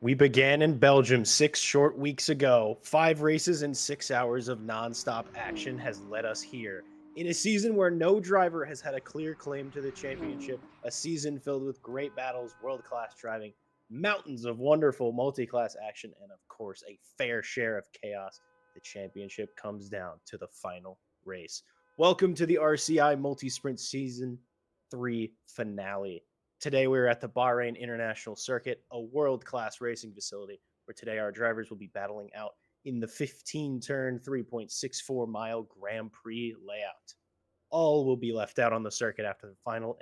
We began in Belgium 6 short weeks ago. 5 races and 6 hours of nonstop action has led us here. In a season where no driver has had a clear claim to the championship, a season filled with great battles, world class driving, mountains of wonderful multi class action, and of course, a fair share of chaos, the championship comes down to the final race. Welcome to the RCI Multi Sprint Season 3 finale. Today, we're at the Bahrain International Circuit, a world class racing facility, where today our drivers will be battling out in the 15 turn, 3.64-mile Grand Prix layout. All will be left out on the circuit after the final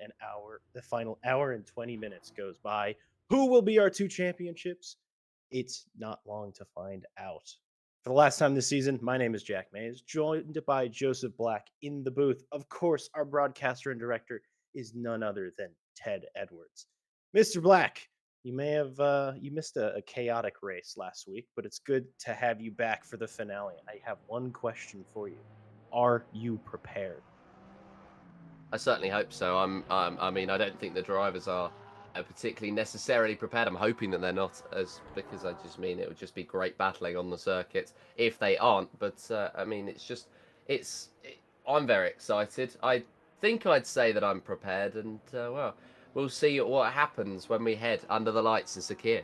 hour and 20 minutes goes by. Who will be our two championships? It's not long to find out. For the last time this season, my name is Jack Mays, joined by Joseph Black in the booth. Of course, our broadcaster and director is none other than Ted Edwards. Mr. Black, you missed a chaotic race last week, but it's good to have you back for the finale. I have one question for you. Are you prepared? I certainly hope so. I mean, I don't think the drivers are particularly necessarily prepared. I'm hoping that they're not, as because I just mean it would just be great battling on the circuit if they aren't. But I mean, I'm very excited. I think I'd say that I'm prepared, and well, we'll see what happens when we head under the lights in Sakir.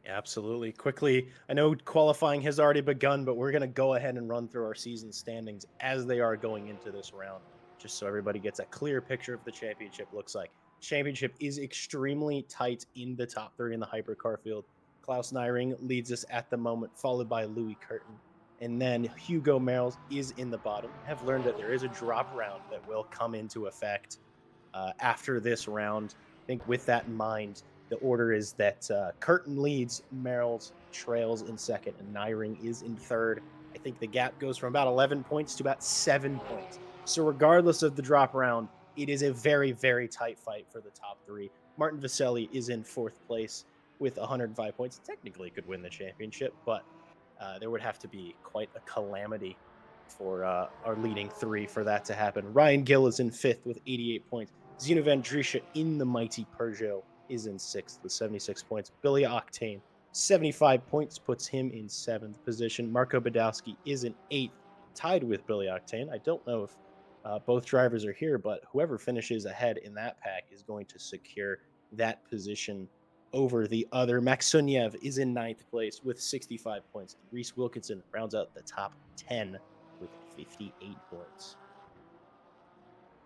Absolutely. Quickly, I know qualifying has already begun, but we're going to go ahead and run through our season standings as they are going into this round, just so everybody gets a clear picture of the championship looks like. Championship is extremely tight in the top three in the hypercar field. Klaus Nyring leads us at the moment, followed by Louis Curtin. And then Hugo Merrells is in the bottom. Have learned that there is a drop round that will come into effect after this round. I think with that in mind, the order is that Curtin leads, Merrill's trails in second, and Nyring is in third. I think the gap goes from about 11 points to about 7 points. So, regardless of the drop round, it is a very, very tight fight for the top three. Martin Vaselli is in fourth place with 105 points. Technically, could win the championship, but there would have to be quite a calamity for our leading three for that to happen. Ryan Gill is in fifth with 88 points. Zeno Van Drisha in the mighty Peugeot is in sixth with 76 points. Billy Octane, 75 points, puts him in seventh position. Marco Badowski is in eighth, tied with Billy Octane. I don't know if both drivers are here, but whoever finishes ahead in that pack is going to secure that position over the other. Max Sunyev is in ninth place with 65 points. And Reese Wilkinson rounds out the top 10 with 58 points.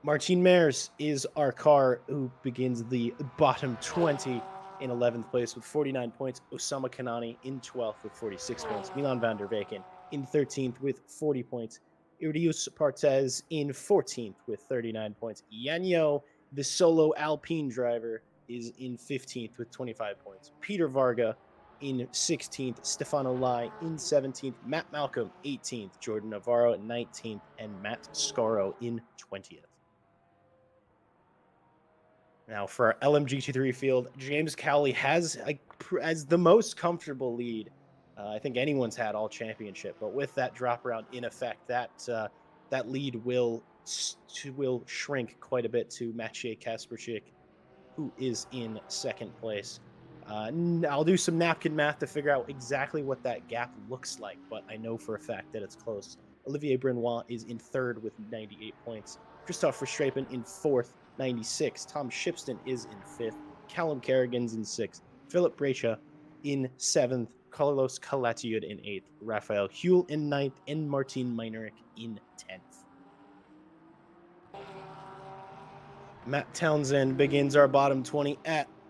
Martin Mers is our car who begins the bottom 20 in 11th place with 49 points. Osama Kanani in 12th with 46 points. Milan van der Weken in 13th with 40 points. Iridius Partez in 14th with 39 points. Yanyo, the solo Alpine driver, is in 15th with 25 points. Peter Varga in 16th. Stefano Lai in 17th. Matt Malcolm 18th. Jordan Navarro in 19th. And Matt Scaro in 20th. Now, for our LMGT3 field, James Cowley has the most comfortable lead I think anyone's had all championship. But with that drop round in effect, that lead will shrink quite a bit to Maciej Kasperczyk, who is in second place. I'll do some napkin math to figure out exactly what that gap looks like, but I know for a fact that it's close. Olivier Brenois is in third with 98 points. Christoph Verstrapen in fourth, 96. Tom Shipston is in fifth. Callum Kerrigan's in sixth. Philip Brecha in seventh. Carlos Calatiud in eighth. Raphael Huel in ninth. And Martin Meinrich in 10th. Matt Townsend begins our bottom 20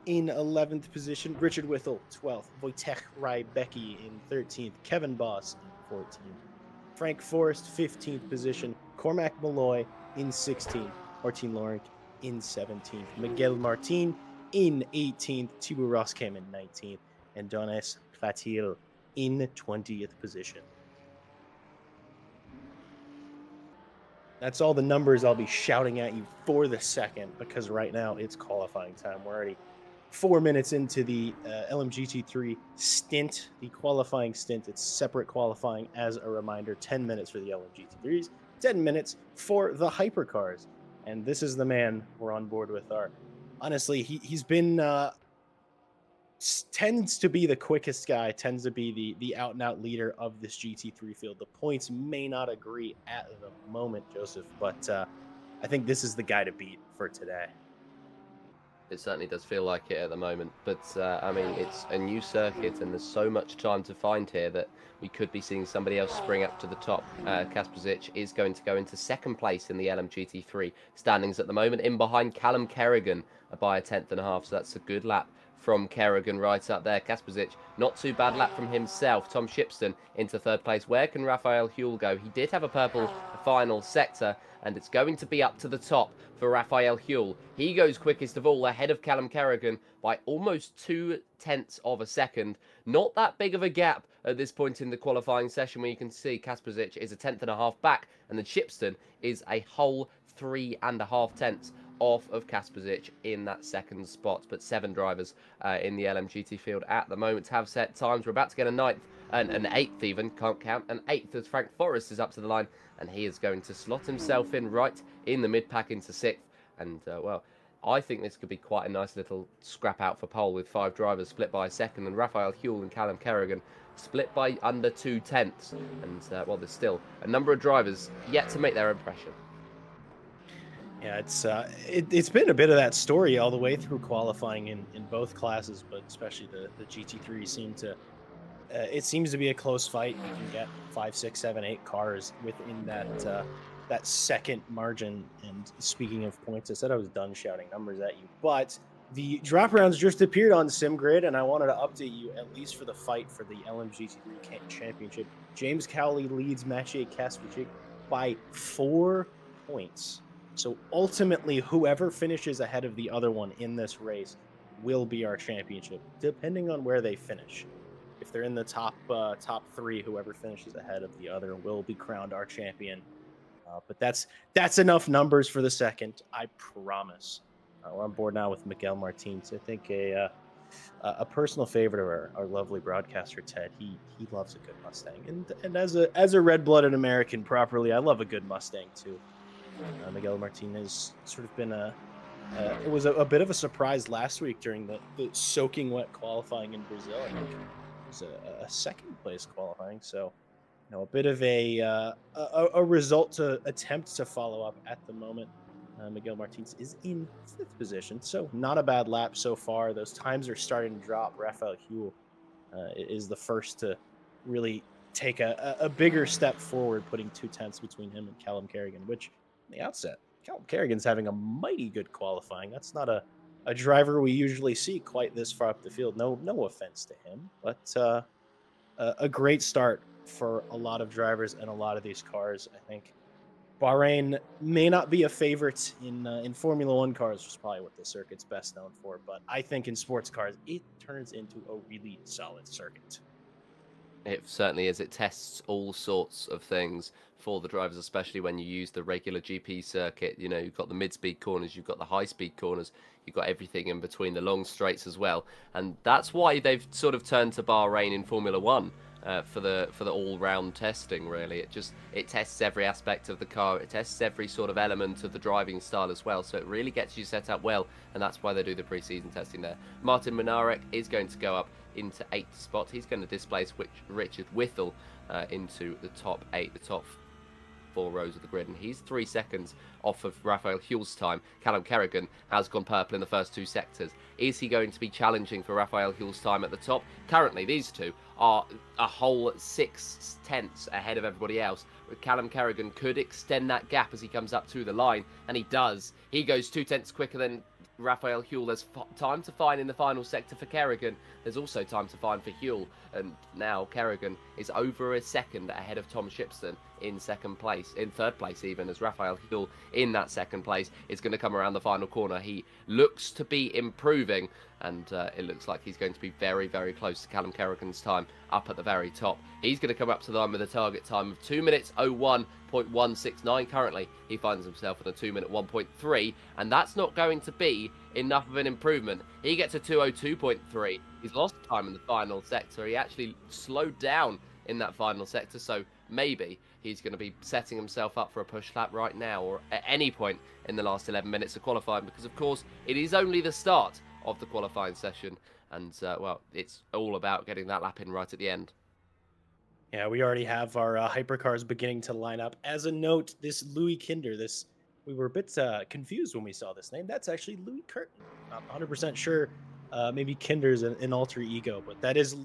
in 11th position. Richard Whittle, 12th. Wojciech Rybecki in 13th. Kevin Boss in 14th. Frank Forrest, 15th position. Cormac Malloy in 16th. Martin Lorink in 17th. Miguel Martin in 18th. Thibaut Roskam in 19th. And Donis Platil in 20th position. That's all the numbers I'll be shouting at you for the second, because right now it's qualifying time. We're already 4 minutes into the LMGT3 stint, the qualifying stint. It's separate qualifying as a reminder, 10 minutes for the LMGT3s, 10 minutes for the hypercars. And this is the man we're on board with. Honestly, he's been tends to be the quickest guy, tends to be the out and out leader of this GT3 field. The points may not agree at the moment, Joseph, but I think this is the guy to beat for today. It certainly does feel like it at the moment, but I mean, it's a new circuit and there's so much time to find here that we could be seeing somebody else spring up to the top. Kasperzic is going to go into second place in the LMGT3 standings at the moment, in behind Callum Kerrigan by a tenth and a half, so that's a good lap from Kerrigan right up there. Kasperzic, not too bad lap from himself. Tom Shipston into third place. Where can Raphael Huell go? He did have a purple final sector, and it's going to be up to the top for Raphael Huell. He goes quickest of all, ahead of Callum Kerrigan by almost 0.2 of a second. Not that big of a gap at this point in the qualifying session, where you can see Kasperzic is a tenth and a half back, and then Shipston is a whole 3.5 tenths off of Kasperzic in that second spot. But 7 drivers in the LMGT field at the moment have set times. We're about to get a 9th and an 8th even, can't count, an 8th as Frank Forrest is up to the line, and he is going to slot himself in right in the mid-pack into 6th. And, well, I think this could be quite a nice little scrap out for pole, with 5 drivers split by a second, and Raphael Huell and Callum Kerrigan split by under 2 tenths. And, well, there's still a number of drivers yet to make their impression. Yeah, it's been a bit of that story all the way through qualifying in both classes, but especially the GT3 it seems to be a close fight. You can get 5, 6, 7, 8 cars within that second margin. And speaking of points, I said I was done shouting numbers at you, but the drop rounds just appeared on SimGrid, and I wanted to update you at least for the fight for the LMGT3 championship. James Cowley leads Maciej Kasperzic by 4 points. So ultimately, whoever finishes ahead of the other one in this race will be our championship, depending on where they finish. If they're in the top 3, whoever finishes ahead of the other will be crowned our champion. But that's enough numbers for the second, I promise. We're on board now with Miguel Martins. I think a personal favorite of our lovely broadcaster Ted. He loves a good Mustang, and as a red-blooded American properly, I love a good Mustang too. Miguel Martinez sort of been it was a bit of a surprise last week during the soaking wet qualifying in Brazil. I think it was a second place qualifying, so a bit of a result to attempt to follow up at the moment. Miguel Martinez is in 5th position, so not a bad lap so far. Those times are starting to drop. Raphael Huell is the first to really take a bigger step forward, putting 2 tenths between him and Callum Kerrigan, which the outset, Callum Kerrigan's having a mighty good qualifying. That's not a driver we usually see quite this far up the field. No offense to him, but a great start for a lot of drivers and a lot of these cars. I think Bahrain may not be a favorite in Formula One cars, which is probably what the circuit's best known for. But I think in sports cars, it turns into a really solid circuit. It certainly is. It tests all sorts of things for the drivers, especially when you use the regular GP circuit. You've got the mid-speed corners, you've got the high-speed corners, you've got everything in between, the long straights as well. And that's why they've sort of turned to Bahrain in Formula One for the all-round testing. Really, it tests every aspect of the car. It tests every sort of element of the driving style as well. So it really gets you set up well, and that's why they do the pre-season testing there. Martin Minarek is going to go up into 8th spot. He's going to displace Richard Whittle into the top 8, the top 4 rows of the grid, and he's 3 seconds off of Raphael Huell's time. Callum Kerrigan has gone purple in the first 2 sectors. Is he going to be challenging for Raphael Huell's time at the top? Currently, these two are a whole 6 tenths ahead of everybody else. Callum Kerrigan could extend that gap as he comes up to the line, and he does. He goes 2 tenths quicker than Raphael Huell. There's time to find in the final sector for Kerrigan. There's also time to find for Huell, and now Kerrigan is over a second ahead of Tom Shipston in 2nd place, in 3rd place even, as Raphael Huell in that 2nd place is going to come around the final corner. He looks to be improving, and it looks like he's going to be very, very close to Callum Kerrigan's time up at the very top. He's going to come up to the line with a target time of 2 minutes 01.169. Currently, he finds himself in a 2 minute 1.3, and that's not going to be enough of an improvement. He gets a 202.3. He's lost time in the final sector. He actually slowed down in that final sector, so maybe he's going to be setting himself up for a push lap right now, or at any point in the last 11 minutes of qualifying, because of course it is only the start of the qualifying session, And, well, it's all about getting that lap in right at the end. Yeah, we already have our hypercars beginning to line up. As a note, this Louis Kinder, this we were a bit confused when we saw this name. That's actually Louis Curtin. Not 100% sure. Maybe Kinder's an alter ego, but that is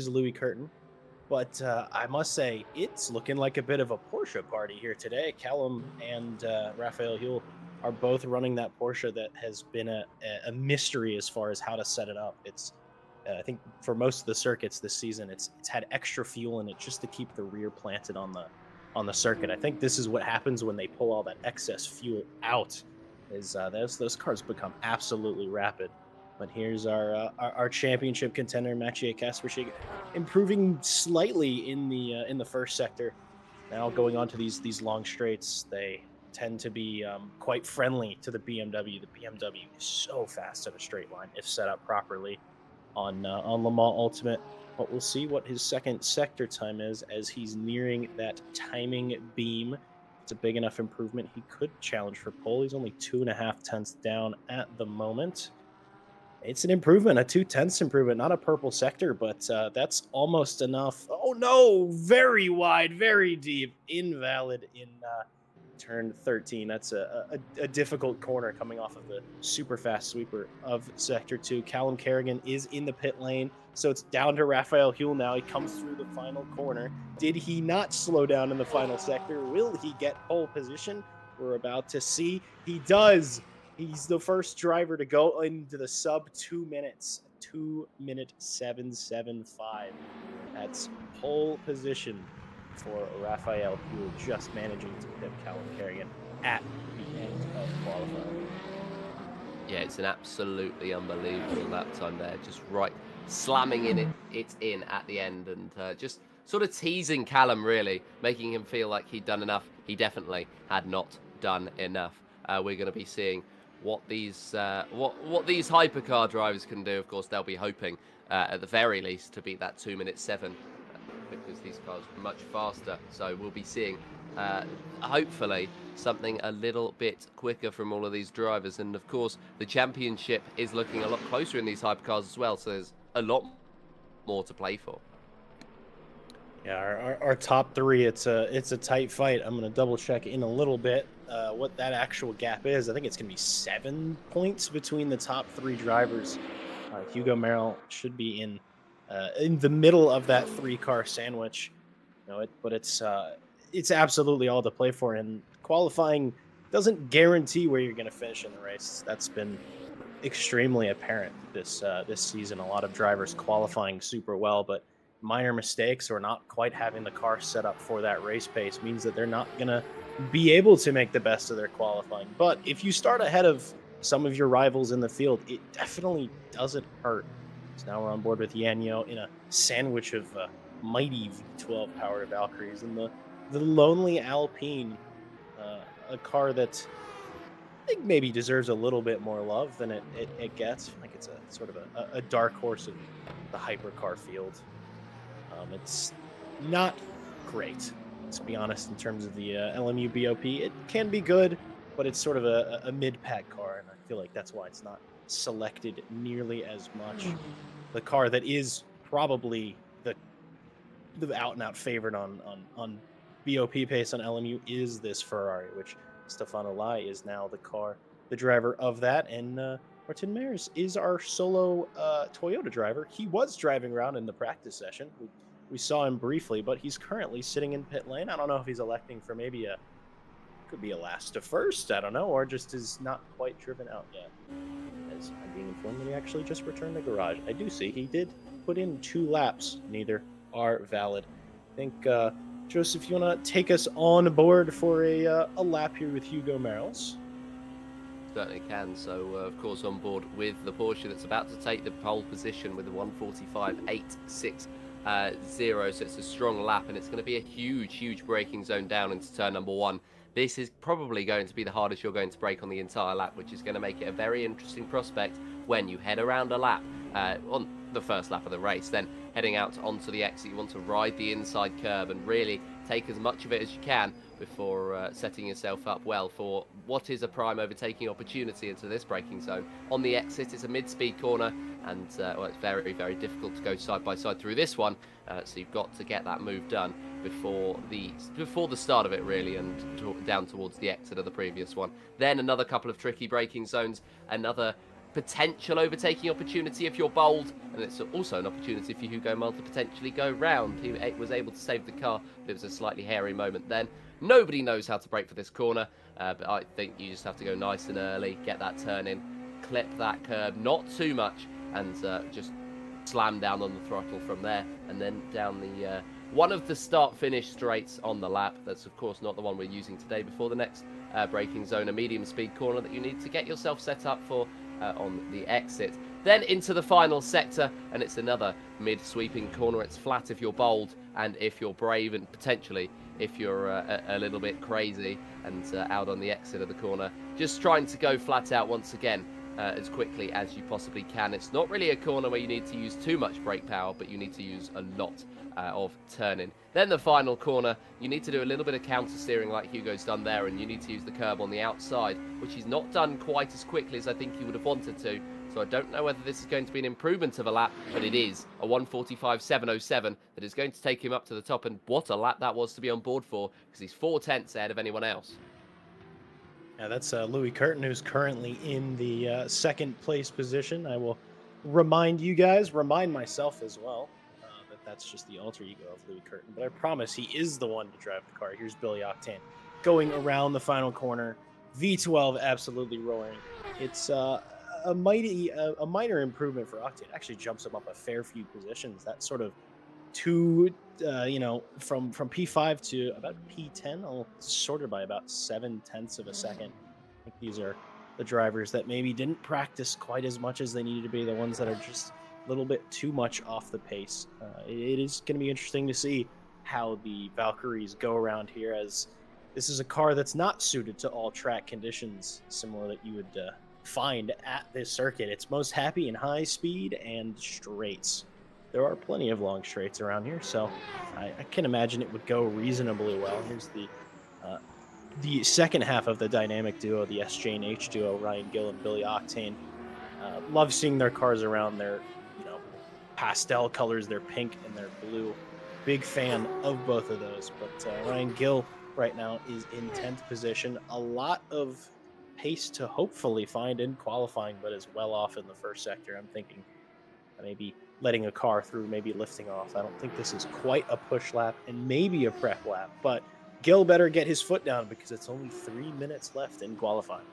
Louis Curtin. But I must say, it's looking like a bit of a Porsche party here today. Callum and Raphael Huel are both running that Porsche that has been a mystery as far as how to set it up. It's I think for most of the circuits this season, it's had extra fuel in it just to keep the rear planted on the circuit. I think this is what happens when they pull all that excess fuel out. Is those cars become absolutely rapid. But here's our championship contender, Mathieu Kasperschik, improving slightly in the first sector. Now going on to these long straights, they tend to be quite friendly to the BMW. The BMW is so fast in a straight line if set up properly on Le Mans Ultimate. But we'll see what his second sector time is as he's nearing that timing beam. It's a big enough improvement. He could challenge for pole. He's only 2.5 tenths down at the moment. It's an improvement, a 2 tenths improvement, not a purple sector, but that's almost enough. Oh no, very wide, very deep, invalid in turn 13. That's a difficult corner coming off of the super fast sweeper of sector 2. Callum Kerrigan is in the pit lane, so it's down to Raphael Huel now. He comes through the final corner. Did he not slow down in the final sector? Will he get pole position? We're about to see. He does. He's the first driver to go into the sub 2 minutes. 2-minute 775. That's pole position for Raphael Huel, just managing to pip Callum Kerrigan at the end of qualifying. Yeah, it's an absolutely unbelievable lap time there. Just right, slamming it in at the end, and just sort of teasing Callum, really, making him feel like he'd done enough. He definitely had not done enough. We're going to be seeing what these hypercar drivers can do. Of course, they'll be hoping at the very least to beat that 2-minute 7. Because these cars are much faster, so we'll be seeing hopefully something a little bit quicker from all of these drivers. And of course the championship is looking a lot closer in these hypercars as well, so there's a lot more to play for. Yeah, our top three, it's a tight fight. I'm gonna double check in a little bit what that actual gap is. I think it's gonna be 7 points between the top 3 drivers. Hugo Merrill should be in the middle of that 3-car sandwich. But it's absolutely all to play for, and qualifying doesn't guarantee where you're going to finish in the race. That's been extremely apparent this season. A lot of drivers qualifying super well, but minor mistakes or not quite having the car set up for that race pace means that they're not going to be able to make the best of their qualifying. But if you start ahead of some of your rivals in the field, it definitely doesn't hurt. So now we're on board with Yanyo in a sandwich of mighty V12 powered Valkyries and the lonely Alpine, a car that I think maybe deserves a little bit more love than it gets. Like it's a sort of a dark horse in the hypercar field. It's not great, let's be honest, in terms of the LMU BOP. It can be good, but it's sort of a mid-pack car, and I feel like that's why it's not selected nearly as much. The car that is probably the out-and-out favorite on BOP pace on LMU is this Ferrari, which Stefano Lai is now the driver of that, and Martin Mears is our solo Toyota driver. He was driving around in the practice session. We saw him briefly, but he's currently sitting in pit lane. I don't know if he's electing for maybe could be a last to first, I don't know, or just is not quite driven out yet. As I'm being informed that he actually just returned to garage. I do see he did put in 2 laps. Neither are valid. I think, Joseph, you want to take us on board for a lap here with Hugo Merrells? Certainly can. So, of course, on board with the Porsche that's about to take the pole position with the 1:45.860. So it's a strong lap, and it's going to be a huge braking zone down into turn number 1. This is probably going to be the hardest you're going to brake on the entire lap, which is going to make it a very interesting prospect when you head around a lap on the first lap of the race. Then heading out onto the exit, you want to ride the inside curb and really take as much of it as you can before setting yourself up well for what is a prime overtaking opportunity into this braking zone. On the exit, it's a mid-speed corner, and well, it's very, very difficult to go side by side through this one, so you've got to get that move done before the start of it, really, and down towards the exit of the previous one. Then another couple of tricky braking zones, another potential overtaking opportunity if you're bold, and it's also an opportunity for Hugo Mull to potentially go round. He was able to save the car, but it was a slightly hairy moment then. Nobody knows how to brake for this corner, but I think you just have to go nice and early, get that turn in, clip that curb, not too much, and just slam down on the throttle from there, and then down the one of the start-finish straights on the lap. That's, of course, not the one we're using today before the next braking zone, a medium-speed corner that you need to get yourself set up for on the exit. Then into the final sector, and it's another mid-sweeping corner. It's flat if you're bold, and if you're brave, and potentially if you're a little bit crazy and out on the exit of the corner. Just trying to go flat out once again as quickly as you possibly can. It's not really a corner where you need to use too much brake power, but you need to use a lot of turning. Then the final corner, you need to do a little bit of counter steering like Hugo's done there, and you need to use the curb on the outside, which he's not done quite as quickly as I think he would have wanted to. So I don't know whether this is going to be an improvement of a lap, but it is a 1:45.707 that is going to take him up to the top, and what a lap that was to be on board for, because he's 4/10 ahead of anyone else. Yeah, that's Louis Curtin, who's currently in the second place position. I will remind myself as well, that that's just the alter ego of Louis Curtin. But I promise he is the one to drive the car. Here's Billy Octane going around the final corner. V12 absolutely roaring. It's a minor improvement for Octane. It actually jumps him up a fair few positions. That sort of from P5 to about P10, all sorted by about 7/10 of a second. I think these are the drivers that maybe didn't practice quite as much as they needed to be, the ones that are just a little bit too much off the pace. It is going to be interesting to see how the Valkyries go around here, as this is a car that's not suited to all track conditions similar that you would find at this circuit. It's most happy in high speed and straights. There are plenty of long straights around here, so I can imagine it would go reasonably well. Here's the second half of the dynamic duo, the SJ and H duo, Ryan Gill and Billy Octane. Love seeing their cars around their, pastel colors, their pink and their blue. Big fan of both of those, but Ryan Gill right now is in 10th position. A lot of pace to hopefully find in qualifying, but is well off in the first sector. I'm thinking maybe letting a car through, maybe lifting off. I don't think this is quite a push lap, and maybe a prep lap, but Gill better get his foot down because it's only 3 minutes left in qualifying.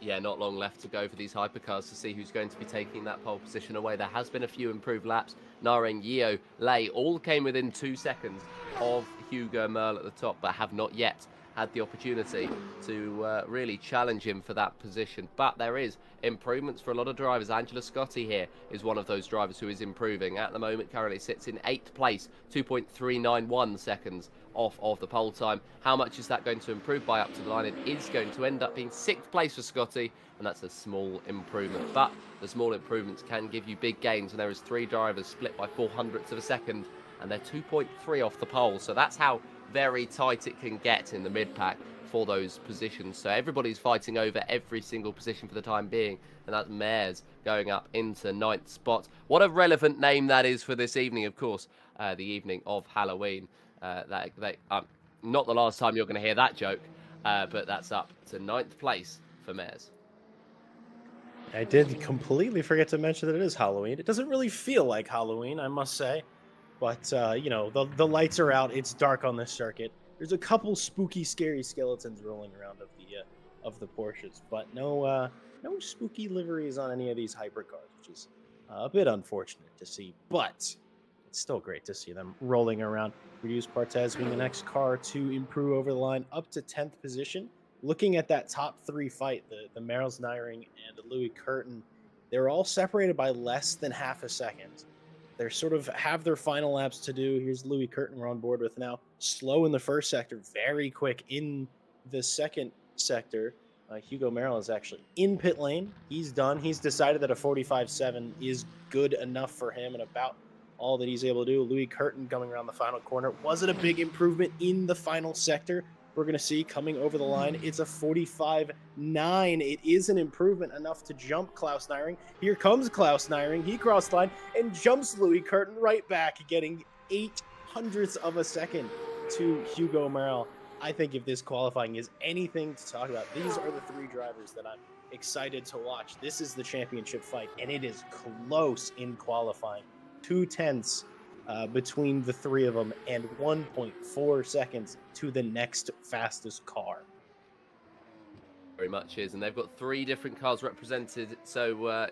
Yeah, not long left to go for these hypercars to see who's going to be taking that pole position away. There has been a few improved laps. Nareng, Yeo, Lei all came within 2 seconds of Hugo Merle at the top, but have not yet had the opportunity to really challenge him for that position. But there is improvements for a lot of drivers. Angelo Scotti here is one of those drivers who is improving. At the moment, currently sits in 8th place, 2.391 seconds off of the pole time. How much is that going to improve by up to the line? It is going to end up being 6th place for Scotti, and that's a small improvement. But the small improvements can give you big gains, and there is 3 drivers split by 0.04 of a second, and they're 2.3 off the pole. So that's how very tight it can get in the mid-pack for those positions. So everybody's fighting over every single position for the time being, and that's Mares going up into 9th spot. What a relevant name that is for this evening, of course, the evening of Halloween. Not the last time you're going to hear that joke, but that's up to 9th place for Mares. I did completely forget to mention that it is Halloween. It doesn't really feel like Halloween, I must say. But, the lights are out. It's dark on this circuit. There's a couple spooky, scary skeletons rolling around of the Porsches. But no spooky liveries on any of these hypercars, which is a bit unfortunate to see. But it's still great to see them rolling around. Reduce Partez being the next car to improve over the line up to 10th position. Looking at that top 3 fight, the Merles Nyring and Louis Curtin, they're all separated by less than half a second. They're sort of have their final laps to do. Here's Louis Curtin we're on board with now. Slow in the first sector, very quick in the second sector. Hugo Merrill is actually in pit lane. He's done. He's decided that a 45.7 is good enough for him and about all that he's able to do. Louis Curtin coming around the final corner. Was it a big improvement in the final sector? We're going to see coming over the line. It's a 45.9. It is an improvement enough to jump Klaus Neiring. Here comes Klaus Neiring. He crossed line and jumps Louis Curtin right back, getting 800ths of a second to Hugo Merrill. I think if this qualifying is anything to talk about, these are the three drivers that I'm excited to watch. This is the championship fight, and it is close in qualifying. 2 tenths between the three of them, and 1.4 seconds to the next fastest car. Very much is, and they've got three different cars represented, so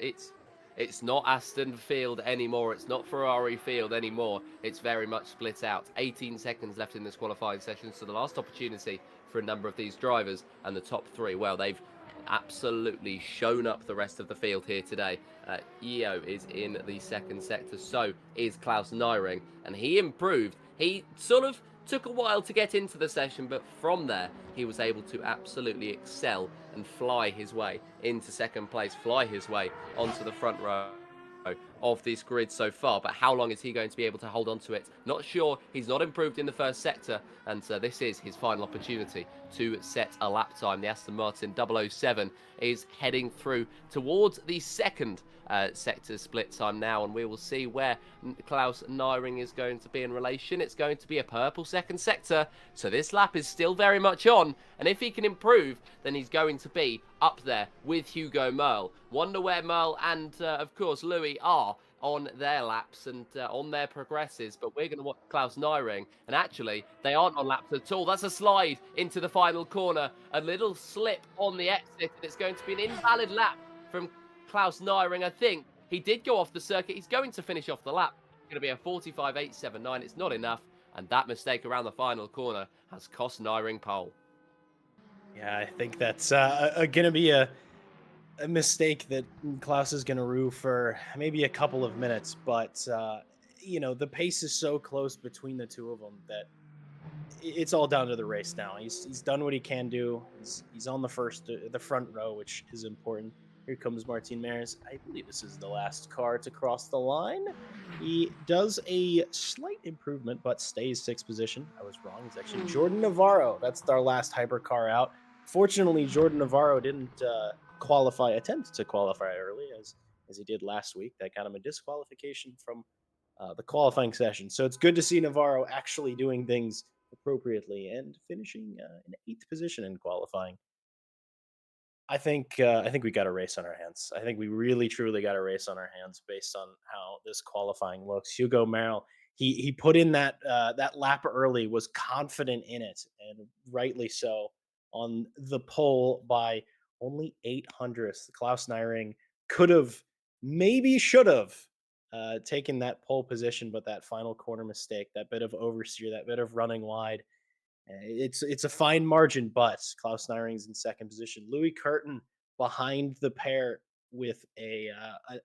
it's not Aston Field anymore, it's not Ferrari Field anymore, it's very much split out. 18 seconds left in this qualifying session, so the last opportunity for a number of these drivers, and the top three, well, they've absolutely shown up the rest of the field here today. EO is in the second sector, so is Klaus Neiring, and he improved. He sort of took a while to get into the session, but from there he was able to absolutely excel and fly his way into second place, fly his way onto the front row of this grid so far. But how long is he going to be able to hold on to it? Not sure. He's not improved in the first sector, and this is his final opportunity to set a lap time. The Aston Martin 007 is heading through towards the second sector split time now, and we will see where Klaus Neiring is going to be in relation. It's going to be a purple second sector, so this lap is still very much on, and if he can improve, then he's going to be up there with Hugo Merle. Wonder where Merle and of course Louis are on their laps and on their progresses, but we're going to watch Klaus Neiring, and actually they aren't on laps at all. That's a slide into the final corner, a little slip on the exit, and it's going to be an invalid lap from Klaus Neiring. I think he did go off the circuit. He's going to finish off the lap. It's going to be a 45.879. It's not enough, and that mistake around the final corner has cost Neiring pole. Yeah, I think that's going to be a mistake that Klaus is going to rue for maybe a couple of minutes, but the pace is so close between the two of them that it's all down to the race now. He's done what he can do. He's on the front row, which is important. Here comes Martin Mares. I believe this is the last car to cross the line. He does a slight improvement, but stays sixth position. I was wrong. It's actually Jordan Navarro. That's our last hypercar out. Fortunately, Jordan Navarro didn't attempt to qualify early as he did last week. That got him a disqualification from the qualifying session. So it's good to see Navarro actually doing things appropriately and finishing in eighth position in qualifying. I think we got a race on our hands. I think we really truly got a race on our hands based on how this qualifying looks. Hugo Merrill, he put in that lap early, was confident in it, and rightly so. On the pole by only 800ths, Klaus Neiring could have, maybe should have, taken that pole position, but that final corner mistake, that bit of oversteer, that bit of running wide, it's a fine margin, but Klaus Neiring's in second position. Louis Curtin behind the pair with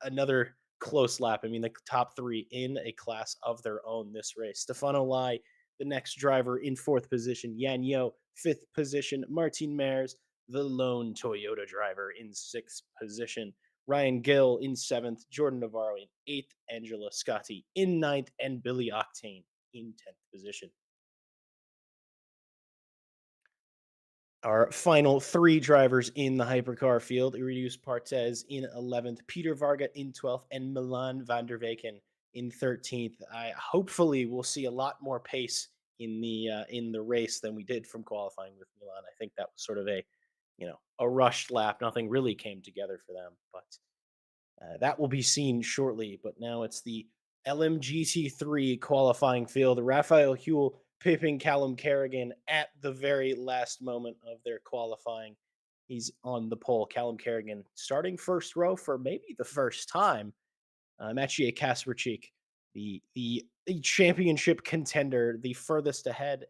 another close lap. I mean, the top three in a class of their own this race. Stefano Lai, the next driver, in fourth position. Yan Yo, fifth position. Martin Mares, the lone Toyota driver, in sixth position. Ryan Gill in seventh. Jordan Navarro in eighth. Angela Scotti in ninth. And Billy Octane in 10th position. Our final three drivers in the hypercar field: Iridius Partez in 11th, Peter Varga in 12th, and Milan van der Weyken in 13th. Hopefully we'll see a lot more pace in the race than we did from qualifying with Milan. I think that was sort of a rushed lap. Nothing really came together for them, but that will be seen shortly. But now it's the LMGT3 qualifying field. Raphael Huell pipping Callum Kerrigan at the very last moment of their qualifying. He's on the pole. Callum Kerrigan starting first row for maybe the first time. Maciej Kasperczyk, the championship contender, the furthest ahead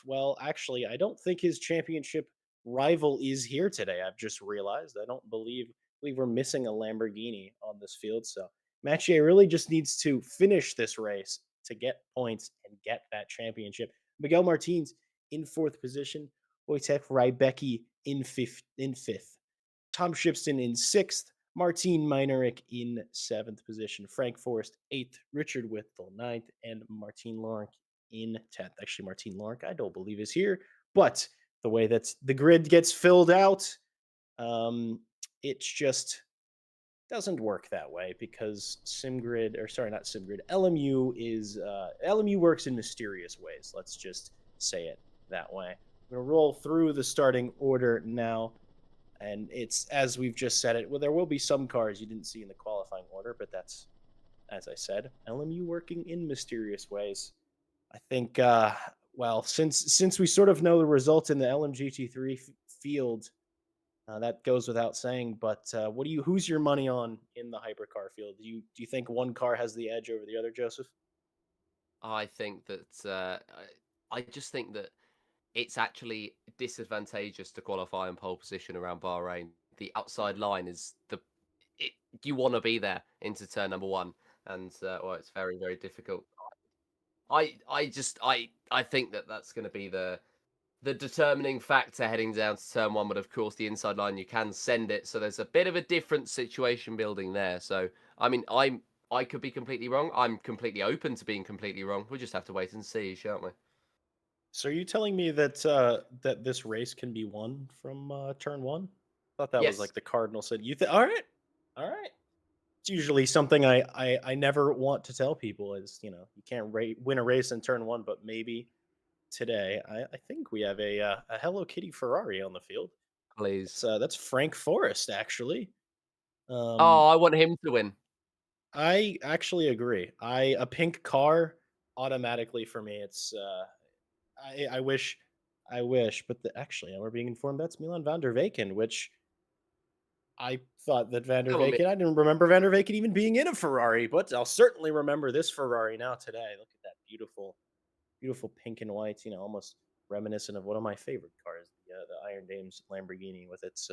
well, actually, I don't think his championship rival is here today. I've just realized. I don't believe we're missing a Lamborghini on this field. So Maciej really just needs to finish this race to get points and get that championship. Miguel Martins in fourth position. Wojciech Rybecki in fifth. Tom Shipston in sixth. Martin Meinrich in seventh position. Frank Forrest, eighth. Richard Whittle, ninth. And Martin Lawrence in 10th. Actually, Martin Lawrence, I don't believe is here. But the way that the grid gets filled out, it's just doesn't work that way because SimGrid, or sorry, not SimGrid, LMU works in mysterious ways. Let's just say it that way. I'm gonna roll through the starting order now, and it's as we've just said it. Well, there will be some cars you didn't see in the qualifying order, but that's as I said, LMU working in mysterious ways. I think, well, since we sort of know the results in the LMGT3 field, that goes without saying. But who's your money on in the hypercar field? Do you think one car has the edge over the other, Joseph? I think that I just think that it's actually disadvantageous to qualify in pole position around Bahrain. The outside line is it, you want to be there into turn number one, and well, it's very very difficult. I think that that's going to be the determining factor heading down to turn one. But of course, the inside line you can send it, so there's a bit of a different situation building there. So I mean, I could be completely wrong. I'm completely open to being completely wrong. We'll just have to wait and see, shan't we? So are you telling me that that this race can be won from turn one? I thought that was Yes, like the cardinal said. You think? All right, all right. It's usually something I never want to tell people is you can't win a race in turn one, but maybe today I think we have a Hello Kitty Ferrari on the field. please. That's Frank Forrest actually. Oh, Um, I want him to win. I actually agree. A pink car automatically for me. It's I wish, but actually we're being informed that's Milan van der Weyken, which I thought that Van der Come on, Weyken. I didn't remember Van der Weyken even being in a Ferrari, but I'll certainly remember this Ferrari now today. Look at that beautiful pink and white. Almost reminiscent of one of my favorite cars, the Iron Dames Lamborghini with its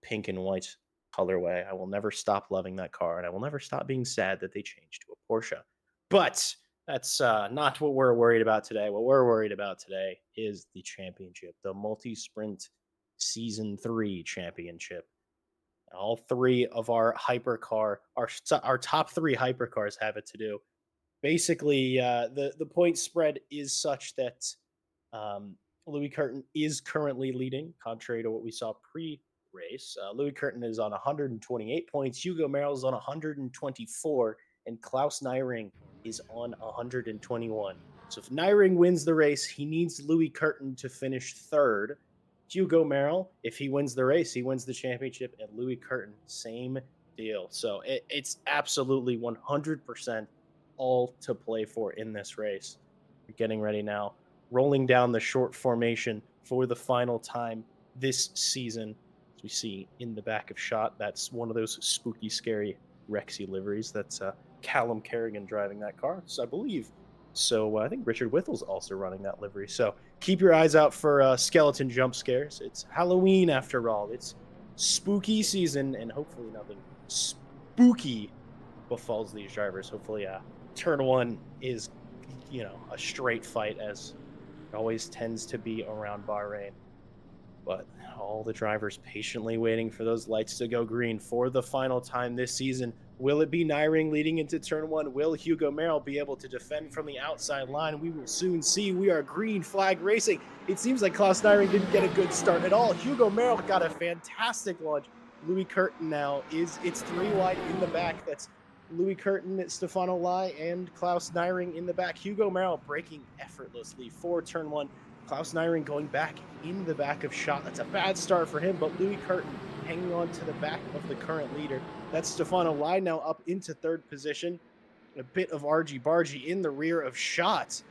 pink and white colorway. I will never stop loving that car, and I will never stop being sad that they changed to a Porsche. But that's not what we're worried about today. What we're worried about today is the championship, the multi sprint season 3 championship. All three of our hypercar, our top three hypercars have it to do. Basically, the point spread is such that Louis Curtin is currently leading, contrary to what we saw pre-race. Louis Curtin is on 128 points. Hugo Merrill is on 124, and Klaus Neiring is on 121. So if Neiring wins the race, he needs Louis Curtin to finish third. Hugo Merrill, if he wins the race, he wins the championship, and Louis Curtin, same deal. So it's absolutely 100% all to play for in this race. We're getting ready now, rolling down the short formation for the final time this season. As we see in the back of shot, that's one of those spooky, scary Rexy liveries. That's Callum Kerrigan driving that car, so I believe. So I think Richard Whittle's also running that livery. So keep your eyes out for skeleton jump scares. It's Halloween after all. It's spooky season, and hopefully nothing spooky befalls these drivers. Hopefully, turn one is, a straight fight as it always tends to be around Bahrain. But all the drivers patiently waiting for those lights to go green for the final time this season. Will it be Neiring leading into turn one? Will Hugo Merrill be able to defend from the outside line? We will soon see. We are green flag racing. It seems like Klaus Neiring didn't get a good start at all. Hugo Merrill got a fantastic launch. Louis Curtin now it's 3 wide in the back. That's Louis Curtin, Stefano Lai, and Klaus Neiring in the back. Hugo Merrill braking effortlessly for turn one. Klaus Neiring going back in the back of shot. That's a bad start for him, but Louis Curtin hanging on to the back of the current leader. That's Stefano Lai now up into third position. A bit of argy-bargy in the rear of shot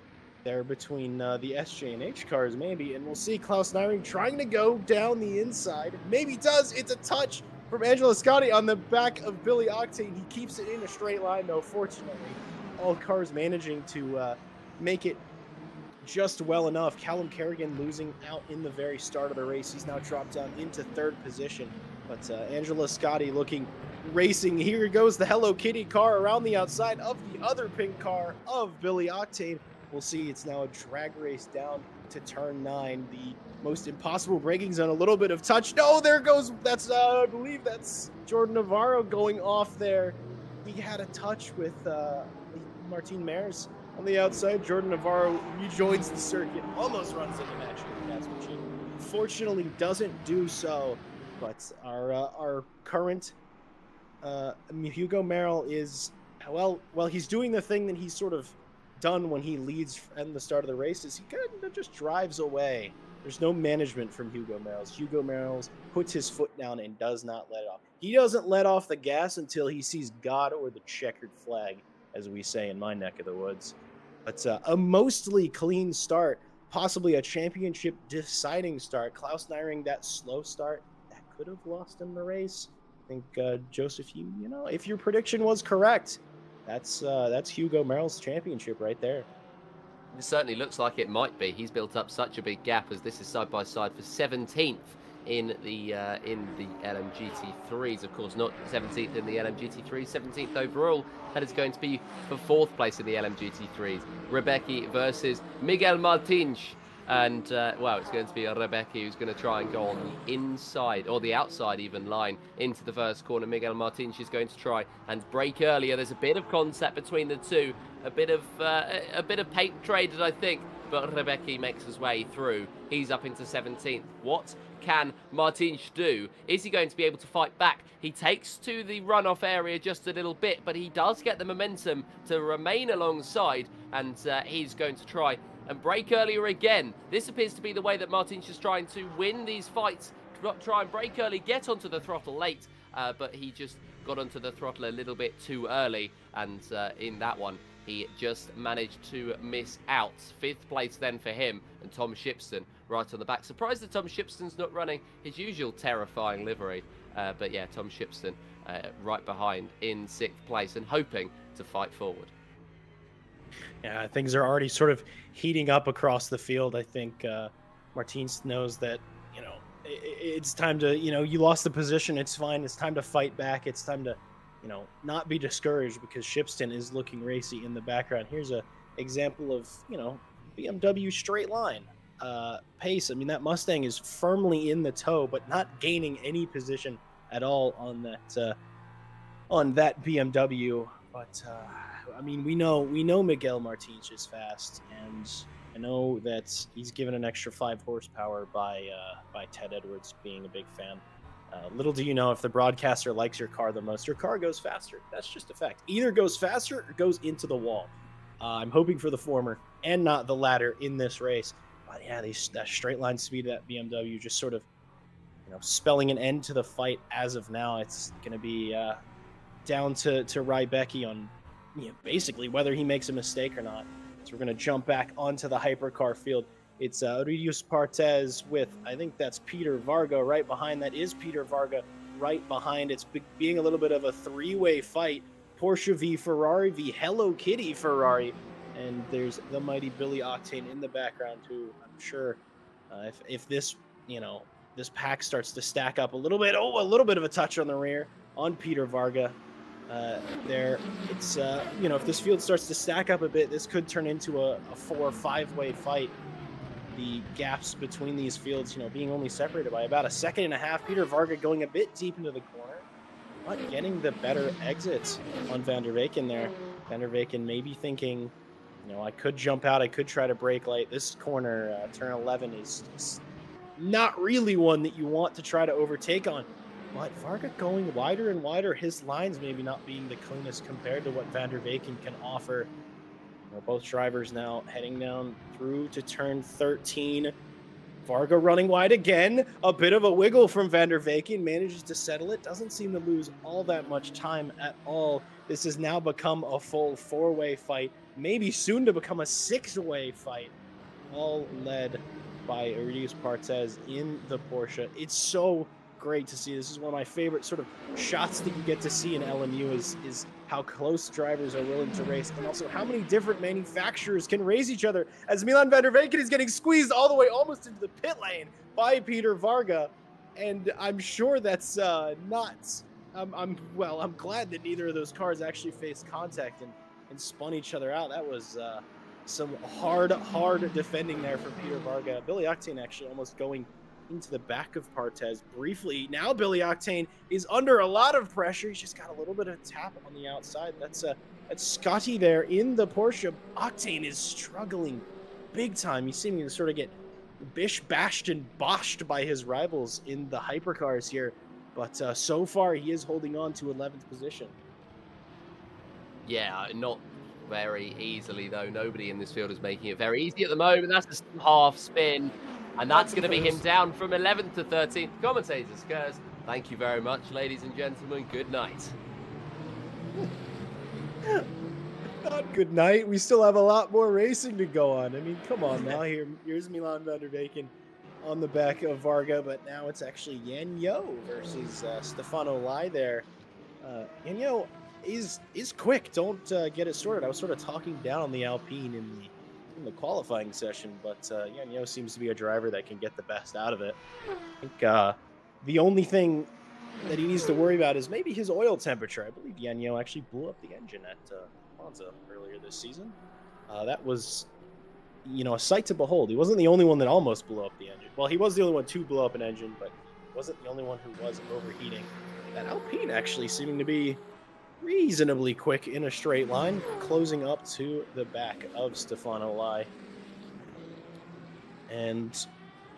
there between the SJ and H cars, maybe. And we'll see Klaus Neiring trying to go down the inside. Maybe does. It's a touch from Angelo Scotti on the back of Billy Octane. He keeps it in a straight line, though, fortunately. All cars managing to make it just well enough. Callum Kerrigan losing out in the very start of the race. He's now dropped down into third position. But Angelo Scotti looking racing. Here goes the Hello Kitty car around the outside of the other pink car of Billy Octane. We'll see. It's now a drag race down into turn 9, the most impossible braking zone. A little bit of touch. No, there goes, that's, I believe that's Jordan Navarro going off there. He had a touch with Martin Mares on the outside. Jordan Navarro rejoins the circuit, almost runs into Match Gas Machine. Fortunately, doesn't do so. But our current Hugo Merrill is, well, he's doing the thing that he's sort of done when he leads at the start of the race, is he kind of just drives away. There's no management from Hugo Merrill. Hugo Merrill puts his foot down and does not let off. He doesn't let off the gas until he sees God or the checkered flag, as we say in my neck of the woods. But a mostly clean start, possibly a championship deciding start. Klaus Neiring, that slow start, that could have lost him the race. I think, Joseph, you know, if your prediction was correct, that's Hugo Merrill's championship right there. It certainly looks like it might be. He's built up such a big gap, as this is side by side for 17th in the LMGT3s. Of course, not 17th in the LMGT3s, 17th overall. That is going to be for 4th place in the LMGT3s. Rebecca versus Miguel Martins. And, well, it's going to be Rebecca who's going to try and go on the inside, or the outside even, line into the first corner. Miguel Martins is going to try and brake earlier. There's a bit of contact between the two, a bit of paint traded, I think, but Rebecca makes his way through. He's up into 17th. What can Martins do? Is he going to be able to fight back? He takes to the runoff area just a little bit, but he does get the momentum to remain alongside, and he's going to try and brake earlier again. This appears to be the way that Martins is trying to win these fights. Try and brake early, get onto the throttle late, but he just got onto the throttle a little bit too early, and in that one, he just managed to miss out. 5th place then for him, and Tom Shipston right on the back. Surprised that Tom Shipston's not running his usual terrifying livery, but yeah, Tom Shipston right behind in 6th place and hoping to fight forward. Yeah, things are already sort of heating up across the field. I think Martins knows that, you know, it's time to, you know, you lost the position. It's fine. It's time to fight back. It's time to, you know, not be discouraged, because Shipston is looking racy in the background. Here's a example of, you know, BMW straight line pace. I mean, that Mustang is firmly in the toe, but not gaining any position at all on that BMW. But I mean, we know Miguel Martins is fast, and I know that he's given an extra 5 horsepower by Ted Edwards being a big fan. Little do you know, if the broadcaster likes your car the most, your car goes faster. That's just a fact. Either goes faster or goes into the wall. I'm hoping for the former and not the latter in this race. But yeah, that straight line speed of that BMW just sort of, you know, spelling an end to the fight as of now. It's going to be down to Rybecki on, you know, basically whether he makes a mistake or not. So we're going to jump back onto the hypercar field. It's Aurelius Partez with, I think that's Peter Varga right behind. That is Peter Varga right behind. It's being a little bit of a 3-way fight. Porsche v Ferrari v Hello Kitty Ferrari. And there's the mighty Billy Octane in the background, who I'm sure if this, you know, this pack starts to stack up a little bit, a little bit of a touch on the rear on Peter Varga. There, it's, you know, if this field starts to stack up a bit, this could turn into a 4 or 5-way fight. The gaps between these fields, you know, being only separated by about 1.5 seconds. Peter Varga going a bit deep into the corner, but getting the better exits on Van der Weyken there. Van der Weyken maybe thinking, you know, I could jump out, I could try to brake light. This corner, turn 11, is not really one that you want to try to overtake on. But Varga going wider and wider, his lines maybe not being the cleanest compared to what Van der Weyken can offer. You know, both drivers now heading down through to turn 13. Varga running wide again. A bit of a wiggle from Van der Weyken, manages to settle it. Doesn't seem to lose all that much time at all. This has now become a full 4-way fight, maybe soon to become a 6-way fight, all led by Aurelius Partez in the Porsche. It's so great to see. This is one of my favorite sort of shots that you get to see in LMU is how close drivers are willing to race, and also how many different manufacturers can race each other, as Milan van der Weyken is getting squeezed all the way almost into the pit lane by Peter Varga. And I'm sure that's not, I'm glad that neither of those cars actually faced contact and spun each other out. That was some hard defending there from Peter Varga. Billy Octane actually almost going into the back of Partez briefly. Now Billy Octane is under a lot of pressure. He's just got a little bit of tap on the outside. That's Scotty there in the Porsche. Octane is struggling big time. He's seeming to sort of get bashed and boshed by his rivals in the hypercars here. But so far, he is holding on to 11th position. Yeah, not very easily, though. Nobody in this field is making it very easy at the moment. That's a half spin. And that's going to be him down from 11th to 13th. Commentators, Skurs, thank you very much, ladies and gentlemen. Good night. Not good night. We still have a lot more racing to go on. I mean, come on now. Here's Milan van der Weyken on the back of Varga, but now it's actually Yan Yo versus Stefano Lai there. Yan Yo is quick. Don't get it sorted. I was sort of talking down on the Alpine in the qualifying session, but Yan Yo seems to be a driver that can get the best out of it. I think the only thing that he needs to worry about is maybe his oil temperature. I believe Yan Yo actually blew up the engine at Monza earlier this season. That was, a sight to behold. He wasn't the only one that almost blew up the engine. Well, he was the only one to blow up an engine, but he wasn't the only one who was overheating. That Alpine actually seeming to be reasonably quick in a straight line, closing up to the back of Stefano Lai. And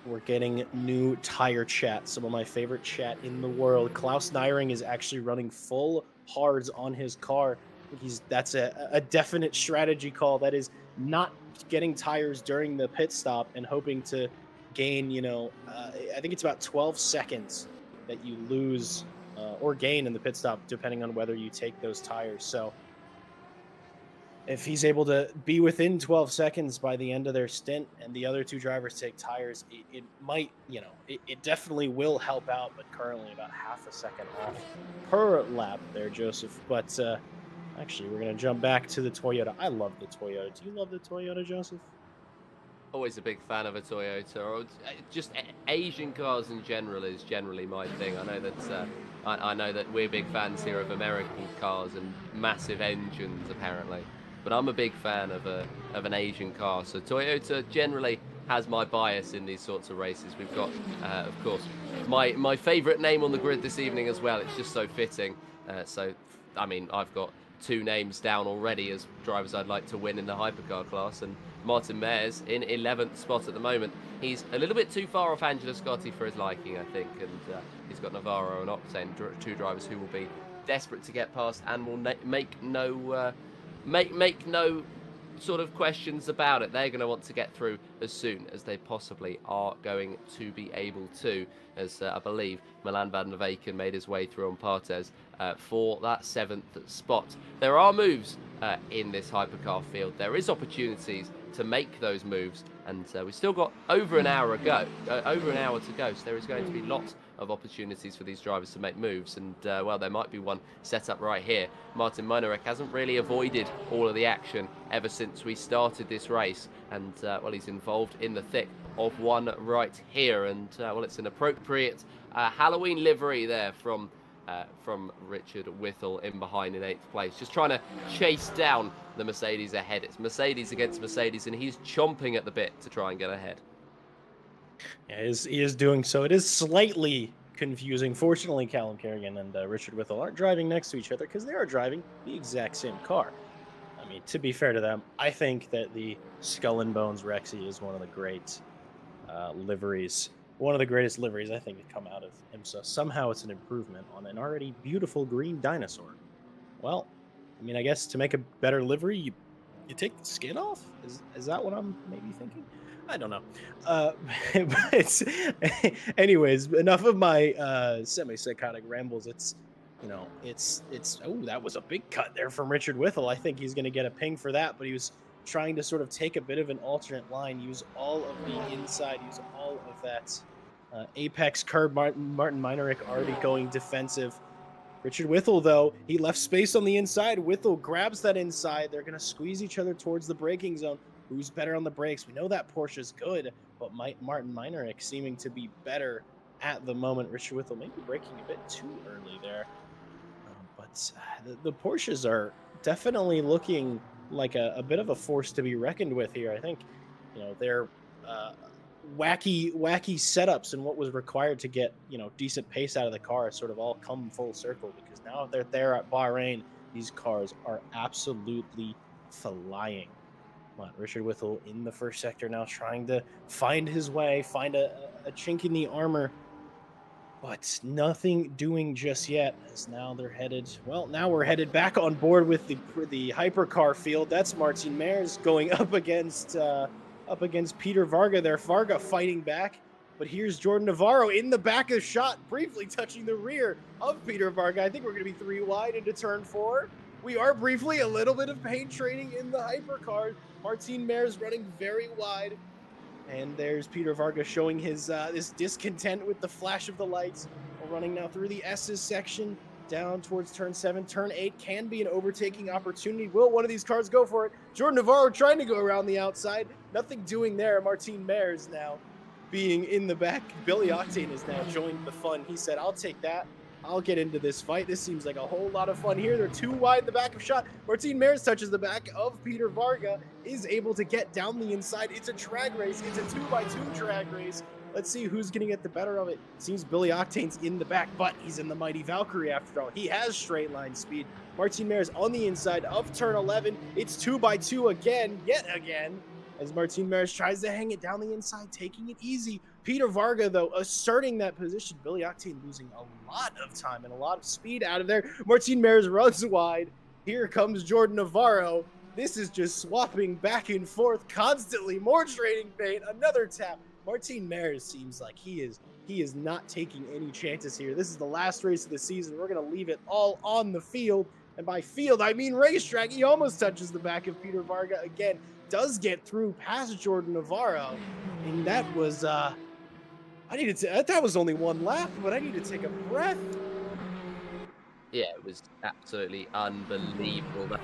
we're getting new tire chat, some of my favorite chat in the world. Klaus Neiring is actually running full hards on his car. That's a definite strategy call. That is not getting tires during the pit stop and hoping to gain, I think it's about 12 seconds that you lose or gain in the pit stop, depending on whether you take those tires. So if he's able to be within 12 seconds by the end of their stint and the other two drivers take tires, it might, it definitely will help out, but currently about half a second off per lap there, Joseph. But actually, we're going to jump back to the Toyota. I love the Toyota. Do you love the Toyota, Joseph? Always a big fan of a Toyota, or just Asian cars in general is generally my thing. I know that we're big fans here of American cars and massive engines, apparently. But I'm a big fan of an Asian car. So Toyota generally has my bias in these sorts of races. We've got, of course, my favourite name on the grid this evening as well. It's just so fitting. I've got two names down already as drivers I'd like to win in the hypercar class, and Martin Mayers in 11th spot at the moment. He's a little bit too far off Angelo Scotti for his liking, I think, and he's got Navarro and Octane, two drivers who will be desperate to get past and will make no sort of questions about it. They're going to want to get through as soon as they possibly are going to be able to, as I believe Milan van der Weyken made his way through on Partez for that 7th spot. There are moves in this hypercar field. There is opportunities to make those moves, and we've still got over an hour to go. So there is going to be lots of opportunities for these drivers to make moves, and there might be one set up right here. Martin Meinarek hasn't really avoided all of the action ever since we started this race, and he's involved in the thick of one right here, and it's an appropriate Halloween livery there from Richard Whittle in behind in 8th place, just trying to chase down the Mercedes ahead. It's Mercedes against Mercedes, and he's chomping at the bit to try and get ahead. Yeah, he is doing so. It is slightly confusing. Fortunately, Callum Kerrigan and Richard Whittle aren't driving next to each other because they are driving the exact same car. I mean, to be fair to them, I think that the Skull and Bones Rexy is one of the great liveries. One of the greatest liveries, I think, to come out of IMSA. Somehow it's an improvement on an already beautiful green dinosaur. Well, I mean, I guess to make a better livery, you take the skin off? Is that what I'm maybe thinking? I don't know. But anyways, enough of my semi-psychotic rambles. That was a big cut there from Richard Whittle. I think he's going to get a ping for that, but he was trying to sort of take a bit of an alternate line, use all of the inside, use all of that apex curb. Martin Meinarek already going defensive. Richard Whittle, though, he left space on the inside. Whittle grabs that inside. They're going to squeeze each other towards the braking zone. Who's better on the brakes? We know that Porsche's good, but Martin Meinarek seeming to be better at the moment. Richard Whittle maybe braking a bit too early there. But the Porsches are definitely looking like a bit of a force to be reckoned with here. I think, their uh, wacky setups and what was required to get, decent pace out of the car sort of all come full circle, because now they're there at Bahrain. These cars are absolutely flying. Come on, Richard Whittle in the first sector now, trying to find his way, find a chink in the armor, but nothing doing just yet. As now they're headed. Well, now we're headed back on board with the hypercar field. That's Martin Mares going up against Peter Varga there. Varga fighting back, but here's Jordan Navarro in the back of shot, briefly touching the rear of Peter Varga. I think we're going to be 3 wide into turn 4. We are briefly a little bit of paint trading in the hypercar. Martin Mares running very wide. And there's Peter Varga showing his this discontent with the flash of the lights. We're running now through the S's section, down towards turn 7. Turn 8 can be an overtaking opportunity. Will one of these cars go for it? Jordan Navarro trying to go around the outside. Nothing doing there. Martin Mares now being in the back. Billy Octane has now joined the fun. He said, I'll take that. I'll get into this fight. This seems like a whole lot of fun here. They're 2 wide in the back of shot. Martin Mares touches the back of Peter Varga, is able to get down the inside. It's a drag race. It's a 2x2 drag race. Let's see who's going to get the better of it. Seems Billy Octane's in the back, but he's in the Mighty Valkyrie after all. He has straight line speed. Martin Mares on the inside of turn 11. It's 2x2 again, yet again, as Martin Mares tries to hang it down the inside, taking it easy. Peter Varga, though, asserting that position. Billy Octane losing a lot of time and a lot of speed out of there. Martin Mares runs wide. Here comes Jordan Navarro. This is just swapping back and forth constantly. More trading paint, another tap. Martin Mares seems like he is not taking any chances here. This is the last race of the season. We're going to leave it all on the field. And by field, I mean racetrack. He almost touches the back of Peter Varga again. Does get through past Jordan Navarro. And that was, that was only one lap, but I need to take a breath. Yeah, it was absolutely unbelievable. That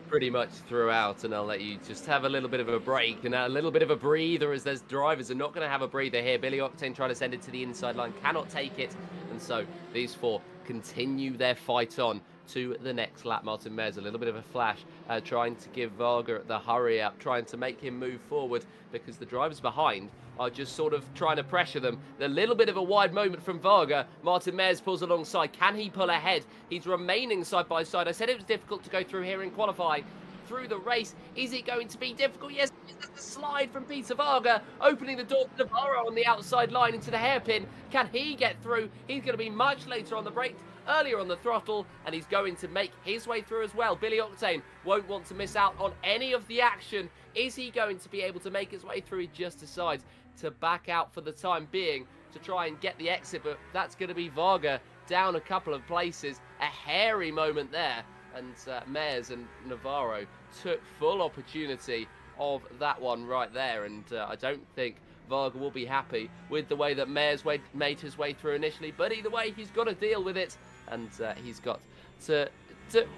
pretty much throughout, and I'll let you just have a little bit of a break and a little bit of a breather, as there's drivers are not going to have a breather here. Billy Octane trying to send it to the inside line, cannot take it, and so these 4 continue their fight on to the next lap. Martin Mares, a little bit of a flash, trying to give Varga the hurry up, trying to make him move forward, because the drivers behind are just sort of trying to pressure them. A little bit of a wide moment from Varga. Martin Mares pulls alongside. Can he pull ahead? He's remaining side by side. I said it was difficult to go through here in qualifying. Through the race, is it going to be difficult? Yes, the slide from Peter Varga, opening the door to Navarro on the outside line into the hairpin. Can he get through? He's going to be much later on the brake, earlier on the throttle, and he's going to make his way through as well. Billy Octane won't want to miss out on any of the action. Is he going to be able to make his way through? He just decides to back out for the time being to try and get the exit, but that's going to be Varga down a couple of places. A hairy moment there, and Mares and Navarro took full opportunity of that one right there, and I don't think Varga will be happy with the way that Mares made his way through initially, but either way, he's got to deal with it, and he's got to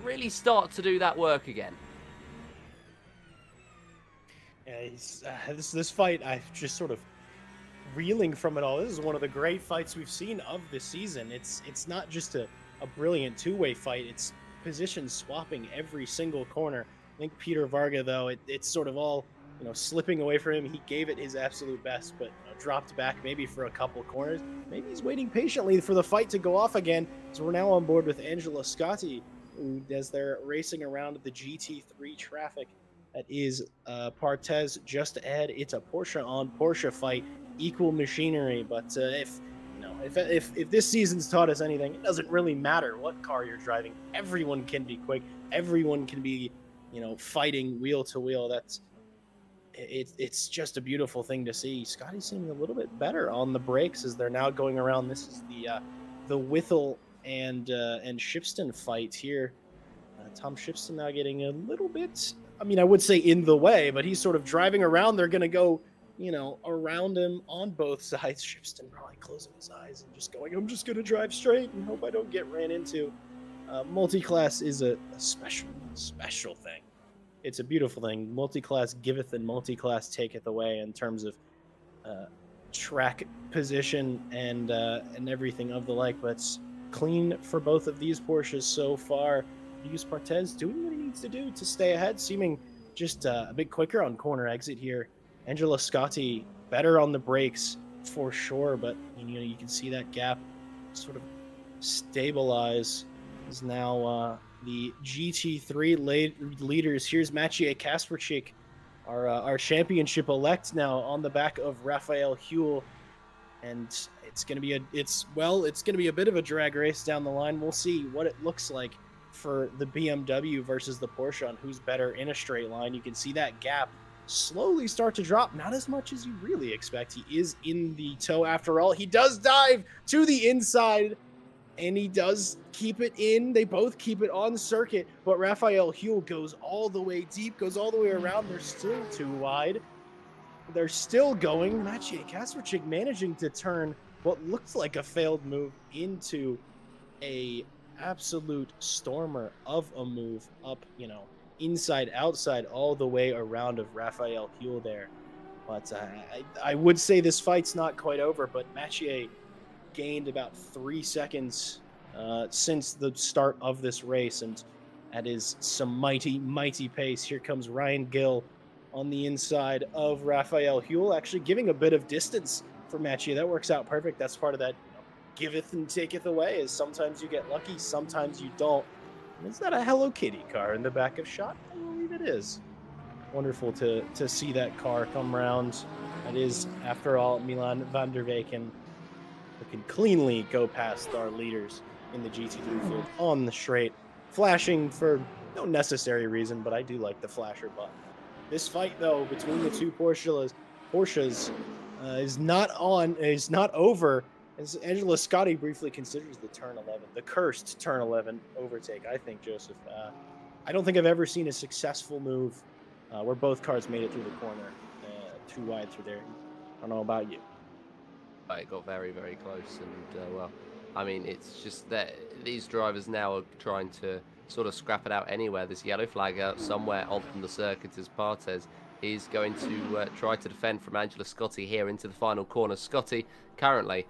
really start to do that work again. Yeah, this fight, I've just sort of reeling from it all. This is one of the great fights we've seen of this season. It's not just a brilliant two-way fight. It's position swapping every single corner. I think Peter Varga, though, it's sort of all, slipping away from him. He gave it his absolute best, but dropped back maybe for a couple corners. Maybe he's waiting patiently for the fight to go off again. So we're now on board with Angela Scotti, who, as they're racing around the GT3 traffic, that is Partez just ahead. It's a Porsche on Porsche fight, equal machinery. But if this season's taught us anything, it doesn't really matter what car you're driving. Everyone can be quick. Everyone can be, fighting wheel to wheel. It's just a beautiful thing to see. Scotty's seeming a little bit better on the brakes as they're now going around. This is the Whittle and Shipston fight here. Tom Shipston now getting a little bit, I would say in the way, but he's sort of driving around. They're going to go, around him on both sides. Shipston probably closing his eyes and just going, I'm just going to drive straight and hope I don't get ran into. Multi-class is a special thing. It's a beautiful thing. Multi-class giveth and multi-class taketh away in terms of track position and everything of the like. But it's clean for both of these Porsches so far. Luis Partez doing what he needs to do to stay ahead, seeming just a bit quicker on corner exit here. Angelo Scotti better on the brakes for sure, but you can see that gap sort of stabilize. Is now the GT3 leaders. Here's Maciej Kasperczyk, our championship elect now on the back of Raphael Huell, and it's going to be a bit of a drag race down the line. We'll see what it looks like for the BMW versus the Porsche on who's better in a straight line. You can see that gap slowly start to drop, not as much as you really expect. He is in the tow after all. He does dive to the inside, and he does keep it in. They both keep it on circuit, but Raphael Huell goes all the way deep, goes all the way around. They're still too wide. They're still going. Maciej Kasperczyk managing to turn what looks like a failed move into a absolute stormer of a move up, inside, outside, all the way around of Raphael Huell there. But I would say this fight's not quite over, but Maciej gained about 3 seconds since the start of this race, and that is some mighty, mighty pace. Here comes Ryan Gill on the inside of Raphael Huell, actually giving a bit of distance for Maciej. That works out perfect. That's part of that giveth and taketh away, is sometimes you get lucky, sometimes you don't. And is that a Hello Kitty car in the back of shot? I believe it is. Wonderful to see that car come around. That is, after all, Milan van der Weyken, who can cleanly go past our leaders in the GT3 field on the straight, flashing for no necessary reason, but I do like the flasher button. This fight, though, between the two Porsches is not over, as Angelo Scotti briefly considers the turn 11, the cursed turn 11 overtake. I think, Joseph, I don't think I've ever seen a successful move where both cars made it through the corner, too wide through there. I don't know about you. It got very, very close, and well, I mean, it's just that these drivers now are trying to sort of scrap it out anywhere. There's a yellow flag out somewhere on the circuit as Partez is going to try to defend from Angelo Scotti here into the final corner. Scotti currently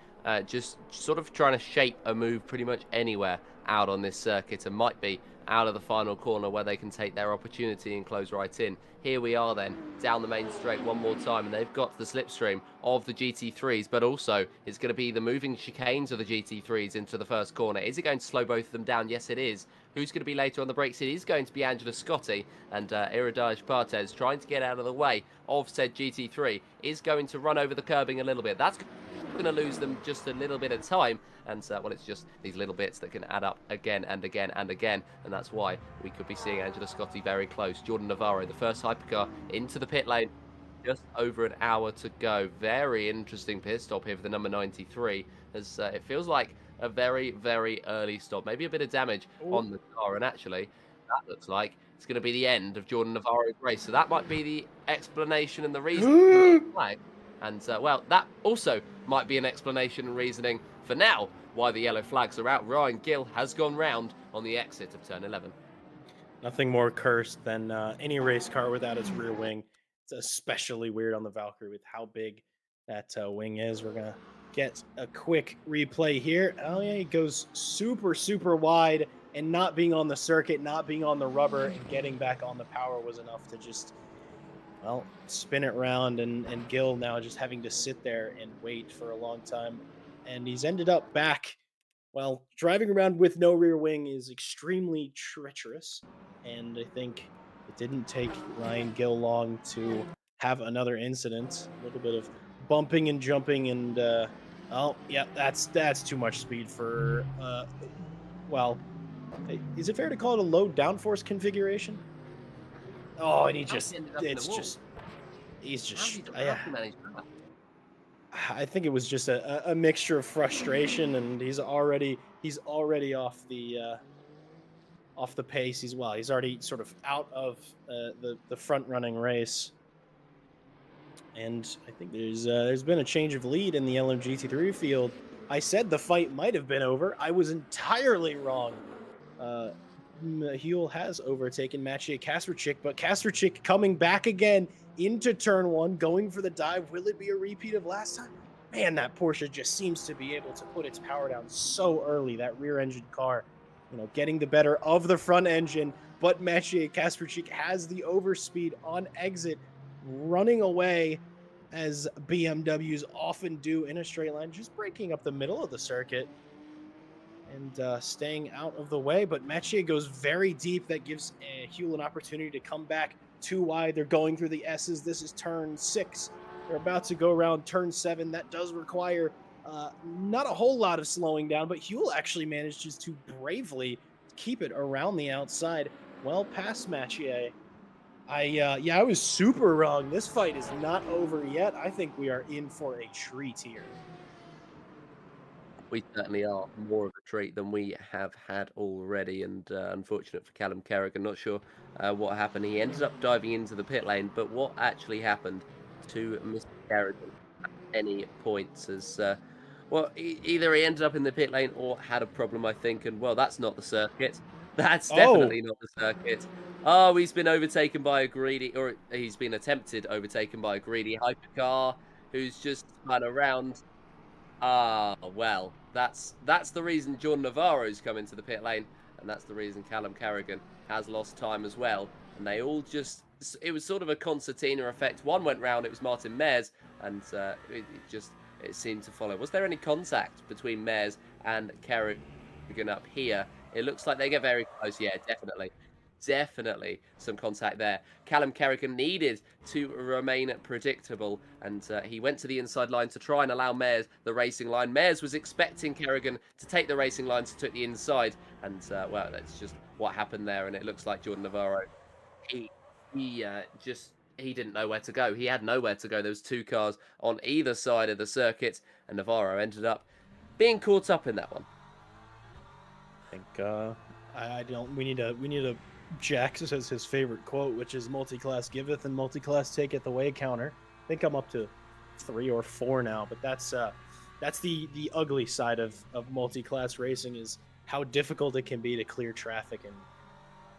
just sort of trying to shape a move pretty much anywhere out on this circuit, and might be out of the final corner where they can take their opportunity and close right in. Here we are then, down the main straight one more time, and they've got the slipstream of the GT3s, but also it's going to be the moving chicanes of the GT3s into the first corner. Is it going to slow both of them down? Yes, it is. Who's going to be later on the brakes? It is going to be Angelo Scotti, and Iridaj Partez, trying to get out of the way of said GT3, is going to run over the curbing a little bit. That's going to lose them just a little bit of time, and well, it's just these little bits that can add up again and again and again, and that's why we could be seeing Angelo Scotti very close. Jordan Navarro, the first hypercar into the pit lane, just over an hour to go. Very interesting pit stop here for the number 93, as it feels like a very, very early stop, maybe a bit of damage on the car, and actually that looks like it's going to be the end of Jordan Navarro's race, so that might be the explanation and the reason for the flag. And, well, that also might be an explanation and reasoning for now why the yellow flags are out. Ryan Gill has gone round on the exit of turn 11. Nothing more cursed than any race car without its rear wing. It's especially weird on the Valkyrie with how big that wing is. We're going to get a quick replay here. Oh, yeah, it goes super, super wide, and not being on the circuit, not being on the rubber, and getting back on the power was enough to just, well, spin it round, and Gill now just having to sit there and wait for a long time. And he's ended up back. Well, driving around with no rear wing is extremely treacherous, and I think it didn't take Ryan Gill long to have another incident. A little bit of bumping and jumping, and oh, yeah, that's too much speed for, well, is it fair to call it a low downforce configuration? Oh, and he's just, yeah. I think it was just a mixture of frustration, and he's already off the pace. He's already sort of out of the front running race, and I think there's been a change of lead in the LMGT3 field. I said the fight might have been over. I was entirely wrong. Huell has overtaken Maciej Kasperczyk, but Kasperczyk coming back again into turn one, going for the dive. Will it be a repeat of last time? Man, that Porsche just seems to be able to put its power down so early, that rear engine car. getting the better of the front engine. But Mathieu Kasperchik has the overspeed on exit, running away as BMWs often do in a straight line, just breaking up the middle of the circuit and staying out of the way. But Mechie goes very deep. That gives Huel an opportunity to come back too wide. They're going through the S's. This is turn 6. They're about to go around turn 7. That does require not a whole lot of slowing down, but Huel actually manages to bravely keep it around the outside, well past Mathieu. I was super wrong. This fight is not over yet. I think we are in for a treat here. We certainly are more of a treat than we have had already, and unfortunate for Callum Kerrigan. Not sure what happened. He ended up diving into the pit lane, but what actually happened to Mr. Kerrigan at any points as well, either he ended up in the pit lane or had a problem, I think, and well, that's not the circuit. That's Oh, definitely not the circuit. Oh, he's been overtaken by a greedy, or he's been attempted overtaken by a greedy hypercar who's just spun around. Ah, well, that's the reason John Navarro's come into the pit lane, and that's the reason Callum Carrigan has lost time as well. And they all just, it was sort of a concertina effect. One went round, it was Martin Mares, and it seemed to follow. Was there any contact between Mares and Carrigan up here? It looks like they get very close. Yeah, definitely. Definitely some contact there. Callum Kerrigan needed to remain predictable, and he went to the inside line to try and allow Mares the racing line. Mares was expecting Kerrigan to take the racing line, so took the inside, and well, that's just what happened there. And it looks like Jordan Navarro, he he didn't know where to go. He had nowhere to go. There was 2 cars on either side of the circuit, and Navarro ended up being caught up in that one. I think I don't. We need a Jack says his favorite quote, which is "Multi-class giveth and multi-class taketh away" counter. I think I'm up to 3 or 4 now, but that's the ugly side of multi-class racing is how difficult it can be to clear traffic in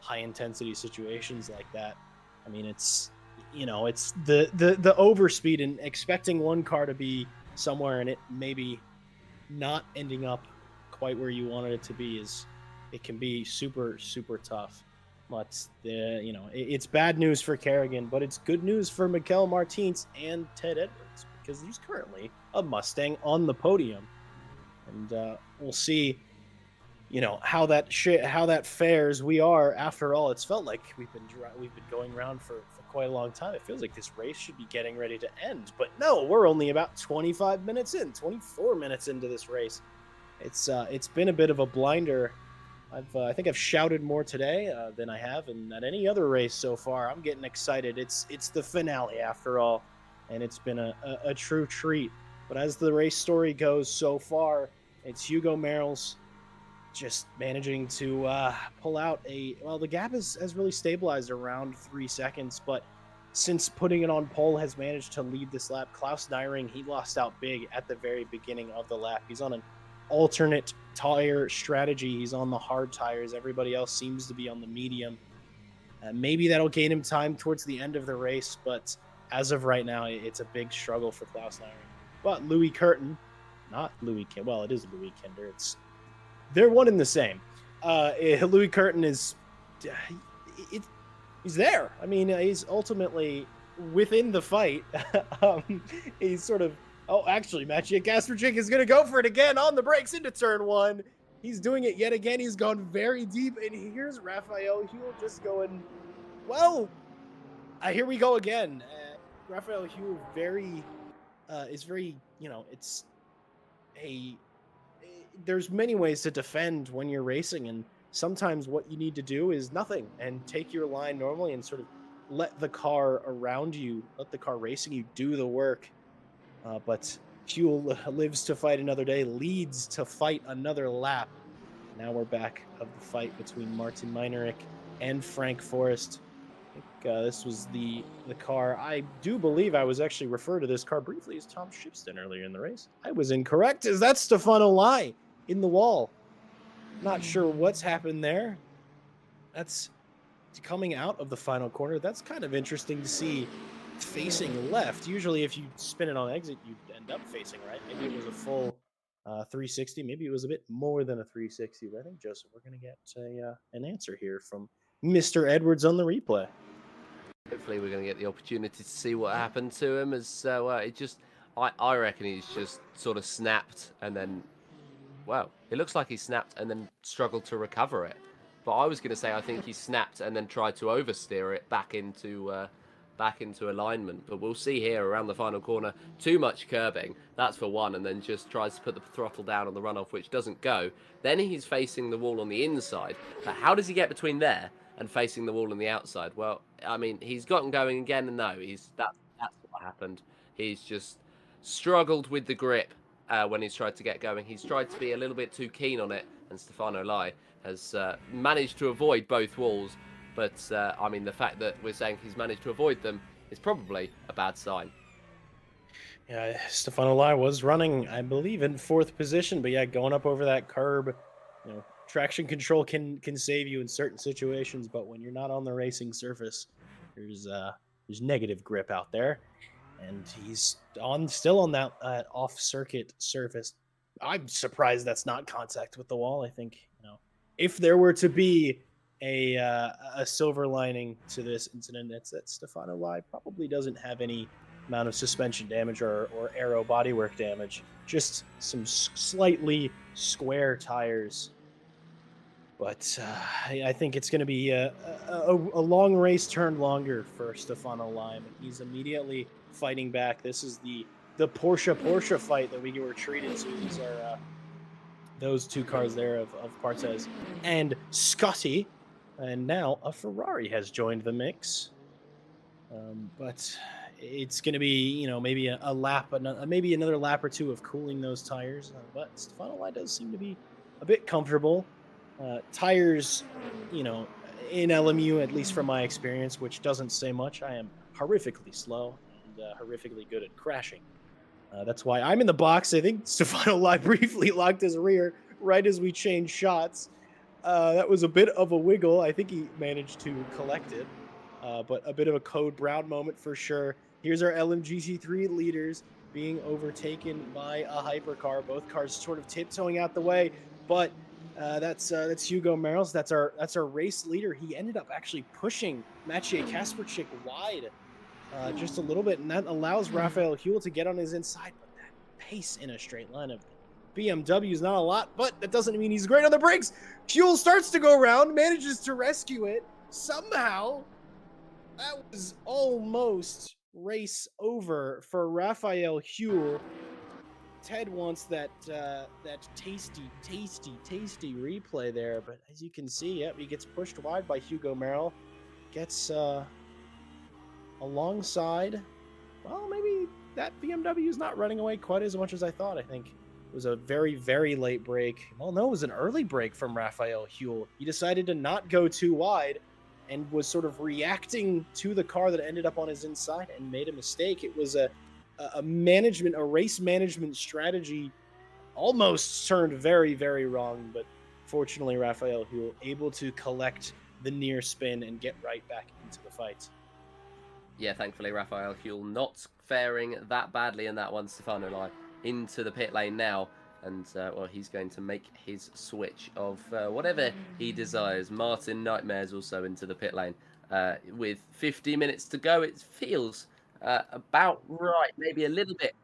high intensity situations like that. I mean, it's the overspeed and expecting one car to be somewhere and it maybe not ending up quite where you wanted it to be is it can be super super tough. But it's bad news for Kerrigan, but it's good news for Mikel Martins and Ted Edwards because he's currently a Mustang on the podium, and we'll see. How that fares. We are, after all, it's felt like we've been going around for quite a long time. It feels like this race should be getting ready to end, but no, we're only about 25 minutes in, 24 minutes into this race. It's been a bit of a blinder. I think I've shouted more today than I have at any other race so far. I'm getting excited. It's the finale after all, and it's been a true treat. But as the race story goes so far, it's Hugo Merrill's just managing to pull out the gap has really stabilized around 3 seconds, but since putting it on pole has managed to lead this lap. Klaus Nyring, he lost out big at the very beginning of the lap. He's on an alternate tire strategy. He's on the hard tires. Everybody else seems to be on the medium. Maybe that'll gain him time towards the end of the race, but as of right now, it's a big struggle for Klaus Nyring. But Louis Curtin, not Louis Kinder. Well, it is Louis Kinder. They're one and the same. Louis Curtin is he's there. I mean, he's ultimately within the fight. He's sort of actually, Mathieu Kasperchik is going to go for it again on the brakes into turn 1. He's doing it yet again. He's gone very deep, and here's Raphael Huel just going, well, here we go again. Raphael Huel is very, it's there's many ways to defend when you're racing, and sometimes what you need to do is nothing and take your line normally and sort of let the car around you, let the car racing you do the work. But Huel lives to fight another day, leads to fight another lap. Now we're back of the fight between Martin Meinrich and Frank Forrest. I think this was the car. I do believe I was actually referred to this car briefly as Tom Shipston earlier in the race. I was incorrect. Is that Stefano Lai in the wall? Not sure what's happened there. That's coming out of the final corner. That's kind of interesting to see facing left. Usually if you spin it on exit, you end up facing right. Maybe it was a full 360. Maybe it was a bit more than a 360, but I think, Joseph, we're going to get an answer here from Mr. Edwards on the replay. Hopefully, we're going to get the opportunity to see what happened to him. As it just, I reckon he's just sort of snapped and then, well, it looks like he snapped and then struggled to recover it. But I was going to say I think he snapped and then tried to oversteer it back into alignment. But we'll see here around the final corner. Too much curbing, that's for one, and then just tries to put the throttle down on the runoff, which doesn't go. Then he's facing the wall on the inside. But how does he get between there and facing the wall on the outside? Well, I mean, he's gotten going again, and no, that's what happened. He's just struggled with the grip when he's tried to get going. He's tried to be a little bit too keen on it, and Stefano Lai has managed to avoid both walls. But, I mean, the fact that we're saying he's managed to avoid them is probably a bad sign. Yeah, Stefano Lai was running, I believe, in 4th position, but yeah, going up over that curb, traction control can save you in certain situations, but when you're not on the racing surface, there's negative grip out there, and he's still on that off-circuit surface. I'm surprised that's not contact with the wall. I think if there were to be a silver lining to this incident, it's that Stefano Lai probably doesn't have any amount of suspension damage or aero bodywork damage, just some slightly square tires. But I think it's going to be a long race turned longer for Stefano Lai. He's immediately fighting back. This is the Porsche fight that we were treated to. These are those two cars there of Partez and Scotty. And now a Ferrari has joined the mix. But it's going to be, maybe a lap, maybe another lap or two of cooling those tires. But Stefano Lai does seem to be a bit comfortable. Tires, in LMU, at least from my experience, which doesn't say much, I am horrifically slow and horrifically good at crashing. That's why I'm in the box. I think Stefano Lai briefly locked his rear right as we changed shots. That was a bit of a wiggle. I think he managed to collect it, but a bit of a Code Brown moment for sure. Here's our LMGT3 leaders being overtaken by a hypercar. Both cars sort of tiptoeing out the way, but that's Hugo Merrils. That's our race leader. He ended up actually pushing Maciej Kasperczyk wide just a little bit, and that allows Raphael Huell to get on his inside. But that pace in a straight line of BMW is not a lot, but that doesn't mean he's great on the brakes. Huell starts to go around, manages to rescue it somehow. That was almost race over for Raphael Huell. Ted wants that tasty replay there, but as you can see, yep, he gets pushed wide by Hugo Merrill, gets alongside. Well, maybe that BMW is not running away quite as much as I thought. I think it was a very, very late break. Well, no, it was an early break from Raphael Huell. He decided to not go too wide and was sort of reacting to the car that ended up on his inside and made a mistake. It was a race management strategy almost turned very, very wrong, but fortunately Raphael Huell able to collect the near spin and get right back into the fight. Yeah, thankfully Raphael Huell not faring that badly in that one. Stefano Lai into the pit lane now, and well, he's going to make his switch of whatever he desires. Martin Nightmares also into the pit lane with 50 minutes to go. It feels about right, maybe a little bit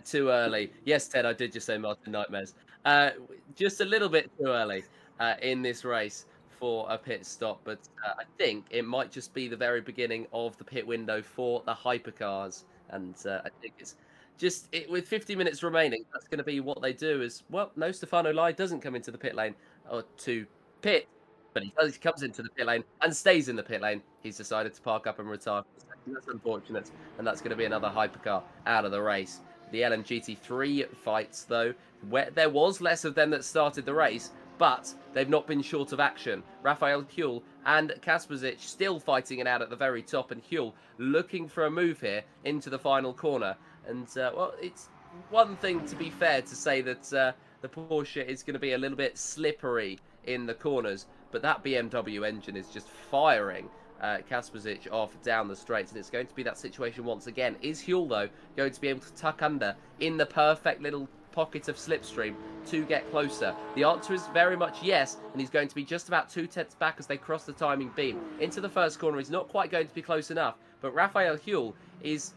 too early. Yes, Ted, I did just say Martin Nightmares. Just a little bit too early in this race for a pit stop, but I think it might just be the very beginning of the pit window for the hypercars, and I think it's just with 50 minutes remaining, that's going to be what they do. Is well, no, Stefano Lai doesn't come into the pit lane or to pit, but he comes into the pit lane and stays in the pit lane. He's decided to park up and retire. That's unfortunate, and that's going to be another hypercar out of the race. The LMGT3 fights, though, where there was less of them that started the race, but they've not been short of action. Raphael Huell and Kasperczyk still fighting it out at the very top, and Huell looking for a move here into the final corner. And, well, it's one thing, to be fair, to say that the Porsche is going to be a little bit slippery in the corners, but that BMW engine is just firing Kasperczyk off down the straights, and it's going to be that situation once again. Is Huell, though, going to be able to tuck under in the perfect little pocket of slipstream to get closer? The answer is very much yes, and he's going to be just about 2/10 back as they cross the timing beam. Into the first corner, he's not quite going to be close enough, but Raphael Huel is...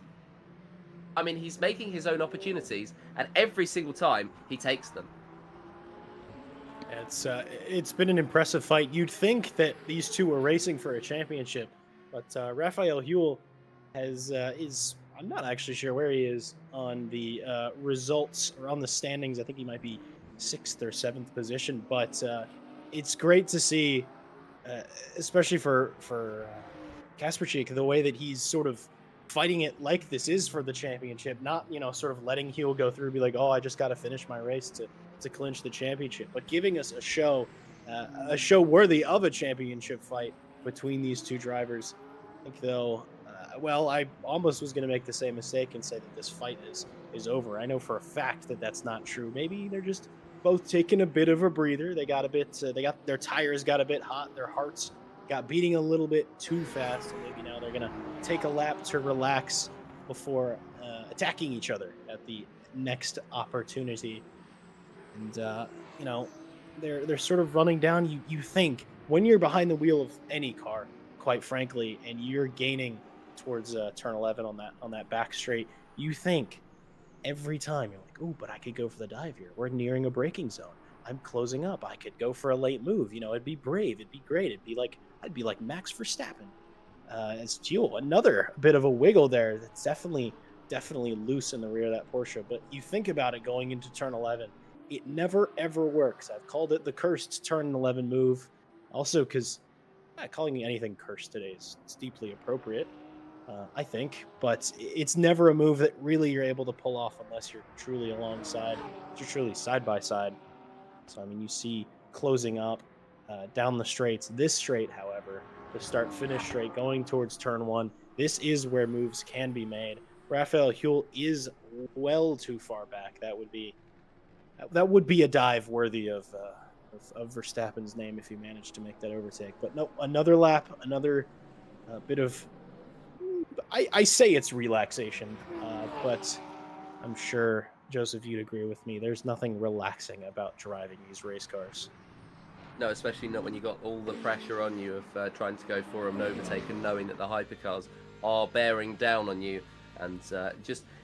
I mean, he's making his own opportunities, and every single time he takes them. It's been an impressive fight. You'd think that these two were racing for a championship, but Raphael Huel is I'm not actually sure where he is on the results or on the standings. I think he might be 6th or 7th position, but it's great to see, especially for Kasperchik, the way that he's sort of fighting it like this is for the championship, not sort of letting Huel go through, be like, oh, I just got to finish my race to clinch the championship, but giving us a show worthy of a championship fight between these two drivers. I think though, well, I almost was going to make the same mistake and say that this fight is over. I know for a fact that that's not true. Maybe they're just both taking a bit of a breather. They got their tires got a bit hot. Their hearts got beating a little bit too fast, and maybe now they're going to take a lap to relax before attacking each other at the next opportunity. And they're sort of running down. You think when you're behind the wheel of any car, quite frankly, and you're gaining towards turn 11 on that back straight, you think every time you're like, oh, but I could go for the dive here. We're nearing a braking zone. I'm closing up. I could go for a late move. It'd be brave. It'd be great. I'd be like Max Verstappen. As Huel, another bit of a wiggle there. That's definitely loose in the rear of that Porsche. But you think about it going into turn 11, it never ever works. I've called it the cursed turn 11 move. Also, because calling anything cursed today is deeply appropriate, I think. But it's never a move that really you're able to pull off unless you're truly alongside, you're truly side by side. So, I mean, you see closing up down the straights. This straight, however, the start-finish straight going towards turn 1, this is where moves can be made. Raphael Huel is well too far back. That would be a dive worthy of Verstappen's name if he managed to make that overtake. But no, another lap, another bit of... I say it's relaxation, but I'm sure, Joseph, you'd agree with me. There's nothing relaxing about driving these race cars. No, especially not when you got all the pressure on you of trying to go for an overtake and knowing that the hypercars are bearing down on you. And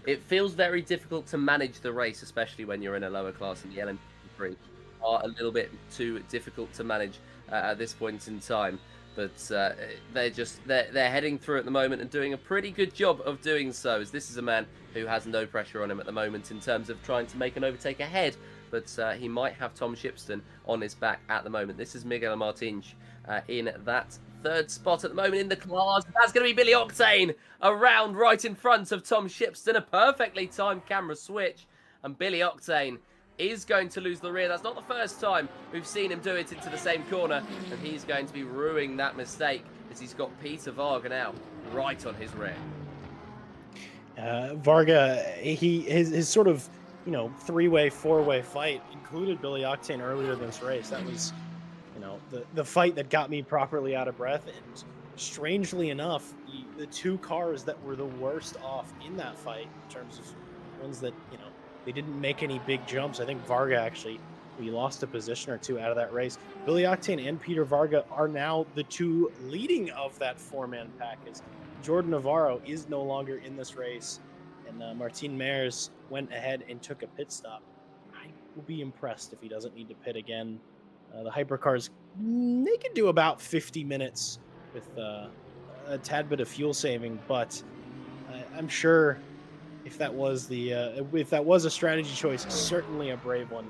it feels very difficult to manage the race, especially when you're in a lower class, and the LMU are a little bit too difficult to manage at this point in time. But they're heading through at the moment and doing a pretty good job of doing so, as this is a man who has no pressure on him at the moment in terms of trying to make an overtake ahead. But he might have Tom Shipston on his back at the moment. This is Miguel Martins in that third spot at the moment in the class. That's going to be Billy Octane around right in front of Tom Shipston. A perfectly timed camera switch. And Billy Octane is going to lose the rear. That's not the first time we've seen him do it into the same corner. And he's going to be ruining that mistake as he's got Peter Varga now right on his rear. Varga, his sort of, three-way, four-way fight included Billy Octane earlier in this race. That was, the fight that got me properly out of breath. And strangely enough, the two cars that were the worst off in that fight, in terms of ones that, they didn't make any big jumps. I think Varga actually, we lost a position or two out of that race. Billy Octane and Peter Varga are now the two leading of that four-man pack, as Jordan Navarro is no longer in this race, and Martin Meyers went ahead and took a pit stop. I will be impressed if he doesn't need to pit again. The hypercars, they can do about 50 minutes with a tad bit of fuel saving, but I'm sure if that was a strategy choice, certainly a brave one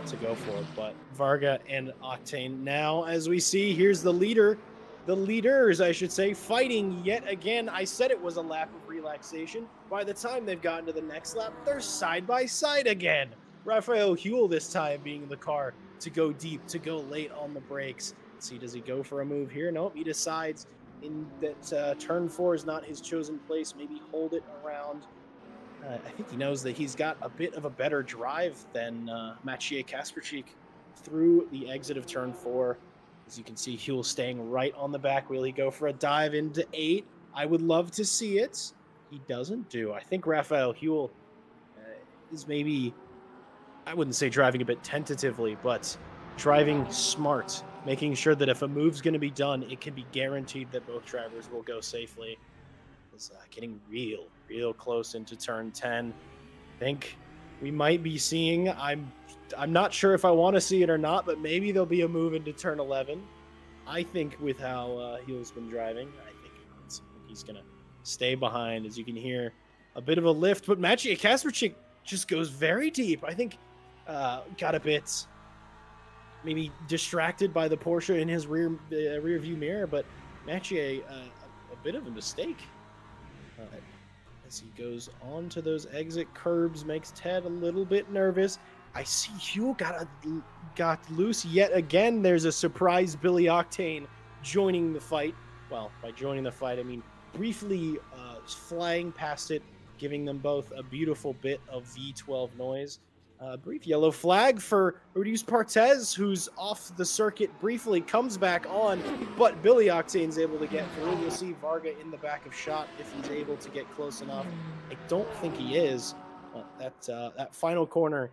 to go for. But Varga and Octane now, as we see, here's the leaders, I should say, fighting yet again. I said it was a lap of relaxation. By the time they've gotten to the next lap, they're side by side again. Raphael Huel this time being the car to go deep, to go late on the brakes. Let's see, does he go for a move here? Nope, he decides in that turn 4 is not his chosen place. Maybe hold it around. I think he knows that he's got a bit of a better drive than Maciej Kasperchik through the exit of turn 4. As you can see, Huel staying right on the back. Will he go for a dive into 8? I would love to see it. He doesn't do. I think Raphael Huel is maybe I wouldn't say driving a bit tentatively, but driving smart, making sure that if a move's going to be done, it can be guaranteed that both drivers will go safely. Is getting real close into turn 10. I think we might be seeing. I'm not sure if I want to see it or not, but maybe there'll be a move into turn 11. I think with how Huel's been driving, I think he's gonna stay behind. As you can hear, a bit of a lift, but Maciej Kasperczyk just goes very deep. I think got a bit maybe distracted by the Porsche in his rear view mirror, but Maciej a bit of a mistake as he goes on to those exit curbs, makes Ted a little bit nervous. I see Huel got loose yet again. There's a surprise Billy Octane joining the fight. Well, by joining the fight, I mean briefly flying past it, giving them both a beautiful bit of V12 noise. Brief yellow flag for Reduce Partez, who's off the circuit briefly, comes back on, but Billy Octane's able to get through. We'll see Varga in the back of shot if he's able to get close enough. I don't think he is. That final corner,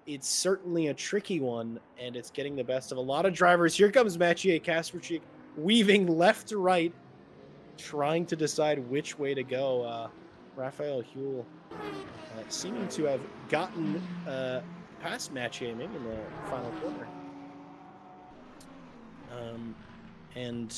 it's certainly a tricky one, and it's getting the best of a lot of drivers. Here comes Maciej Kasperczyk, weaving left to right, trying to decide which way to go. Raphael Huel seeming to have gotten past Maciej maybe in the final corner. And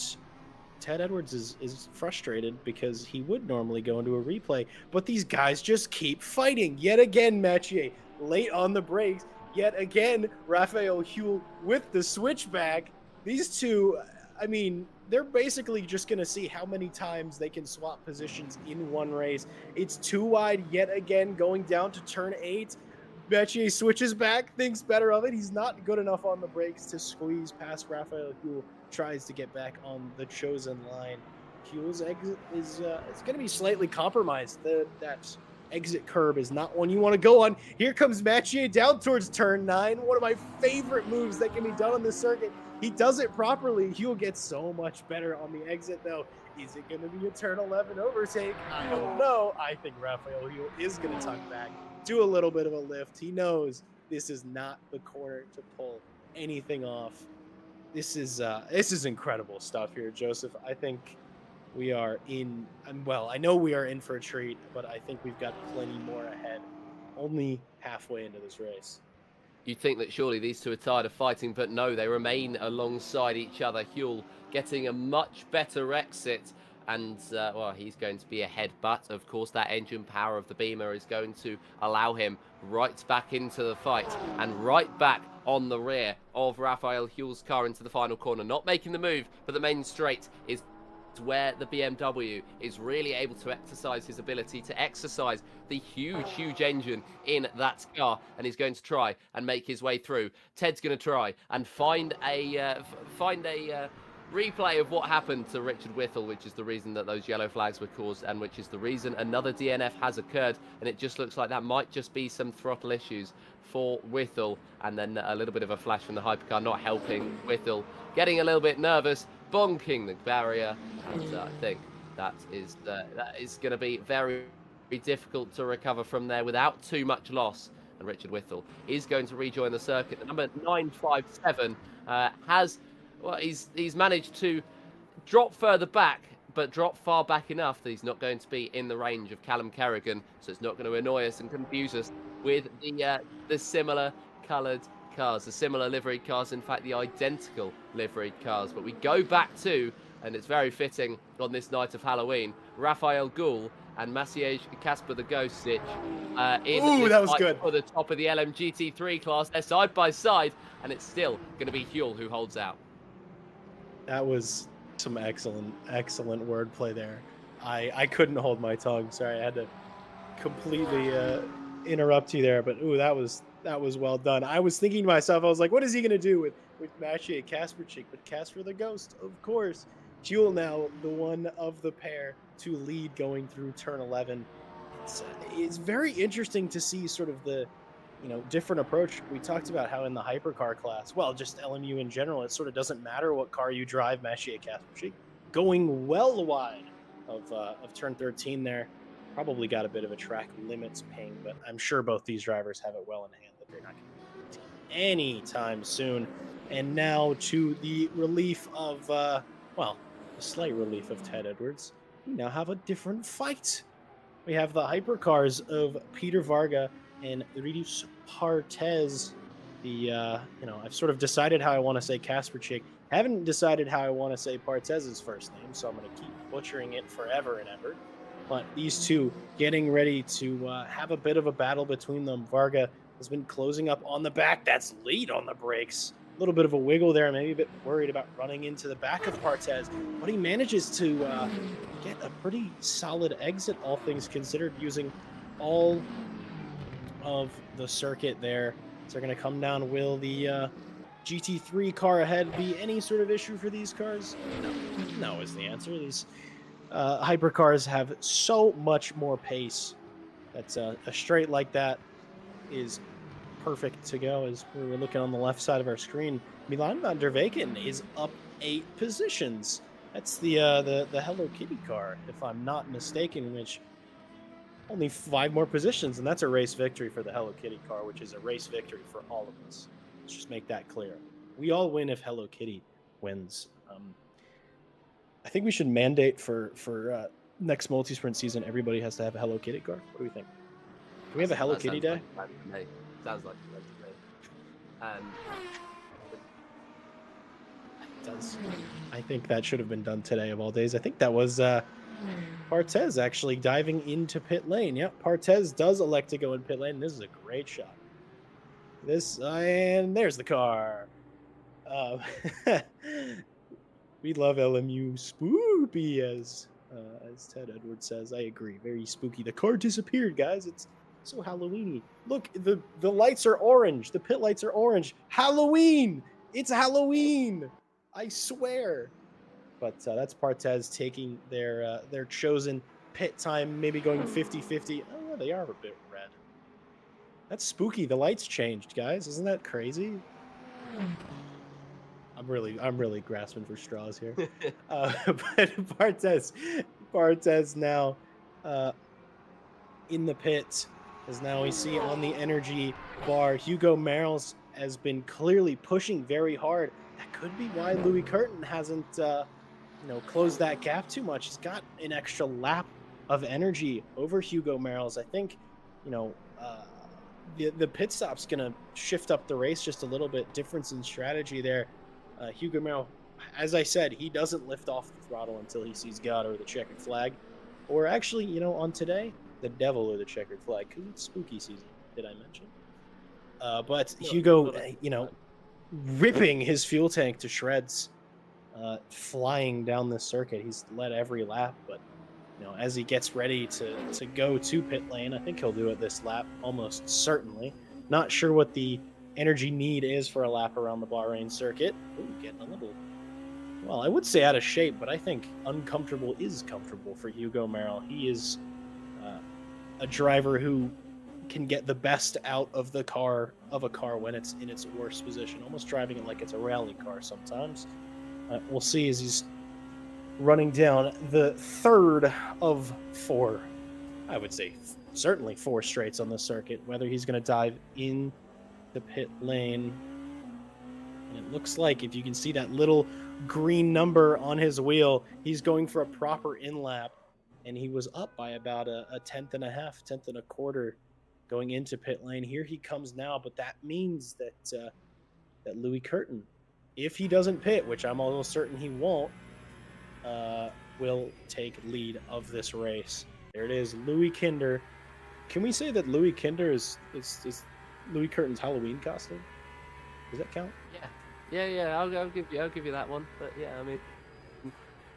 Ted Edwards is frustrated because he would normally go into a replay, but these guys just keep fighting. Yet again, Maciej late on the brakes. Yet again, Raphael Huel with the switchback. These two, I mean, they're basically just going to see how many times they can swap positions in one race. It's too wide yet again, going down to turn 8. Maciej switches back, thinks better of it. He's not good enough on the brakes to squeeze past Raphael Huel. Tries to get back on the chosen line. Huel's exit is it's going to be slightly compromised. That exit curb is not one you want to go on. Here comes Maciej down towards turn 9. One of my favorite moves that can be done on this circuit. He does it properly. Huel gets so much better on the exit, though. Is it going to be a turn 11 overtake? I don't know. I think Raphael Huel is going to tuck back, do a little bit of a lift. He knows this is not the corner to pull anything off. This is incredible stuff here, Joseph. I think we are in, well, I know we are in for a treat, but I think we've got plenty more ahead. Only halfway into this race. You'd think that surely these two are tired of fighting, but no, they remain alongside each other. Huel getting a much better exit, and well, he's going to be ahead, but of course that engine power of the Beamer is going to allow him right back into the fight and right back on the rear of Raphael Huel's car into the final corner. Not making the move, but the main straight is where the BMW is really able to exercise his ability to exercise the huge engine in that car, and he's going to try and make his way through. Ted's going to try and find a replay of what happened to Richard Whittle, which is the reason that those yellow flags were caused, and which is the reason another DNF has occurred, and it just looks like that might just be some throttle issues for Whittle, and then a little bit of a flash from the hypercar not helping Whittle, getting a little bit nervous, bonking the barrier, and I think that is going to be very difficult to recover from there without too much loss. And Richard Whittle is going to rejoin the circuit. The number 957 has, well, he's managed to drop further back, but drop far back enough that he's not going to be in the range of Callum Kerrigan, so it's not going to annoy us and confuse us with the similar coloured cars, the similar livery cars, in fact the identical livery cars. But we go back to, and it's very fitting on this night of Halloween, Raphael Huel and Maciej Kasper the Ghost Stitch in that was good. For the top of the LMGT3 class. They're side by side, and it's still going to be Huel who holds out. That was some excellent wordplay there. I couldn't hold my tongue. Sorry, I had to completely interrupt you there. But ooh, that was well done. I was thinking to myself, I was like, what is he going to do with Maciej Kasperczyk? But Kasper the Ghost, of course. Huel now the one of the pair to lead going through turn 11. It's very interesting to see sort of the different approach. We talked about how in the hypercar class, well, just LMU in general, it sort of doesn't matter what car you drive. Maciej Kasperczyk going well wide of turn 13 there. Probably got a bit of a track limits ping, but I'm sure both these drivers have it well in hand. but they're not going to anytime soon. And now to the relief of, well, the slight relief of Ted Edwards, we now have a different fight. We have the hypercars of Peter Varga and Ridus Partez. I've sort of decided how I want to say Kasperchik. Haven't decided how I want to say Partez's first name, so I'm going to keep butchering it forever and ever. But these two getting ready to have a bit of a battle between them. Varga has been closing up on the back. That's lead on the brakes. A little bit of a wiggle there. Maybe a bit worried about running into the back of Partez. But he manages to get a pretty solid exit, all things considered, using all of the circuit there. So they're going to come down. Will the GT3 car ahead be any sort of issue for these cars? No. No is the answer. These hypercars have so much more pace. That's a straight like that is perfect to go. As we were looking on the left side of our screen, Milan van der Weyken is up 8 positions. That's the Hello Kitty car, if I'm not mistaken, which only 5 more positions, and that's a race victory for the Hello Kitty car, which is a race victory for all of us. Let's just make that clear. We all win if Hello Kitty wins. I think we should mandate for next multi-sprint season, everybody has to have a Hello Kitty car. What do we think? Can we have a Hello Kitty day? Sounds like it does. I think that should have been done today of all days. I think that was Partez actually diving into pit lane. Yep, Partez does elect to go in pit lane. This is a great shot. And there's the car. We love LMU spoopy, as Ted Edwards says. I agree. Very spooky. The car disappeared, guys. It's so Halloweeny. Look, the lights are orange. The pit lights are orange. Halloween! It's Halloween! I swear. But that's Partez taking their chosen pit time, maybe going 50-50. Oh, yeah, they are a bit red. That's spooky. The lights changed, guys. Isn't that crazy? I'm really grasping for straws here. But Partez now in the pit, as now we see on the energy bar, Hugo Merles has been clearly pushing very hard. That could be why Louis Curtin hasn't closed that gap too much. He's got an extra lap of energy over Hugo Merles. I think the pit stop's gonna shift up the race just a little bit. Difference in strategy there. Hugo Merrill, as I said, he doesn't lift off the throttle until he sees God or the checkered flag. Or actually, on today, the devil or the checkered flag, because it's spooky season, did I mention? But Hugo, ripping his fuel tank to shreds, flying down this circuit. He's led every lap, but, as he gets ready to go to pit lane, I think he'll do it this lap, almost certainly. Not sure what the energy need is for a lap around the Bahrain circuit. Ooh, getting a little, well, I would say out of shape, but I think uncomfortable is comfortable for Hugo Merrill. He is a driver who can get the best out of a car when it's in its worst position, almost driving it like it's a rally car sometimes. We'll see as he's running down the third of 4, I would say certainly 4 straights on the circuit, whether he's going to dive in the pit lane. And it looks like, if you can see that little green number on his wheel, he's going for a proper in lap, and he was up by about a tenth and a quarter going into pit lane. Here he comes now, but that means that Louis Curtin, if he doesn't pit, which I'm almost certain he won't, will take lead of this race. There it is, Louis Kinder. Can we say that Louis Kinder is Louis Curtin's Halloween costume? Does that count? Yeah. I'll give you that one. But yeah, I mean,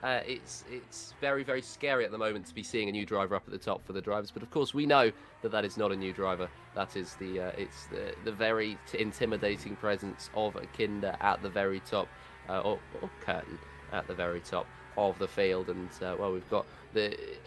it's very, very scary at the moment to be seeing a new driver up at the top for the drivers. But of course, we know that is not a new driver. That is it's the very intimidating presence of Kinder at the very top, or Curtin at the very top of the field. And we've got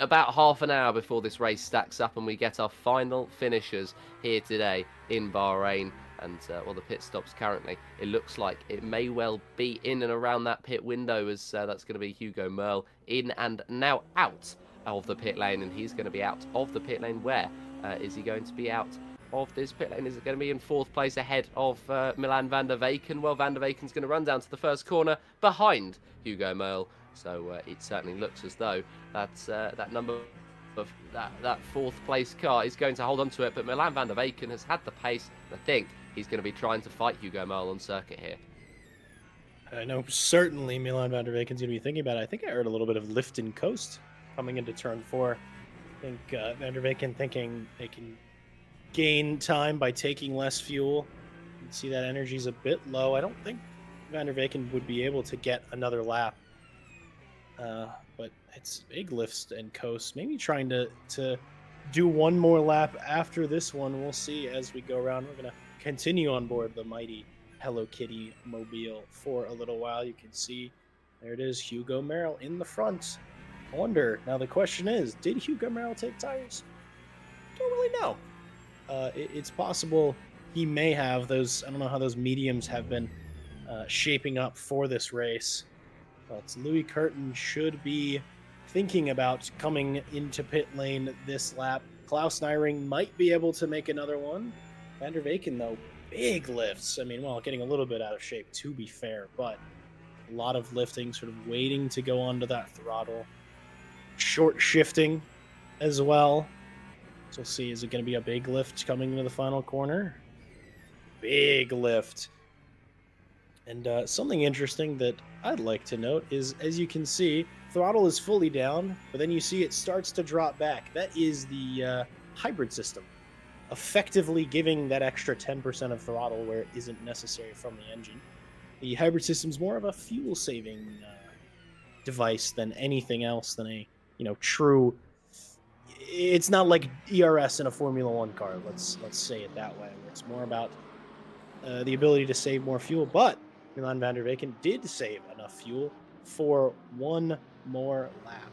about half an hour before this race stacks up and we get our final finishers here today in Bahrain. And the pit stops currently, it looks like it may well be in and around that pit window, as that's going to be Hugo Merle in and now out of the pit lane. And he's going to be out of the pit lane. Where is he going to be out of this pit lane? Is it going to be in 4th place ahead of Milan van der Weyken? Well, van der Weyken's going to run down to the first corner behind Hugo Merle. So it certainly looks as though that's that number of that 4th place car is going to hold on to it. But Milan van der Weyken has had the pace. I think he's going to be trying to fight Hugo Merle on circuit here. I know certainly Milan van der Weyken's going to be thinking about it. I think I heard a little bit of lift and coast coming into turn 4. I think van der Weyken thinking they can gain time by taking less fuel. You can see that energy's a bit low. I don't think van der Weyken would be able to get another lap. But it's big lifts and coasts. Maybe trying to do one more lap after this one. We'll see as we go around. We're going to continue on board the mighty Hello Kitty mobile for a little while. You can see there it is, Hugo Merrill in the front. I wonder, now the question is, did Hugo Merrill take tires? Don't really know. It's possible he may have those. I don't know how those mediums have been shaping up for this race. But Louis Curtin should be thinking about coming into pit lane this lap. Klaus Nyring might be able to make another one. Van der Weyken, though, big lifts. I mean, well, getting a little bit out of shape, to be fair, but a lot of lifting, sort of waiting to go onto that throttle. Short shifting as well. So we'll see, is it going to be a big lift coming into the final corner? Big lift. And something interesting that I'd like to note is, as you can see, throttle is fully down, but then you see it starts to drop back. That is the hybrid system, effectively giving that extra 10% of throttle where it isn't necessary from the engine. The hybrid system is more of a fuel-saving device than anything else, than a true. It's not like ERS in a Formula One car. Let's say it that way. It's more about the ability to save more fuel, but Milan van der Weyken did save enough fuel for one more lap.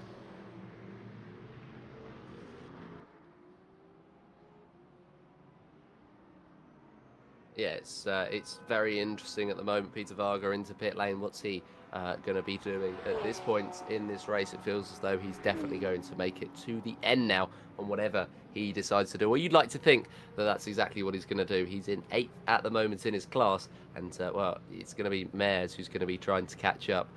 Yeah, it's very interesting at the moment. Peter Varga into pit lane. What's he going to be doing at this point in this race? It feels as though he's definitely going to make it to the end now on whatever he decides to do. Well, you'd like to think that that's exactly what he's going to do. He's in 8th at the moment in his class, and well, it's going to be Mares who's going to be trying to catch up,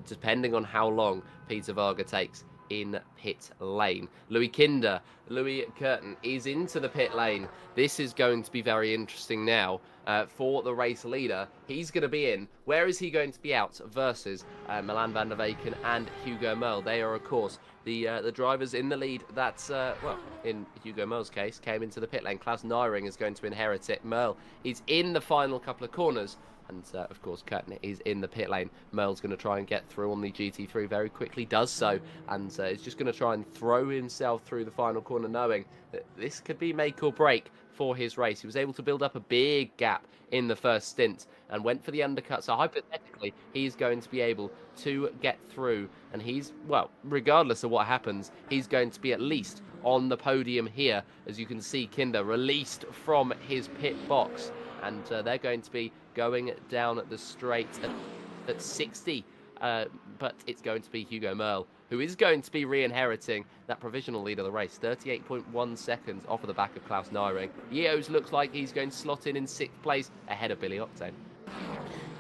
depending on how long Peter Varga takes in pit lane. Louis Curtin is into the pit lane. This is going to be very interesting now for the race leader. He's going to be in. Where is he going to be out versus Milan van der Weyken and Hugo Merle? They are, of course, the drivers in the lead. That's, well, in Hugo Merle's case, came into the pit lane. Klaus Nyring is going to inherit it. Merle is in the final couple of corners. And, of course, Curtin is in the pit lane. Merle's going to try and get through on the GT3 very quickly, does so, and is just going to try and throw himself through the final corner, knowing that this could be make or break for his race. He was able to build up a big gap in the first stint and went for the undercut. So, hypothetically, he's going to be able to get through. And he's, well, regardless of what happens, he's going to be at least on the podium here. As you can see, Kinder released from his pit box. And they're going to be going down at the straight at 60, but it's going to be Hugo Merle who is going to be re-inheriting that provisional lead of the race, 38.1 seconds off of the back of Klaus Nyring. Yeos looks like he's going to slot in 6th place ahead of Billy Octane.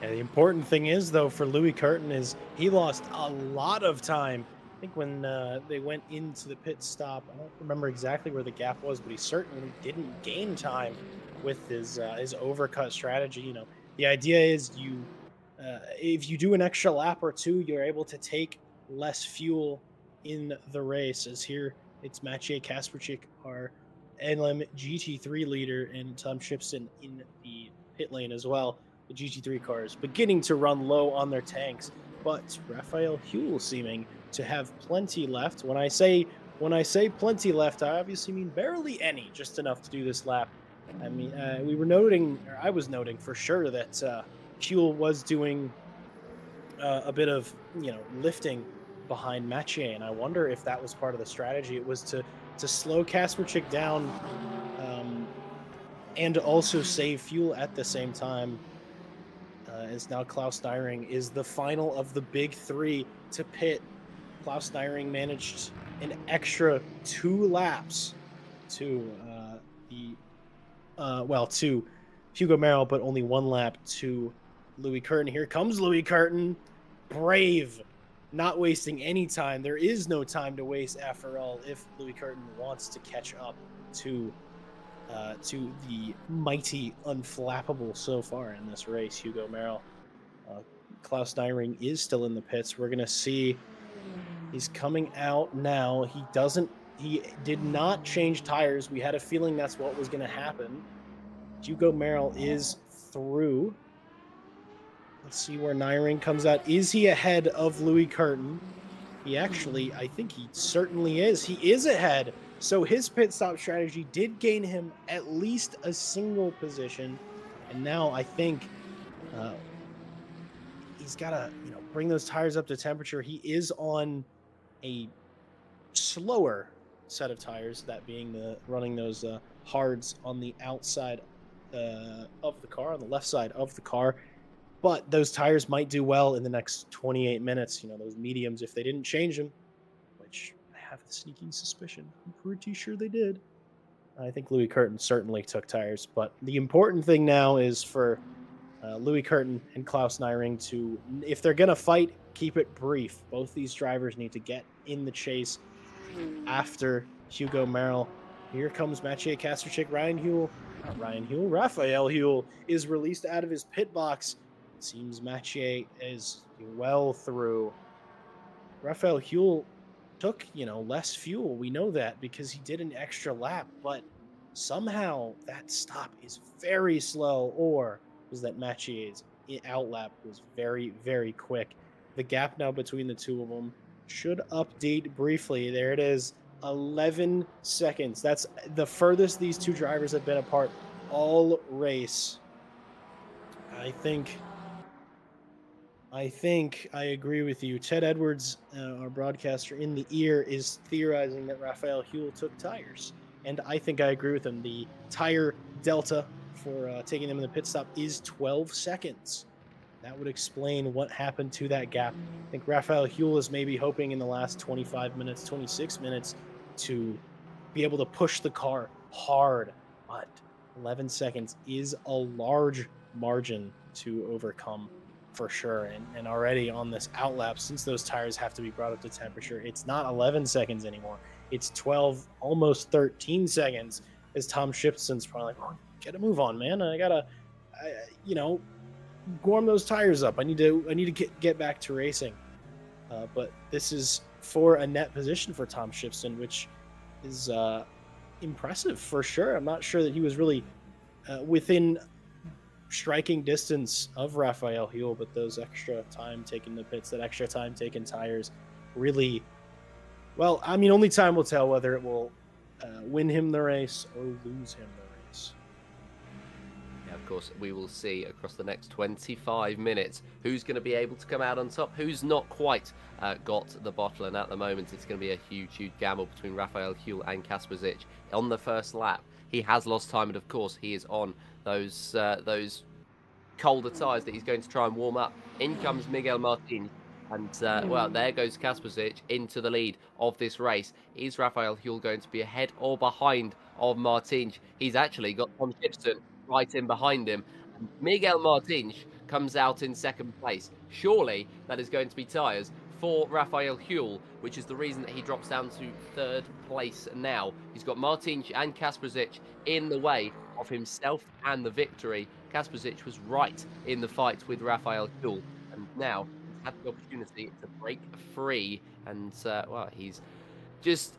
Yeah, the important thing is, though, for Louis Curtin is he lost a lot of time. I think when they went into the pit stop, I don't remember exactly where the gap was, but he certainly didn't gain time with his overcut strategy. The idea is if you do an extra lap or two, you're able to take less fuel in the race. As here, it's Maciej Kasperczyk, our LM GT3 leader, and Tom Shipson in the pit lane as well. The GT3 cars beginning to run low on their tanks, but Raphael Huell seeming to have plenty left. When I say plenty left, I obviously mean barely any, just enough to do this lap. I mean, I was noting for sure that Huell was doing a bit of lifting behind Maciej, and I wonder if that was part of the strategy. It was to slow Kasperczyk down and also save fuel at the same time. As now Klaus Nyring is the final of the big three to pit. Klaus Nyring managed an extra 2 laps to the to Hugo Merrill, but only 1 lap to Louis Curtin. Here comes Louis Curtin, brave, not wasting any time. There is no time to waste after all if Louis Curtin wants to catch up to the mighty unflappable so far in this race, Hugo Merrill. Klaus Nyring is still in the pits. We're gonna see. He's coming out now. He did not change tires. We had a feeling that's what was going to happen. Hugo Merrill is through. Let's see where Nyring comes out. Is he ahead of Louis Curtin? I think he certainly is. He is ahead. So his pit stop strategy did gain him at least a single position. And now I think he's got to, bring those tires up to temperature. He is on a slower set of tires, that being running those hards on the outside of the car, on the left side of the car. But those tires might do well in the next 28 minutes. Those mediums, if they didn't change them, which I have a sneaking suspicion, I'm pretty sure they did. I think Louis Curtin certainly took tires. But the important thing now is for Louis Curtin and Klaus Nyring to, if they're going to fight, keep it brief. Both these drivers need to get in the chase after Hugo Merrill. Here comes Mathieu Kasterczyk. Raphael Huell is released out of his pit box. It seems Mathieu is well through. Raphael Huell took, less fuel. We know that because he did an extra lap, but somehow that stop is very slow, or was that Mathieu's outlap was very, very quick. The gap now between the two of them should update briefly. There it is, 11 seconds. That's the furthest these two drivers have been apart all race. I think I agree with you. Ted Edwards, our broadcaster in the ear, is theorizing that Raphael Huell took tires. And I think I agree with him. The tire delta for taking them in the pit stop is 12 seconds. That would explain what happened to that gap. I think Raphael Huell is maybe hoping in the last 25 minutes, 26 minutes to be able to push the car hard. But 11 seconds is a large margin to overcome for sure. And already on this outlap, since those tires have to be brought up to temperature, it's not 11 seconds anymore. It's 12, almost 13 seconds, as Tom Shipson's probably like, oh, get a move on, man. I gotta, warm those tires up. I need to get back to racing. But this is for a net position for Tom Shipson, which is impressive for sure. I'm not sure that he was really within striking distance of Raphael Huell, but those extra time taking the pits, that extra time taking tires, really, well, I mean, only time will tell whether it will win him the race or lose him the race. Yeah, of course, we will see across the next 25 minutes who's going to be able to come out on top, who's not quite got the bottle, and at the moment it's going to be a huge gamble between Raphael Huell and Kasperzic on the first lap. He has lost time, and of course he is on those colder tyres that he's going to try and warm up. In comes Miguel Martin, and well, there goes Kasperzic into the lead of this race. Is Raphael Huell going to be ahead or behind of Martin? He's actually got Tom Shipson right in behind him. Miguel Martin comes out in second place. Surely that is going to be tyres for Raphael Huell, which is the reason that he drops down to third place now. He's got Martin and Kasperzic in the way of himself and the victory. Kasperzic was right in the fight with Raphael Huell, and now he's had the opportunity to break free. And well, he's just,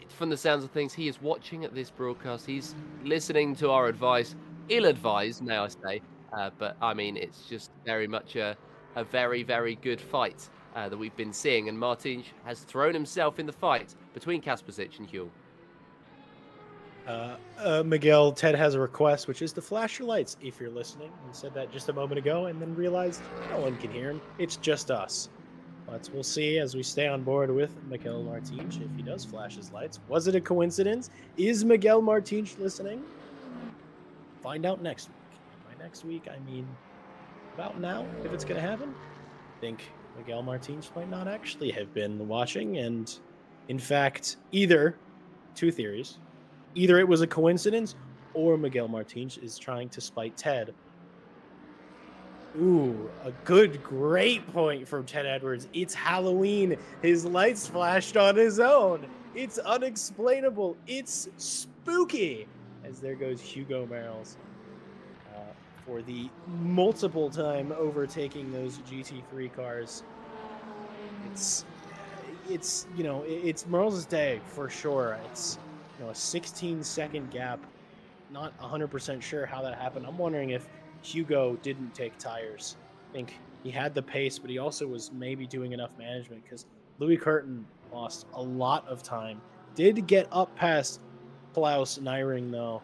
from the sounds of things, he is watching this broadcast. He's listening to our advice, ill-advised, may I say. But I mean, it's just very much a very good fight that we've been seeing, and Martin has thrown himself in the fight between Kasperzic and Huell. Miguel, Ted has a request, which is to flash your lights if you're listening. He said that just a moment ago and then realized no one can hear him. It's just us. But we'll see as we stay on board with Miguel Martins if he does flash his lights. Was it a coincidence? Is Miguel Martins listening? Find out next week. By next week, I mean about now, if it's going to happen. I think Miguel Martins might not actually have been watching, and in fact, either two theories. Either it was a coincidence, or Miguel Martins is trying to spite Ted. Ooh, a great point from Ted Edwards. It's Halloween. His lights flashed on his own. It's unexplainable. It's spooky. As there goes Hugo Merrill's for the multiple time overtaking those GT3 cars. It's it's Merle's day for sure. It's a 16-second gap. Not 100% sure how that happened. I'm wondering if Hugo didn't take tires. I think he had the pace, but he also was maybe doing enough management because Louis Curtin lost a lot of time. Did get up past Klaus Nyring though,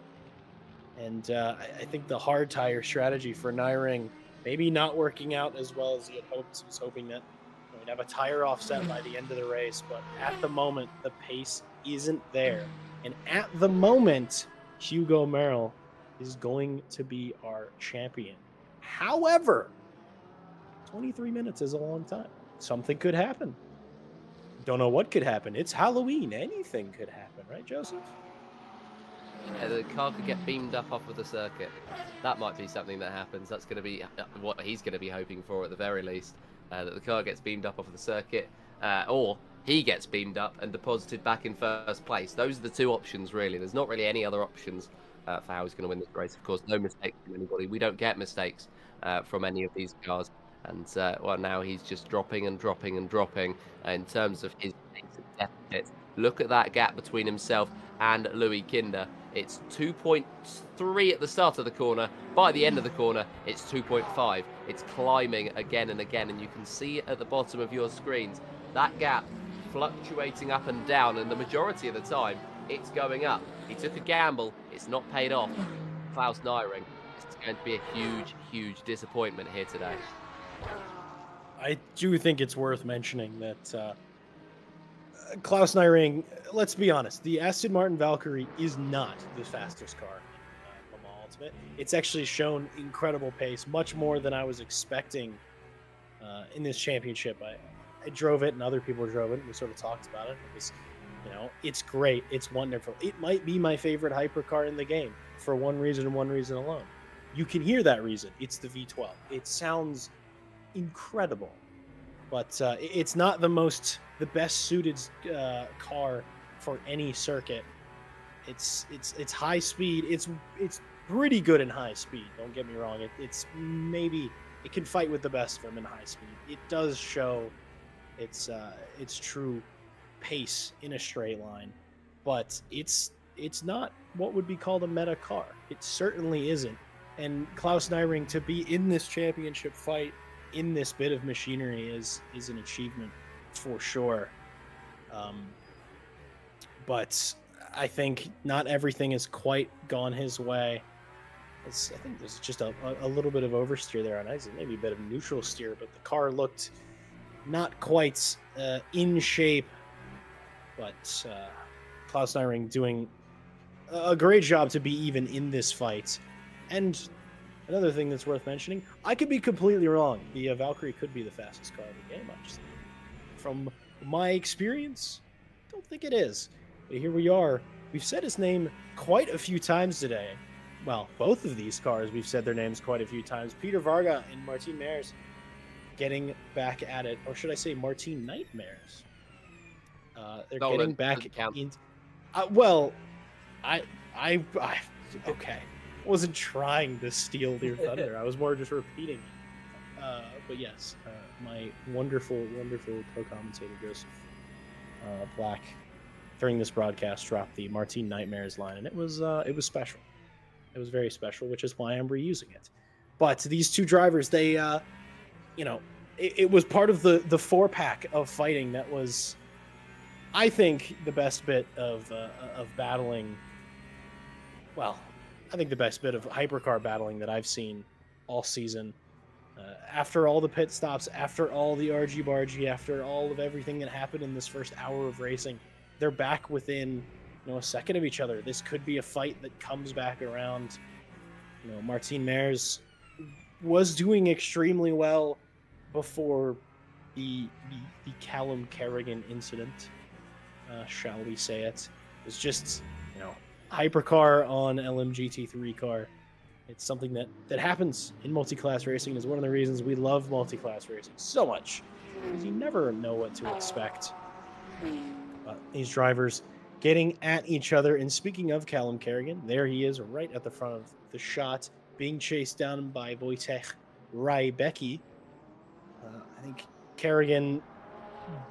and I think the hard tire strategy for Nyring maybe not working out as well as he had hoped. He was hoping that we'd have a tire offset by the end of the race, but at the moment the pace isn't there, and at the moment Hugo Merrill is going to be our champion. However, 23 minutes is a long time. Something could happen. Don't know what could happen. It's Halloween. Anything could happen, right, Joseph? Yeah, the car could get beamed up off of the circuit. That might be something that happens. That's going to be what he's going to be hoping for at the very least. That the car gets beamed up off of the circuit, or he gets beamed up and deposited back in first place. Those are the two options, really. There's not really any other options for how he's going to win this race. Of course, no mistakes from anybody. We don't get mistakes from any of these cars. And, well, now he's just dropping and dropping and dropping in terms of his deficit. Look at that gap between himself and Louis Kinder. It's 2.3 at the start of the corner. By the end of the corner, it's 2.5. It's climbing again and again, and you can see at the bottom of your screens that gap fluctuating up and down, and the majority of the time, it's going up. He took a gamble. It's not paid off. Klaus Nyring, it's going to be a huge, huge disappointment here today. I do think it's worth mentioning that Klaus Nyring, let's be honest, the Aston Martin Valkyrie is not the fastest car in Le Mans Ultimate. It's actually shown incredible pace, much more than I was expecting in this championship. I drove it and other people drove it, and we sort of talked about it. It was, it's great. It's wonderful. It might be my favorite hypercar in the game for one reason and one reason alone. You can hear that reason. It's the V12. It sounds incredible, but it's not the best suited car for any circuit. It's high speed. It's pretty good in high speed. Don't get me wrong. It's maybe it can fight with the best of them in high speed. It does show its true pace in a straight line, but it's not what would be called a meta car. It certainly isn't. And Klaus Nyring to be in this championship fight in this bit of machinery is an achievement for sure. But I think not everything has quite gone his way. I think there's just a little bit of oversteer there on exit, maybe a bit of neutral steer, but the car looked not quite in shape. But Klaus Nyring doing a great job to be even in this fight. And another thing that's worth mentioning, I could be completely wrong. The Valkyrie could be the fastest car in the game. From my experience, I don't think it is. But here we are. We've said his name quite a few times today. Well, both of these cars, we've said their names quite a few times. Peter Varga and Martin Mers getting back at it. Or should I say Martin Nightmares? They're getting back in. Well, I okay. I wasn't trying to steal your thunder. I was more just repeating. But yes, my wonderful co-commentator Joseph Black during this broadcast dropped the Martin Nightmares line, and it was special. It was very special, which is why I'm reusing it. But these two drivers, they, it was part of the 4-pack of fighting that was, I think, the best bit of battling. Well, I think the best bit of hypercar battling that I've seen all season. After all the pit stops, after all the argy-bargy, after all of everything that happened in this first hour of racing, they're back within a second of each other. This could be a fight that comes back around. Martin Mers was doing extremely well before the Callum Kerrigan incident, shall we say it. It's just, hypercar on LMGT3 car. It's something that happens in multi-class racing. Is one of the reasons we love multi-class racing so much, because you never know what to expect. These drivers getting at each other. And speaking of Callum Kerrigan, there he is right at the front of the shot, being chased down by Wojciech Rybecki. I think Kerrigan,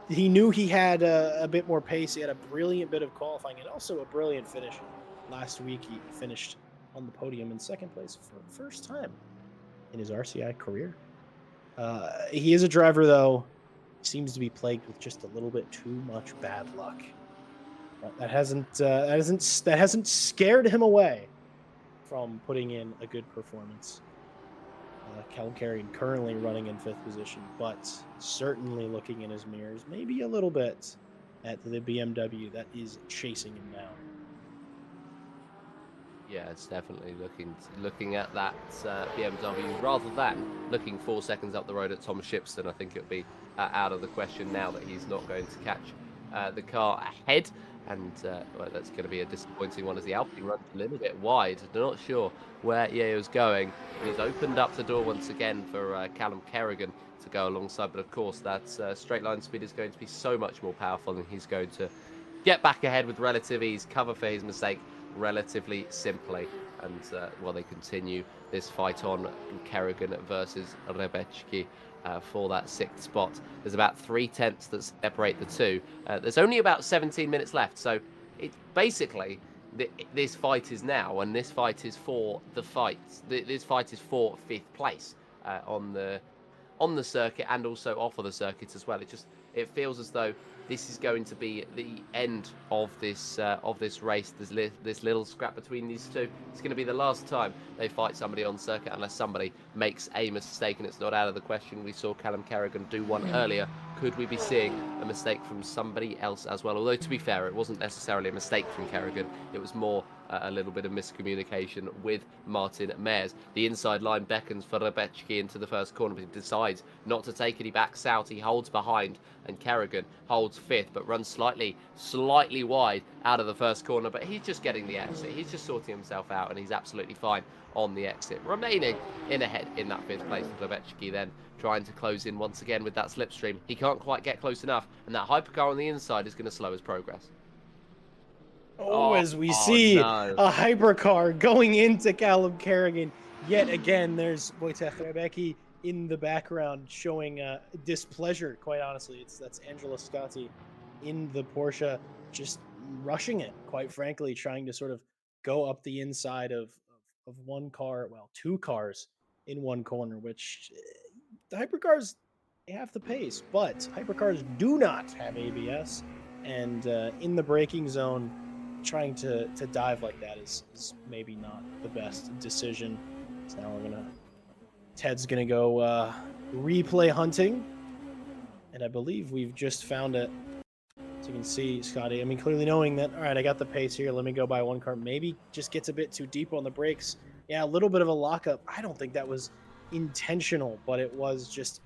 he knew he had a bit more pace. He had a brilliant bit of qualifying and also a brilliant finish. Last week, he finished on the podium in second place for the first time in his RCI career. He is a driver, though, seems to be plagued with just a little bit too much bad luck. That hasn't scared him away from putting in a good performance. Callum Kerrigan currently running in 5th position, but certainly looking in his mirrors, maybe a little bit at the BMW that is chasing him down. Yeah, it's definitely looking at that BMW rather than looking 4 seconds up the road at Thomas Shipston. I think it would be out of the question now that he's not going to catch the car ahead. And well, that's going to be a disappointing one as the Alpine runs a little bit wide. They're not sure where Yeo's going. He's opened up the door once again for Callum Kerrigan to go alongside. But of course, that straight line speed is going to be so much more powerful, and he's going to get back ahead with relative ease, cover for his mistake relatively simply. And while they continue this fight on, Kerrigan versus Rybecki for that 6th spot. There's about 3/10 that separate the two. There's only about 17 minutes left, so it basically this fight is now, and this fight is for the fight. This fight is for 5th place on the circuit and also off of the circuit as well. It feels as though this is going to be the end of this race. This little scrap between these two. It's going to be the last time they fight somebody on circuit unless somebody makes a mistake, and it's not out of the question. We saw Callum Kerrigan do one earlier. Could we be seeing a mistake from somebody else as well? Although, to be fair, it wasn't necessarily a mistake from Kerrigan. It was more a little bit of miscommunication with Martin Mayers. The inside line beckons for Rybecki into the first corner, but he decides not to take it. He backs out. He holds behind, and Kerrigan holds 5th, but runs slightly wide out of the first corner. But he's just getting the exit. He's just sorting himself out, and he's absolutely fine on the exit. Remaining in ahead in that 5th place with Rybecki then trying to close in once again with that slipstream. He can't quite get close enough, and that hypercar on the inside is going to slow his progress. As we see no. a hypercar going into Callum Kerrigan yet again. There's Wojciech Rybecki in the background showing displeasure, quite honestly. That's Angelo Scotti in the Porsche, just rushing it, quite frankly, trying to sort of go up the inside of one car, well, 2 cars in one corner, which the hypercars, they have the pace, but hypercars do not have ABS, and in the braking zone, trying to dive like that is maybe not the best decision. So now Ted's gonna go replay hunting, and I believe we've just found it. So you can see Scotty, I mean, clearly knowing that, all right, I got the pace here, let me go by one car, maybe just gets a bit too deep on the brakes. Yeah, a little bit of a lockup. I don't think that was intentional, but it was just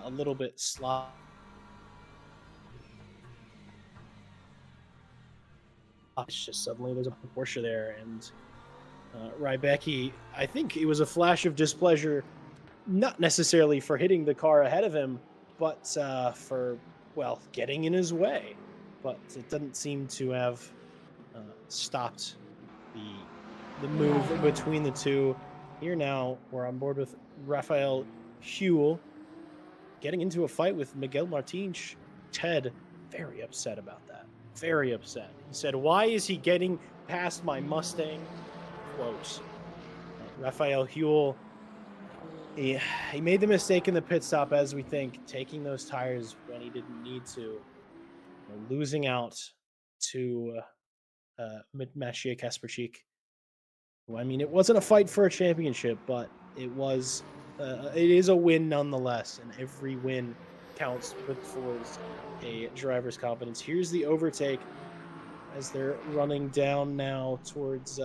a little bit slow. It's just suddenly there's a Porsche there, and Rybecki, I think it was a flash of displeasure, not necessarily for hitting the car ahead of him, but for, well, getting in his way. But it doesn't seem to have stopped the move between the two. Here now, we're on board with Raphael Huell getting into a fight with Miguel Martins. Ted, very upset about that. Very upset. He said, "Why is he getting past my Mustang?" Quote. Raphael Huell, he made the mistake in the pit stop, as we think, taking those tires when he didn't need to, losing out to Maciej Kasperczyk. I mean, it wasn't a fight for a championship, but it is a win nonetheless, and every win counts towards a driver's confidence. Here's the overtake as they're running down now towards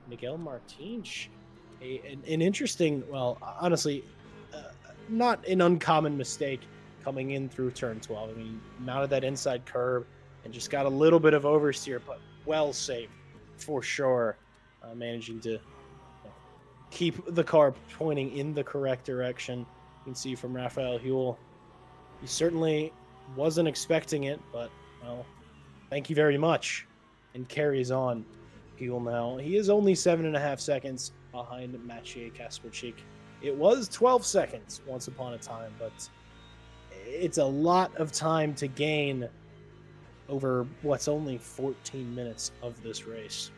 Miguel Martins. An interesting, well, honestly, not an uncommon mistake coming in through turn 12. I mean, mounted that inside curb, and just got a little bit of oversteer, but well saved for sure, managing to keep the car pointing in the correct direction. You can see from Raphael Huell, he certainly wasn't expecting it, but, well, thank you very much, and carries on. Huell now, he is only 7.5 seconds behind Maciej Kasperczyk. It was 12 seconds once upon a time, but it's a lot of time to gain over what's only 14 minutes of this race.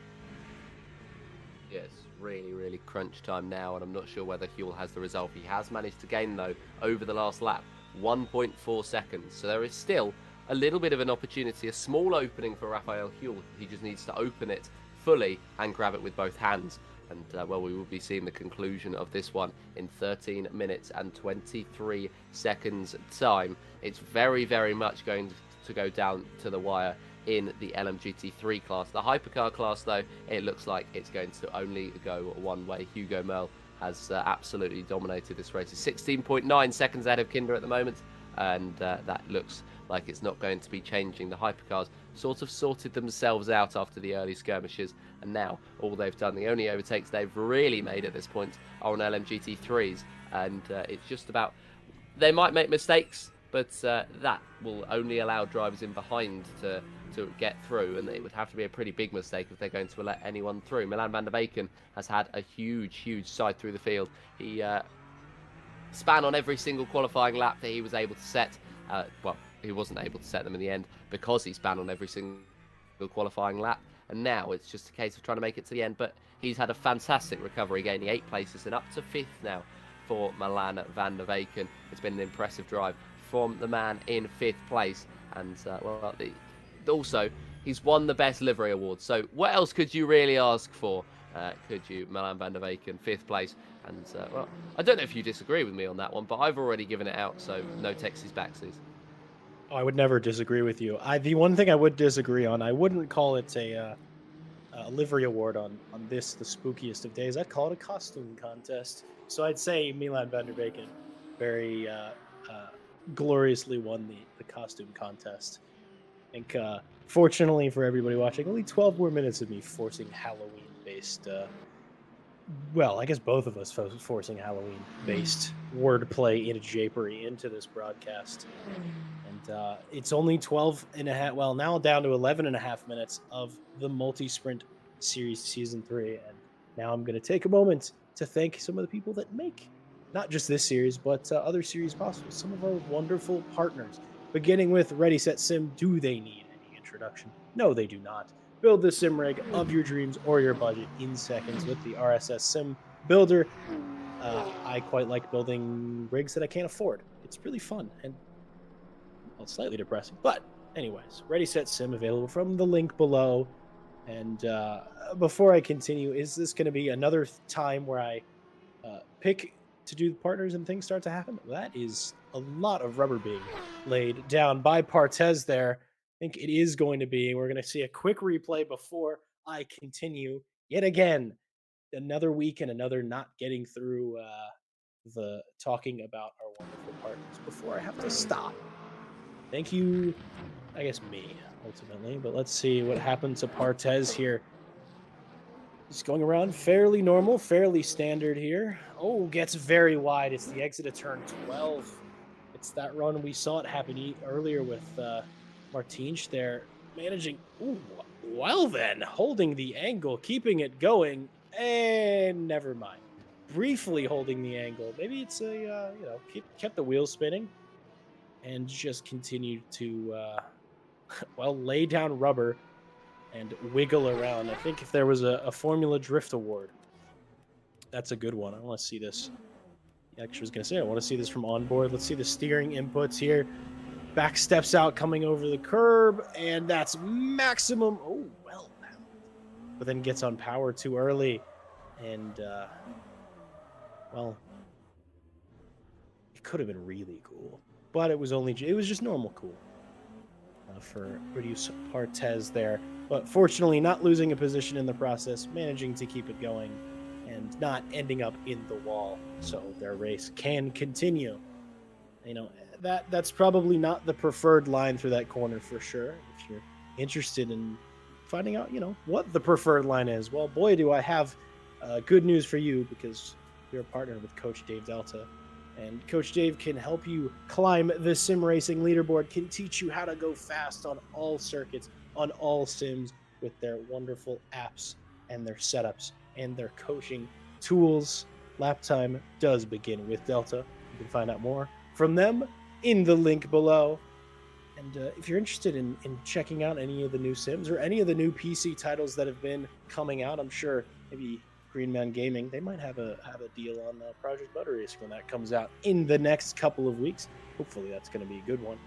Yes, really, really crunch time now, and I'm not sure whether Huell has the result. He has managed to gain, though, over the last lap, 1.4 seconds. So there is still a little bit of an opportunity, a small opening for Raphael Huell. He just needs to open it fully and grab it with both hands. And, well, we will be seeing the conclusion of this one in 13 minutes and 23 seconds time. It's very, very much going to go down to the wire in the LMGT3 class. The hypercar class, though, it looks like it's going to only go one way. Hugo Merl has absolutely dominated this race. He's 16.9 seconds ahead of Kinder at the moment, and that looks like it's not going to be changing. The hypercars sort of sorted themselves out after the early skirmishes, and now all they've done, the only overtakes they've really made at this point are on LMGT3s, and it's just about, they might make mistakes, but that will only allow drivers in behind to get through, and it would have to be a pretty big mistake if they're going to let anyone through. Milan van der Beyken has had a huge side through the field. He span on every single qualifying lap that he was able to set. Well, he wasn't able to set them in the end because he span on every single qualifying lap, and now it's just a case of trying to make it to the end. But he's had a fantastic recovery, gaining 8 places and up to 5th now for Milan van der Beyken. It's been an impressive drive from the man in 5th place, and well, also he's won the best livery award. So what else could you really ask for? Could you? Milan van der Beyken, 5th place, and well, I don't know if you disagree with me on that one, but I've already given it out, so no Texas backsies. Oh, I would never disagree with you. The one thing I would disagree on, I wouldn't call it a livery award on this, the spookiest of days. I'd call it a costume contest. So I'd say Milan van der Beyken very gloriously won the costume contest. I think, fortunately for everybody watching, only 12 more minutes of me forcing Halloween-based, well, I guess both of us forcing Halloween-based wordplay into japery into this broadcast. And it's only 12 and a half, well, now down to 11 and a half minutes of the Multi-Sprint Series Season 3. And now I'm going to take a moment to thank some of the people that make not just this series, but other series possible. Some of our wonderful partners, beginning with Ready, Set, Sim. Do they need any introduction? No, they do not. Build the sim rig of your dreams or your budget in seconds with the RSS Sim Builder. I quite like building rigs that I can't afford. It's really fun and, well, slightly depressing. But anyways, Ready, Set, Sim available from the link below. And before I continue, is this going to be another time where I pick to do partners and things start to happen? That is a lot of rubber being laid down by Partez there. I think it is going to be. We're going to see a quick replay before I continue yet again. Another week and another not getting through the talking about our wonderful partners before I have to stop. Thank you, I guess me, ultimately. But let's see what happened to Partez here. He's going around fairly normal, fairly standard here. Oh, gets very wide. It's the exit of turn 12. It's that run we saw it happen earlier with Martins there, managing. Ooh, well then, holding the angle, keeping it going, and never mind. Briefly holding the angle. Maybe it's a kept the wheels spinning, and just continued to well, lay down rubber and wiggle around. I think if there was a Formula Drift award, that's a good one. I want to see this. Actually, I was going to say, I want to see this from onboard. Let's see the steering inputs here. Back steps out, coming over the curb, and that's maximum. Oh, well, but then gets on power too early, and well, it could have been really cool, but it was just normal cool for Reduce Partez there. But fortunately, not losing a position in the process, managing to keep it going, and not ending up in the wall, so their race can continue. You know, that's probably not the preferred line through that corner for sure. If you're interested in finding out, what the preferred line is, well, boy, do I have good news for you, because we're partnered with Coach Dave Delta. And Coach Dave can help you climb the sim racing leaderboard, can teach you how to go fast on all circuits, on all sims, with their wonderful apps and their setups and their coaching tools. Lap time does begin with Delta. You can find out more from them in the link below. And if you're interested in checking out any of the new sims or any of the new PC titles that have been coming out, I'm sure maybe Green Man Gaming, they might have a deal on Project Butter Race when that comes out in the next couple of weeks. Hopefully that's going to be a good one.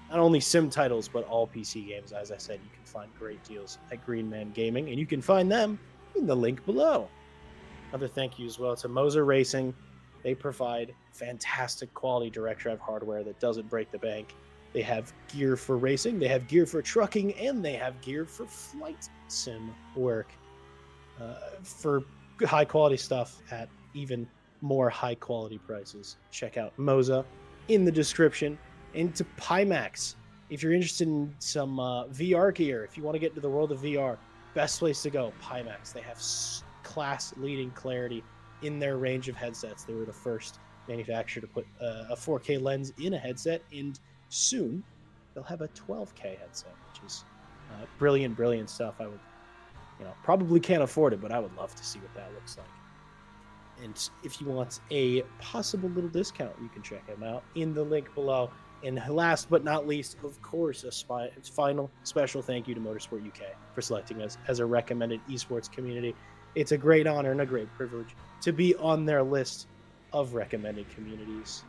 Not only sim titles, but all PC games. As I said, you can find great deals at Green Man Gaming, and you can find them in the link below. Another thank you as well to Moser Racing. They provide fantastic quality direct drive hardware that doesn't break the bank. They have gear for racing, they have gear for trucking, and they have gear for flight sim work. For high quality stuff at even more high quality prices, check out Moza in the description. And to Pimax, if you're interested in some VR gear, if you want to get into the world of VR, best place to go, Pimax. They have class leading clarity in their range of headsets. They were the first manufacturer to put a 4K lens in a headset, and soon they'll have a 12K headset, which is brilliant stuff. I would, probably can't afford it, but I would love to see what that looks like. And if you want a possible little discount, you can check them out in the link below. And last but not least, of course, final special thank you to Motorsport UK for selecting us as a recommended esports community. It's a great honor and a great privilege to be on their list of recommended communities.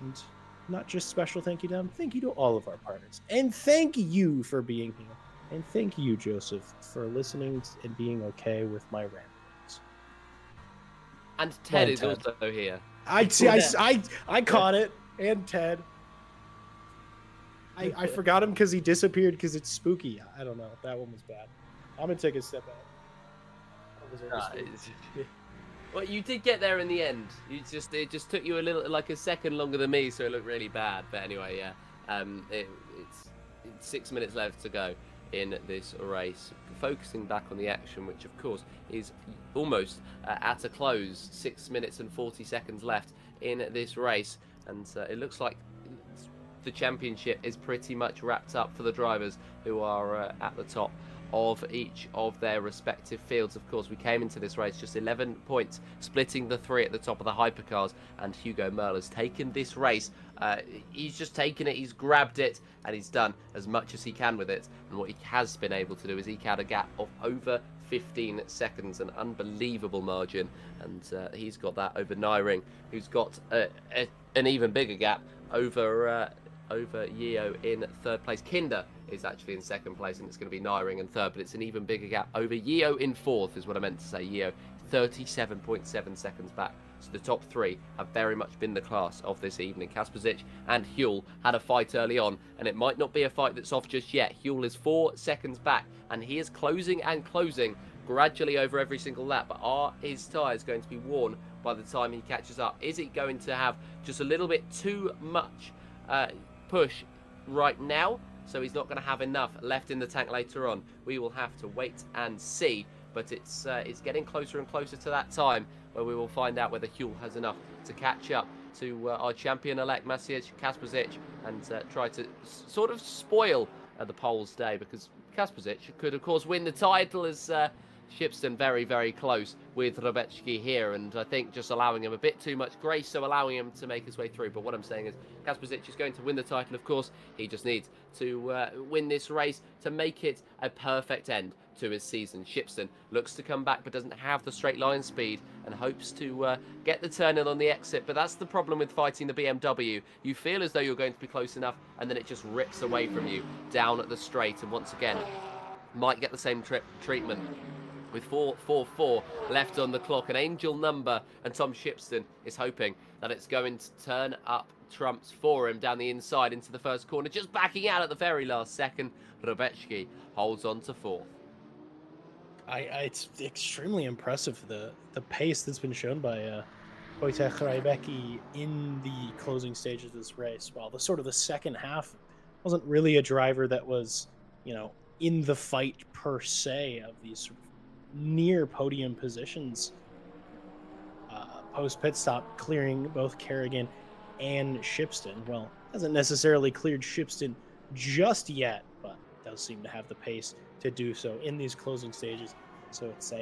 And not just special thank you to them, thank you to all of our partners. And thank you for being here. And thank you, Joseph, for listening and being okay with my ramblings. And Ted is also here. I caught it. And Ted. I forgot him because he disappeared because it's spooky. I don't know. That one was bad. I'm going to take a step out. Well, you did get there in the end. It just took you a second longer than me, so it looked really bad. But anyway, yeah, it's 6 minutes left to go in this race. Focusing back on the action, which of course is almost at a close. 6 minutes and 40 seconds left in this race, and it looks like the championship is pretty much wrapped up for the drivers who are at the top of each of their respective fields. Of course, we came into this race just 11 points, splitting the three at the top of the hypercars, and Hugo Merle has taken this race. He's just taken it, he's grabbed it, and he's done as much as he can with it. And what he has been able to do is eke out a gap of over 15 seconds, an unbelievable margin. And he's got that over Nyring, who's got an even bigger gap over Yeo in third place. Kinder is actually in second place, and it's going to be Nyring in third, but it's an even bigger gap over Yeo in fourth, is what I meant to say. Yeo 37.7 seconds back. So the top three have very much been the class of this evening. Kasperzic and Huel had a fight early on, and it might not be a fight that's off just yet. Huel is 4 seconds back, and he is closing and closing gradually over every single lap. But are his tyres going to be worn by the time he catches up? Is he going to have just a little bit too much push right now, so he's not going to have enough left in the tank later on? We will have to wait and see, but it's getting closer and closer to that time where we will find out whether Huel has enough to catch up to our champion-elect Maciej Kasperzic and try to sort of spoil the Poles' day, because Kasperzic could of course win the title as Shipston very, very close with Rebecki here, and I think just allowing him a bit too much grace, so allowing him to make his way through. But what I'm saying is Kasperzic is going to win the title, of course. He just needs to win this race to make it a perfect end to his season. Shipston looks to come back but doesn't have the straight line speed and hopes to get the turn in on the exit. But that's the problem with fighting the BMW. You feel as though you're going to be close enough, and then it just rips away from you down at the straight, and once again might get the same treatment. With 4:44 left on the clock, an angel number, and Tom Shipston is hoping that it's going to turn up trumps for him down the inside into the first corner, just backing out at the very last second. Rebecki holds on to fourth. It's extremely impressive, the pace that's been shown by Wojciech Rebecki in the closing stages of this race. While the second half wasn't really a driver that was in the fight per se of these sort of near podium positions post pit stop, clearing both Kerrigan and Shipston. Well, hasn't necessarily cleared Shipston just yet, but does seem to have the pace to do so in these closing stages. So it's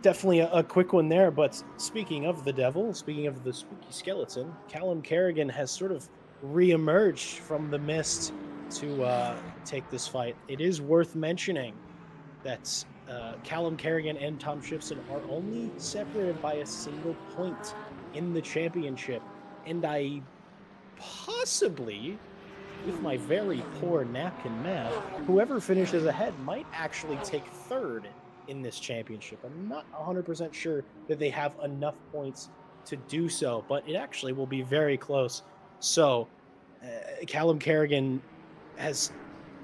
definitely a quick one there. But speaking of the devil, speaking of the spooky skeleton, Callum Kerrigan has sort of reemerged from the mist to take this fight. It is worth mentioning that Callum Kerrigan and Tom Shipson are only separated by a single point in the championship. And I possibly, with my very poor napkin math, whoever finishes ahead might actually take third in this championship. I'm not 100% sure that they have enough points to do so, but it actually will be very close. So Callum Kerrigan has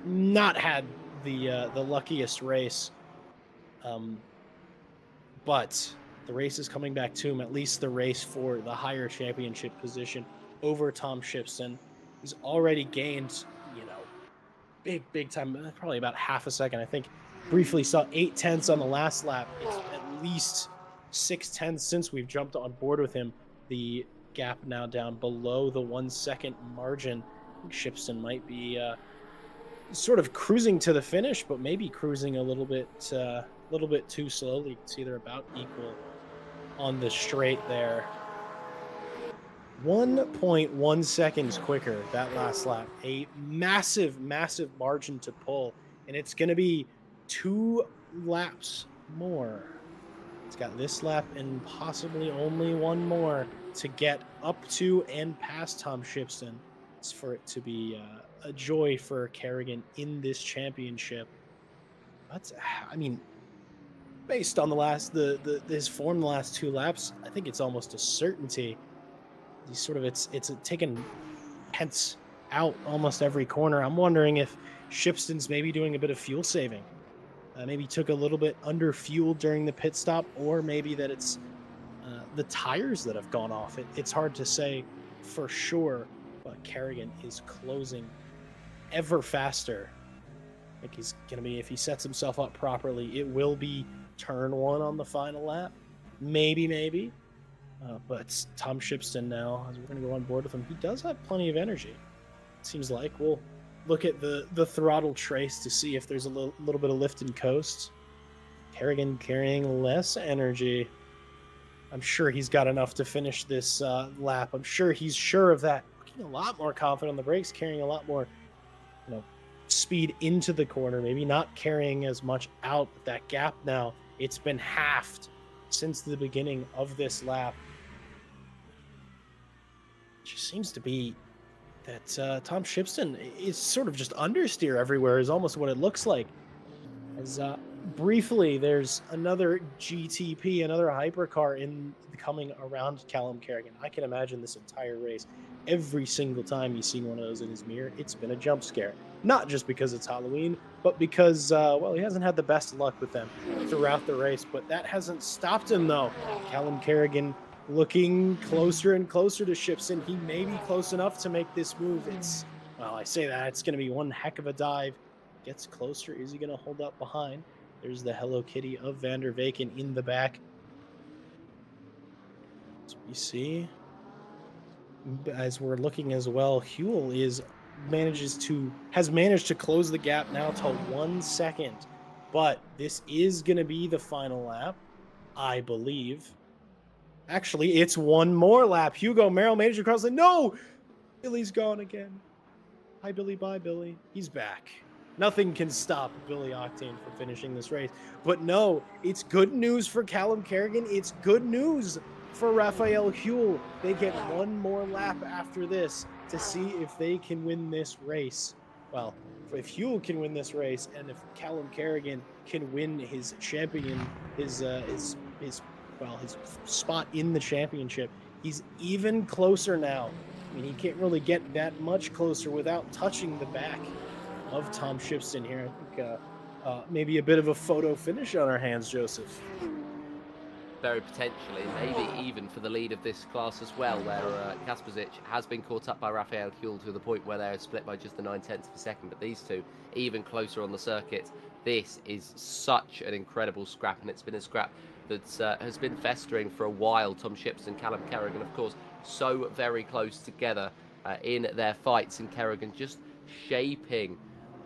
not had the luckiest race, but the race is coming back to him. At least the race for the higher championship position over Tom Shipson. He's already gained, big time, probably about half a second. I think briefly saw 8/10 on the last lap. It's at least 6/10 since we've jumped on board with him. The gap now down below the 1 second margin. I think Shipson might be sort of cruising to the finish, but maybe cruising a little bit too slowly. It's either about equal on the straight there. 1.1 seconds quicker that last lap. A massive margin to pull, and it's going to be 2 laps more. It's got this lap and possibly only one more to get up to and past Tom Shipson. It's for it to be a joy for Kerrigan in this championship. But I mean, based on his form the last 2 laps, I think it's almost a certainty. He's sort of it's taken Pence out almost every corner. I'm wondering if Shipston's maybe doing a bit of fuel saving. Maybe took a little bit under fuel during the pit stop, or maybe that it's the tires that have gone off. It's hard to say for sure, but Kerrigan is closing ever faster. I think he's going to be, if he sets himself up properly, it will be turn 1 on the final lap. Maybe. But Tom Shipson now, as we're going to go on board with him, he does have plenty of energy. It seems like we'll look at the throttle trace to see if there's a little bit of lift and coast. Kerrigan carrying less energy. I'm sure he's got enough to finish this lap. I'm sure he's sure of that. Looking a lot more confident on the brakes, carrying a lot more, speed into the corner. Maybe not carrying as much out. But that gap now, it's been halved since the beginning of this lap. It just seems to be that Tom Shipson is sort of just understeer everywhere is almost what it looks like. As briefly, there's another GTP, another hypercar coming around Callum Kerrigan. I can imagine this entire race, every single time you've seen one of those in his mirror, it's been a jump scare. Not just because it's Halloween, but because, he hasn't had the best luck with them throughout the race. But that hasn't stopped him, though. Callum Kerrigan looking closer and closer to Shipson. He may be close enough to make this move. I say that, it's going to be one heck of a dive. Gets closer. Is he going to hold up behind? There's the Hello Kitty of Van der Vaken in the back. So we see, as we're looking as well, Huel has managed to close the gap now to 1 second. But this is going to be the final lap, I believe. Actually, it's one more lap. Hugo Merrill made it across the... No! Billy's gone again. Hi, Billy. Bye, Billy. He's back. Nothing can stop Billy Octane from finishing this race. But no, it's good news for Callum Kerrigan. It's good news for Raphael Huel. They get one more lap after this to see if they can win this race. Well, if Huel can win this race, and if Callum Kerrigan can win his champion, his spot in the championship, he's even closer now. I mean, he can't really get that much closer without touching the back of Tom Shipson here. I think maybe a bit of a photo finish on our hands, Joseph. very potentially, maybe even for the lead of this class as well, where Kasperzic has been caught up by Raphael Huel to the point where they're split by just the 9/10 of a second. But these two, even closer on the circuit. This is such an incredible scrap, and it's been a scrap that has been festering for a while. Tom Shipton, Callum Kerrigan, of course, so very close together in their fights, and Kerrigan just shaping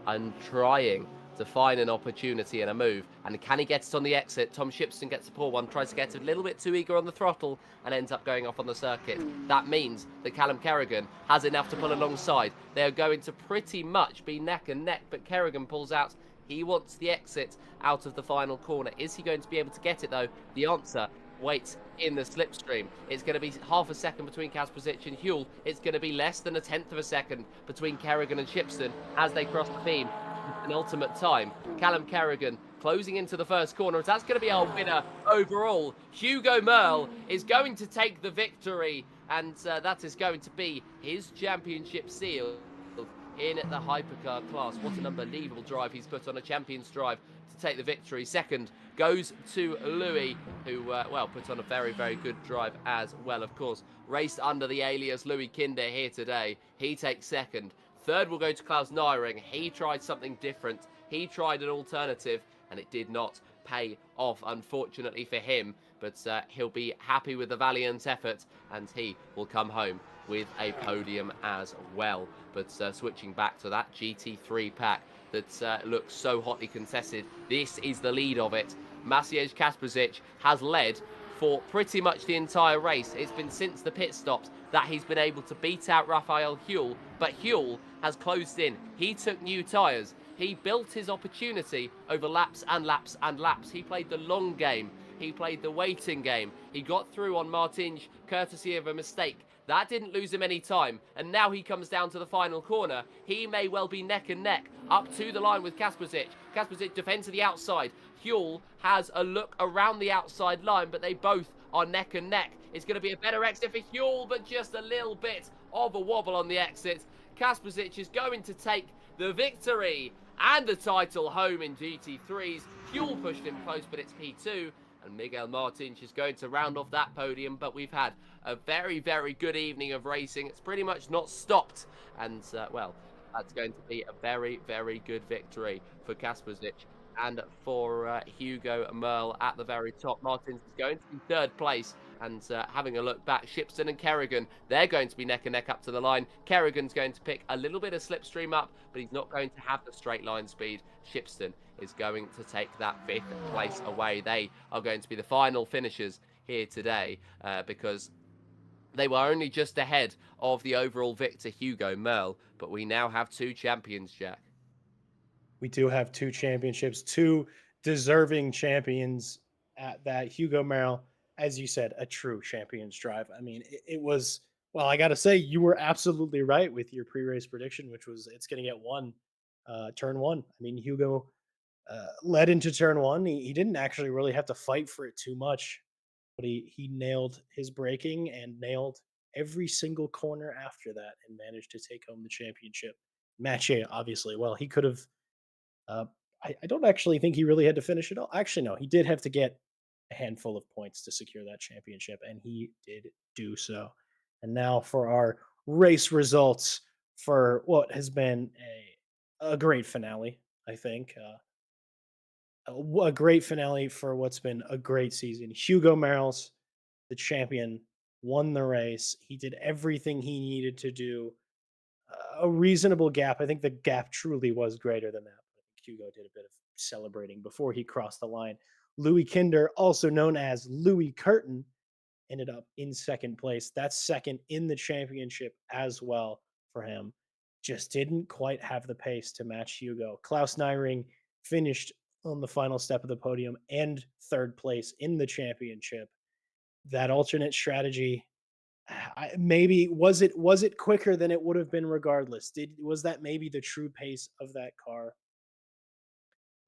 and trying to find an opportunity and a move. And can he get it on the exit? Tom Shipton gets a poor one, tries to get a little bit too eager on the throttle and ends up going off on the circuit. That means that Callum Kerrigan has enough to pull alongside. They are going to pretty much be neck and neck, but Kerrigan pulls out. He wants the exit out of the final corner. Is he going to be able to get it, though? The answer waits in the slipstream. It's going to be half a second between Kasperzic and Huel. It's going to be less than a tenth of a second between Kerrigan and Shipton as they cross the beam. An ultimate time. Callum Kerrigan closing into the first corner. That's going to be our winner overall. Hugo Merle is going to take the victory, and that is going to be his championship seal in the hypercar class. What an unbelievable drive he's put on, a champion's drive to take the victory. Second goes to Louis, who, well, put on a very, very good drive as well, of course. Raced under the alias Louis Kinder here today. He takes second. Third will go to Klaus Nyring. He tried something different. He tried an alternative, and it did not pay off, unfortunately for him. But he'll be happy with the valiant effort, and he will come home with a podium as well. But switching back to that GT3 pack that looks so hotly contested, this is the lead of it. Maciej Kasperzic has led for pretty much the entire race. It's been since the pit stops that he's been able to beat out Raphael Huel, but Huel has closed in. He took new tyres. He built his opportunity over laps and laps and laps. He played the long game. He played the waiting game. He got through on Martins courtesy of a mistake. That didn't lose him any time, and now he comes down to the final corner. He may well be neck and neck up to the line with Kasperzic. Kasperzic defends to the outside. Huel has a look around the outside line, but they both are neck and neck. It's going to be a better exit for Huel, but just a little bit of a wobble on the exit. Kasperzic is going to take the victory and the title home in GT3s. Huel pushed him close, but it's P2. And Miguel Martins is going to round off that podium, but we've had a very, very good evening of racing. It's pretty much not stopped, and, well, that's going to be a very, very good victory for Kasperzic and for Hugo Merle at the very top. Martins is going to be third place, and having a look back, Shipton and Kerrigan, they're going to be neck and neck up to the line. Kerrigan's going to pick a little bit of slipstream up, but he's not going to have the straight line speed. Shipton is going to take that fifth place away. They are going to be the final finishers here today because they were only just ahead of the overall victor, Hugo Merle, but we now have two champions, Jack. We do have two championships, two deserving champions at that. Hugo Merrill, as you said, a true champion's drive. I mean, it was, well, I got to say, you were absolutely right with your pre race prediction, which was it's going to get turn one. I mean, Hugo led into turn one. He didn't actually really have to fight for it too much, but he nailed his braking and nailed every single corner after that and managed to take home the championship. Matche, obviously, well, he could have uh, I don't actually think he really had to finish it all. Actually, no, he did have to get a handful of points to secure that championship, and he did do so. And now for our race results for what has been a great finale, I think. A great finale for what's been a great season. Hugo Merrill's the champion, won the race. He did everything he needed to do. A reasonable gap. I think the gap truly was greater than that. I think Hugo did a bit of celebrating before he crossed the line. Louis Kinder, also known as Louis Curtin, ended up in second place. That's second in the championship as well for him. Just didn't quite have the pace to match Hugo. Klaus Nyring finished on the final step of the podium and third place in the championship. That alternate strategy, maybe was it quicker than it would have been regardless? Was that maybe the true pace of that car?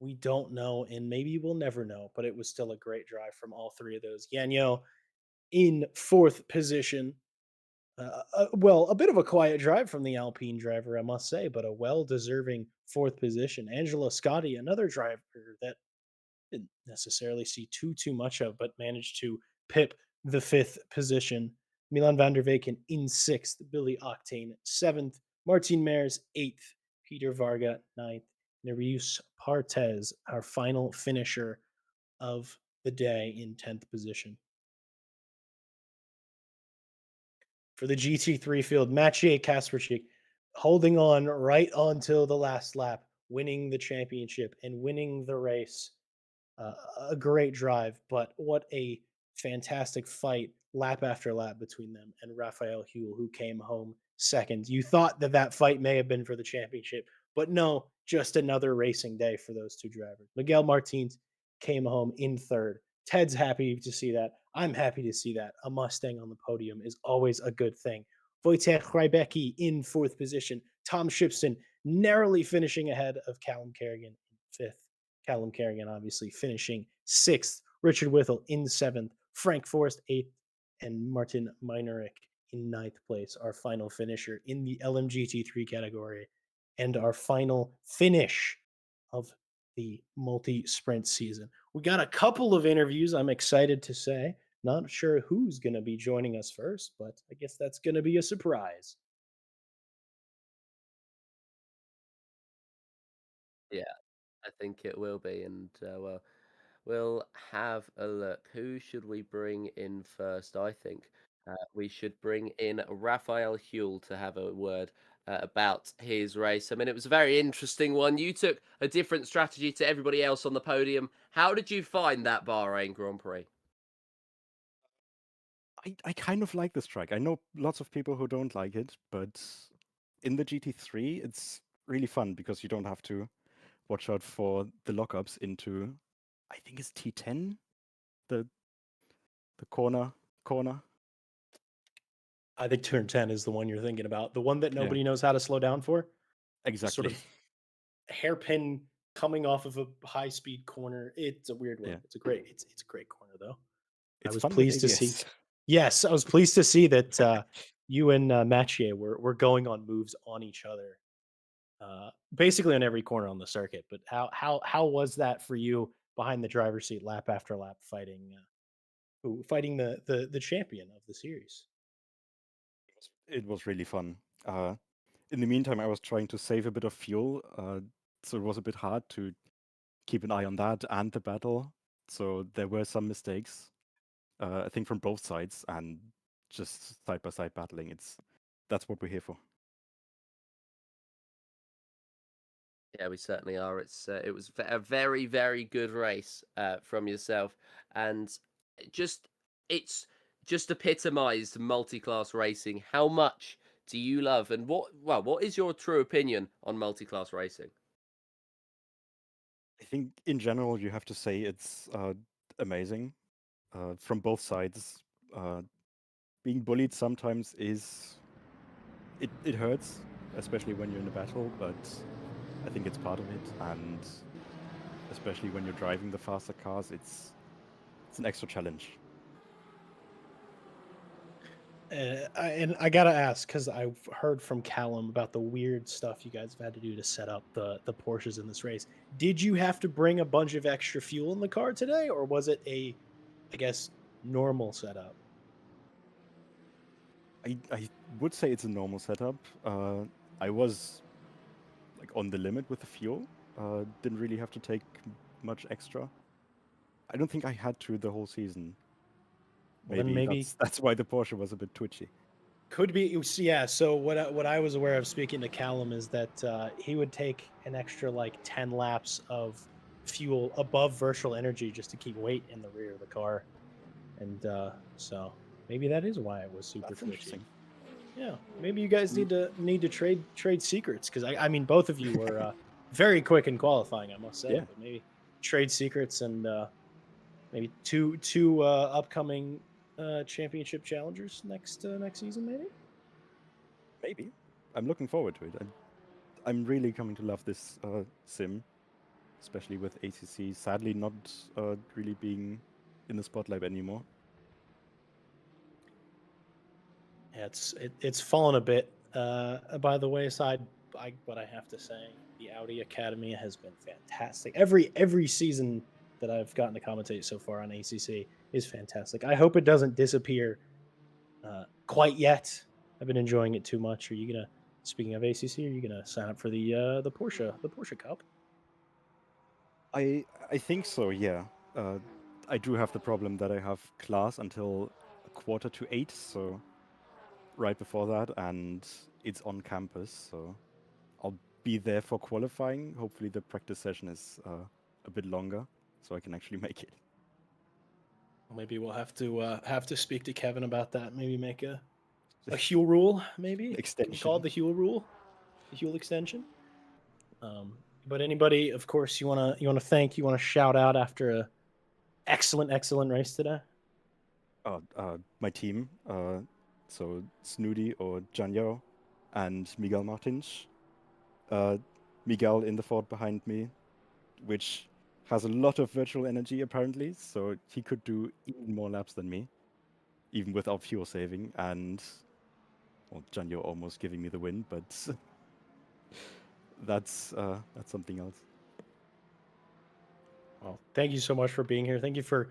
We don't know, and maybe we'll never know. But it was still a great drive from all three of those. Yanyo in fourth position. Well, a bit of a quiet drive from the Alpine driver, I must say, but a well-deserving fourth position. Angelo Scotti, another driver that didn't necessarily see too much of, but managed to pip the fifth position. Milan van der Weyken in sixth, Billy Octane seventh, Martin Mares eighth, Peter Varga ninth, Nereus Partez, our final finisher of the day, in 10th position. For the GT3 field, Mathieu Kasperchik holding on right until the last lap, winning the championship and winning the race. A great drive, but what a fantastic fight lap after lap between them and Raphael Huel, who came home second. You thought that that fight may have been for the championship, but no, just another racing day for those two drivers. Miguel Martins came home in third. Ted's happy to see that. I'm happy to see that. A Mustang on the podium is always a good thing. Wojciech Rybecki in fourth position. Tom Shipson narrowly finishing ahead of Callum Kerrigan in fifth. Callum Kerrigan obviously finishing sixth. Richard Whittle in seventh. Frank Forrest eighth. And Martin Meinrich in ninth place, our final finisher in the LMGT3 category, and our final finish of the multi sprint season. We got a couple of interviews, I'm excited to say. Not sure who's going to be joining us first, but I guess that's going to be a surprise. Yeah, I think it will be, and well, we'll have a look. Who should we bring in first? I think we should bring in Raphael Huel to have a word about his race. I mean, it was a very interesting one. You took a different strategy to everybody else on the podium. How did you find that Bahrain Grand Prix? I kind of like this track. I know lots of people who don't like it, but in the GT3, it's really fun because you don't have to watch out for the lockups into, I think it's T10, the corner. I think turn 10 is the one you're thinking about. The one that Yeah, nobody knows how to slow down for. The sort exactly. of hairpin coming off of a high speed corner. It's a weird one. Yeah, It's a great corner though. I it's was fun with pleased to see. ABS. Yes, I was pleased to see that you and Mathieu were going on moves on each other, basically on every corner on the circuit. But how was that for you behind the driver's seat, lap after lap, fighting the champion of the series? It was really fun. In the meantime, I was trying to save a bit of fuel, so it was a bit hard to keep an eye on that and the battle. So there were some mistakes, I think, from both sides, and just side by side battling. That's what we're here for. Yeah, we certainly are. It was a very, very good race from yourself, and it just it's just epitomised multi-class racing. How much do you love, and what is your true opinion on multi-class racing? I think in general, you have to say it's amazing from both sides. Uh, Being bullied sometimes it hurts, especially when you're in a battle, but I think it's part of it, and especially when you're driving the faster cars, it's an extra challenge. And I gotta ask because I've heard from Callum about the weird stuff you guys have had to do to set up the Porsches in this race. Did you have to bring a bunch of extra fuel in the car today, or was it I guess, normal setup? I would say it's a normal setup. I was like on the limit with the fuel. Didn't really have to take much extra. I don't think I had to the whole season. Well, then Maybe maybe that's why the Porsche was a bit twitchy. could be. Yeah. So what I was aware of speaking to Callum is that he would take an extra like 10 laps of fuel above virtual energy just to keep weight in the rear of the car, and so maybe that is why it was super That's twitchy. interesting. Yeah, maybe you guys Mm, need to trade secrets because I mean both of you were very quick in qualifying, I must say, yeah, but maybe trade secrets and maybe two upcoming championship challengers next season, maybe. maybe. I'm looking forward to it. I'm really coming to love this sim, especially with ACC sadly not really being in the spotlight anymore. Yeah, it's fallen a bit by the wayside. But I have to say, the Audi Academy has been fantastic. Every season that I've gotten to commentate so far on ACC is fantastic. I hope it doesn't disappear quite yet. I've been enjoying it too much. Are you gonna, speaking of ACC, are you gonna sign up for the Porsche Cup? I think so. Yeah. Uh, I do have the problem that I have class until 7:45, so right before that, and it's on campus, so I'll be there for qualifying. Hopefully, the practice session is a bit longer, so I can actually make it. Maybe we'll have to speak to Kevin about that. Maybe make a Huel rule. Maybe can we call it Extension. the Huel rule, the Huel extension. But anybody, of course, you wanna thank, you wanna shout out after a excellent race today. My team, so Snooty or Janjo and Miguel Martins. Uh, Miguel in the fort behind me, which has a lot of virtual energy apparently, so he could do even more laps than me, even without fuel saving. And well, Janjo almost giving me the win, but that's something else. Well, thank you so much for being here. Thank you for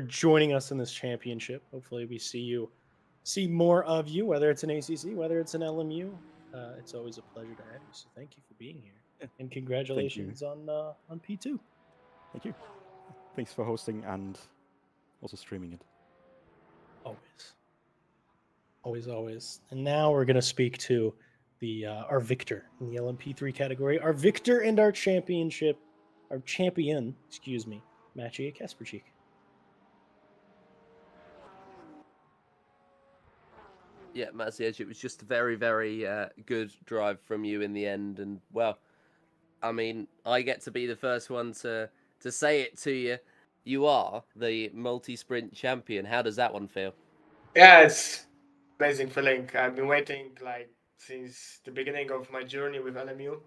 joining us in this championship. Hopefully, we see more of you, whether it's an ACC, whether it's an LMU. It's always a pleasure to have you. So thank you for being here, Yeah, and thank you. congratulations on P2. Thank you. Thanks for hosting and also streaming it. Always. And now we're gonna speak to the our victor in the LMP3 category, our victor and our champion, excuse me, Maciej Kasperczyk. Yeah, Maciej, it was just a very good drive from you in the end, and well, I mean, I get to be the first one to say it to you. You are the multi-sprint champion. How does that one feel? Yeah, it's amazing feeling. I've been waiting like since the beginning of my journey with LMU.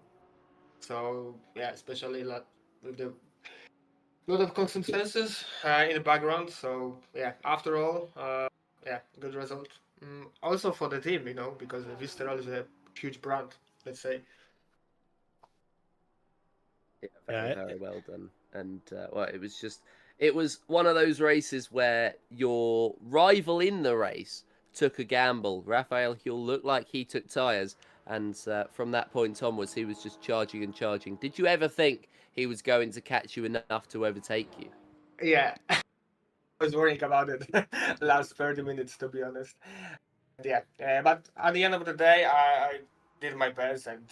So yeah, especially like with the lot of circumstances in the background. So yeah, after all, yeah, good result. Also for the team, because Visceral is a huge brand. Let's say. Yeah, Yeah, very well done. And well, it was one of those races where your rival in the race took a gamble. Raphael Huel looked like he took tyres, and from that point onwards, he was just charging and charging. Did you ever think he was going to catch you enough to overtake you? Yeah, I was worrying about it last 30 minutes to be honest. Yeah, but at the end of the day, I did my best and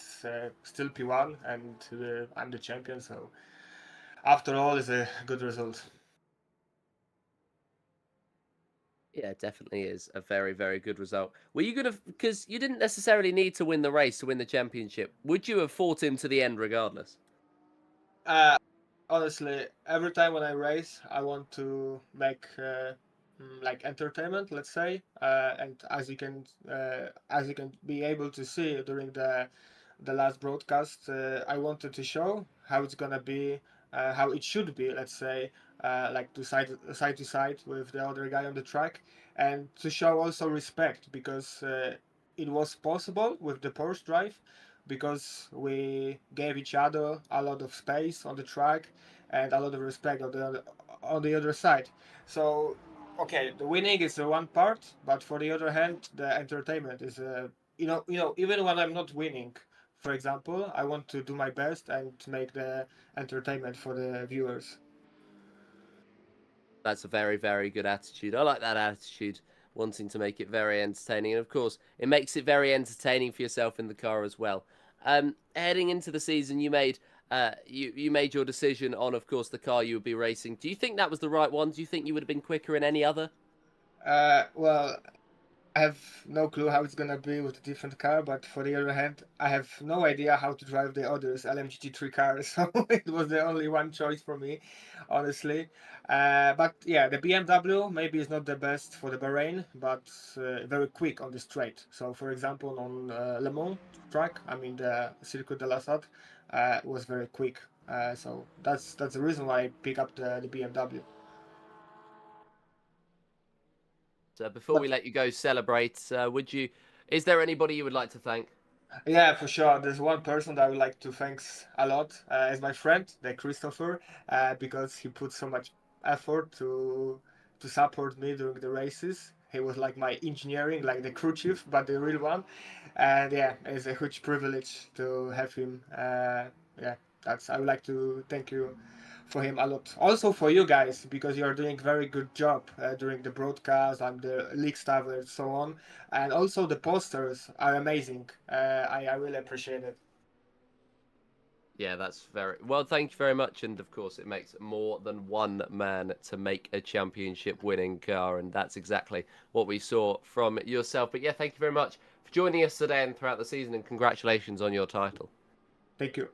still P1 and I'm the champion. So after all, it's a good result. Yeah, it definitely is a very good result. Were you gonna, because you didn't necessarily need to win the race to win the championship? Would you have fought him to the end regardless? Uh, Honestly, every time when I race, I want to make like entertainment, let's say, and as you can be able to see during the last broadcast, I wanted to show how it's gonna be, how it should be, let's say, like side to side with the other guy on the track, and to show also respect because it was possible with the Porsche drive because we gave each other a lot of space on the track and a lot of respect on the other side. So, okay, the winning is one part, but for the other hand, the entertainment is even when I'm not winning, for example, I want to do my best and make the entertainment for the viewers. That's a very good attitude. I like that attitude, wanting to make it very entertaining. And of course, it makes it very entertaining for yourself in the car as well. Heading into the season, you made your decision on, of course, the car you would be racing. Do you think that was the right one? Do you think you would have been quicker in any other? Well, I have no clue how it's gonna be with a different car, but for the other hand, I have no idea how to drive the others LMGT3 cars, so it was the only one choice for me, honestly. But yeah, the BMW maybe is not the best for the Bahrain, but very quick on the straight. So for example, on Le Mans track, I mean the Circuit de la Sade, was very quick. So that's the reason why I pick up the BMW. Before we But let you go celebrate, is there anybody you would like to thank? Yeah, for sure. There's one person that I would like to thanks a lot as my friend, the Christopher, because he put so much effort to support me during the races. He was like my engineering, like the crew chief, but the real one. And yeah, it's a huge privilege to have him. Yeah, that's I would like to thank you for him a lot. Also for you guys, because you are doing very good job during the broadcast and the league stuff and so on. And also the posters are amazing. I really appreciate it. Yeah, that's very well. Thank you very much. And of course, it makes more than one man to make a championship winning car. And that's exactly what we saw from yourself. But yeah, thank you very much for joining us today and throughout the season. And congratulations on your title. Thank you.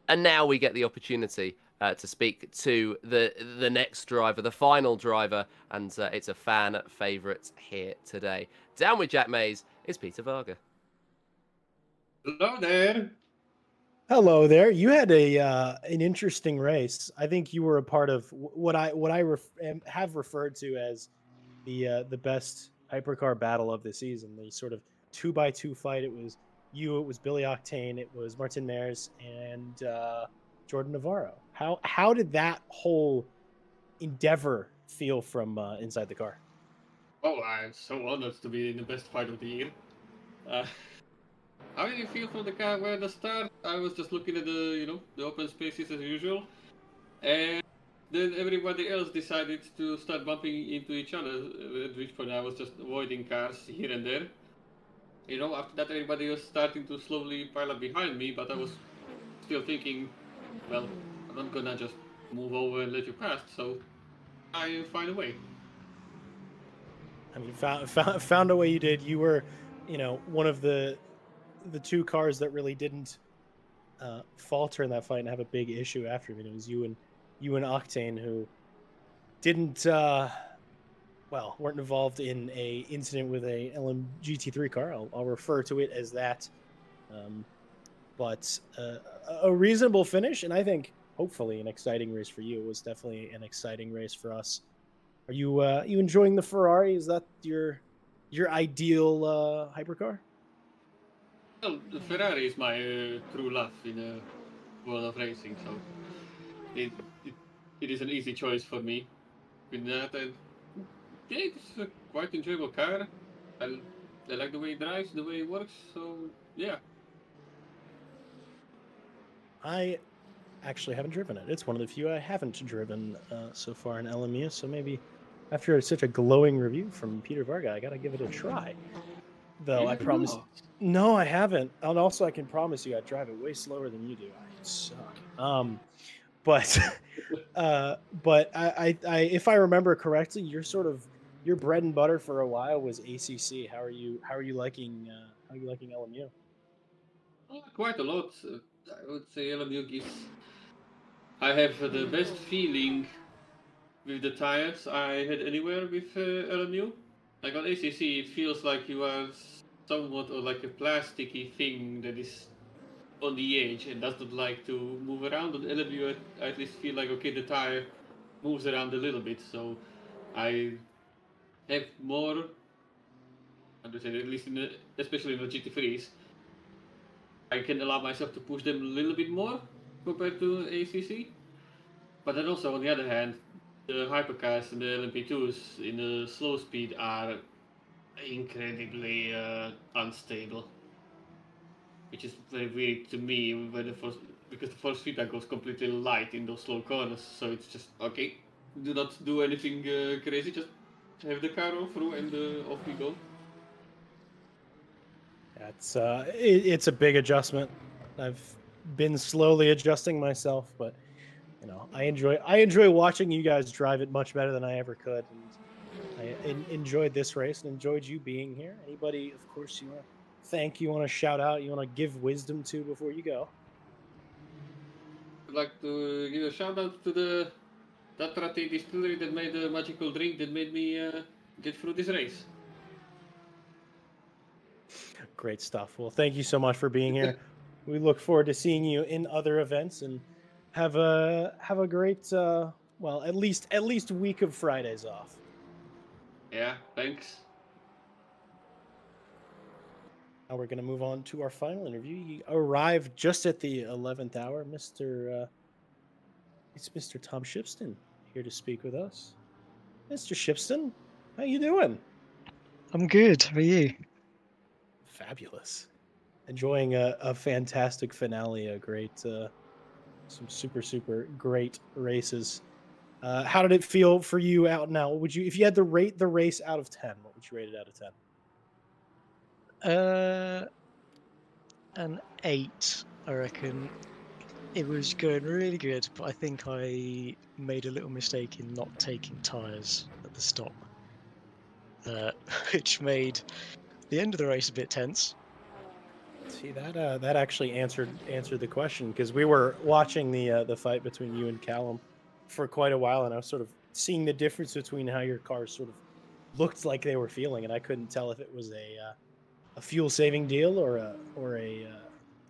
And now we get the opportunity to speak to the next driver, the final driver. And it's a fan favourite here today. Down with Jack Mays is Peter Varga. Hello there. Hello there. You had an interesting race. I think you were a part of what I have referred to as the best hypercar battle of the season. The sort of 2x2 fight. It was you. It was Billy Octane. It was Martin Mares and Jordan Navarro. How did that whole endeavor feel from inside the car? Oh, I'm so honored to be in the best fight of the year. Uh, how did you feel from the car where the start? I was just looking at the open spaces as usual, and then everybody else decided to start bumping into each other. At which point I was just avoiding cars here and there. After that everybody was starting to slowly pile up behind me, but I was still thinking, well, I'm not gonna just move over and let you pass. So I find a way. I mean, found a way you did. You were, one of the two cars that really didn't falter in that fight and have a big issue after. I mean, it was you and Octane who didn't weren't involved in a incident with a LMGT3 car. I'll refer to it as that. But a reasonable finish, and I think hopefully an exciting race for you. It was definitely an exciting race for us. Are you enjoying the Ferrari? Is that your ideal hypercar? Well, the Ferrari is my true love in the world of racing, so it, it, it is an easy choice for me. With that, and yeah, it's a quite enjoyable car. I, I like the way it drives, the way it works, so yeah. I actually haven't driven it. It's one of the few I haven't driven so far in LMU. So maybe after such a glowing review from Peter Varga, I got to give it a try. Though You I have promise. not. No, I haven't. And also, I can promise you, I drive it way slower than you do. I suck. But if I remember correctly, your bread and butter for a while was ACC. How are you liking LMU? Quite a lot. I would say LMU gives. I have the best feeling with the tires I had anywhere with LMU. Like on ACC, it feels like you are somewhat or like a plasticky thing that is on the edge and doesn't like to move around. On LMU, I at least feel like okay, the tire moves around a little bit, so I have more. How to say, at least especially in the GT3s, I can allow myself to push them a little bit more compared to ACC. But then also on the other hand, the hypercars and the LMP2s in the slow speed are incredibly unstable, which is very weird to me when because the force feedback goes completely light in those slow corners. So it's just okay, do not do anything crazy, just have the car roll through and off we go. It's a big adjustment. I've been slowly adjusting myself, but I enjoy watching you guys drive it much better than I ever could, and I enjoyed this race and enjoyed you being here. Anybody, of course, you want to thank, you want to shout out, you want to give wisdom to before you go? I'd like to give a shout out to the Tatrate distillery that made the magical drink that made me get through this race. Great stuff. Well, thank you so much for being here. We look forward to seeing you in other events, and have a great at least week of Fridays off. Yeah, thanks. Now we're going to move on to our final interview. He arrived just at the 11th hour. It's Mr. Tom Shipston here to speak with us. Mr. Shipston, how you doing? I'm good. How are you? Fabulous. Enjoying a fantastic finale, a great, some super great races. How did it feel for you out now? Would you, if you had to rate the race out of 10, what would you rate it out of 10? An 8, I reckon. It was going really good, but I think I made a little mistake in not taking tyres at the stop, which made the end of the race a bit tense. See that actually answered the question, because we were watching the fight between you and Callum for quite a while, and I was sort of seeing the difference between how your cars sort of looked like they were feeling, and I couldn't tell if it was a fuel saving deal or a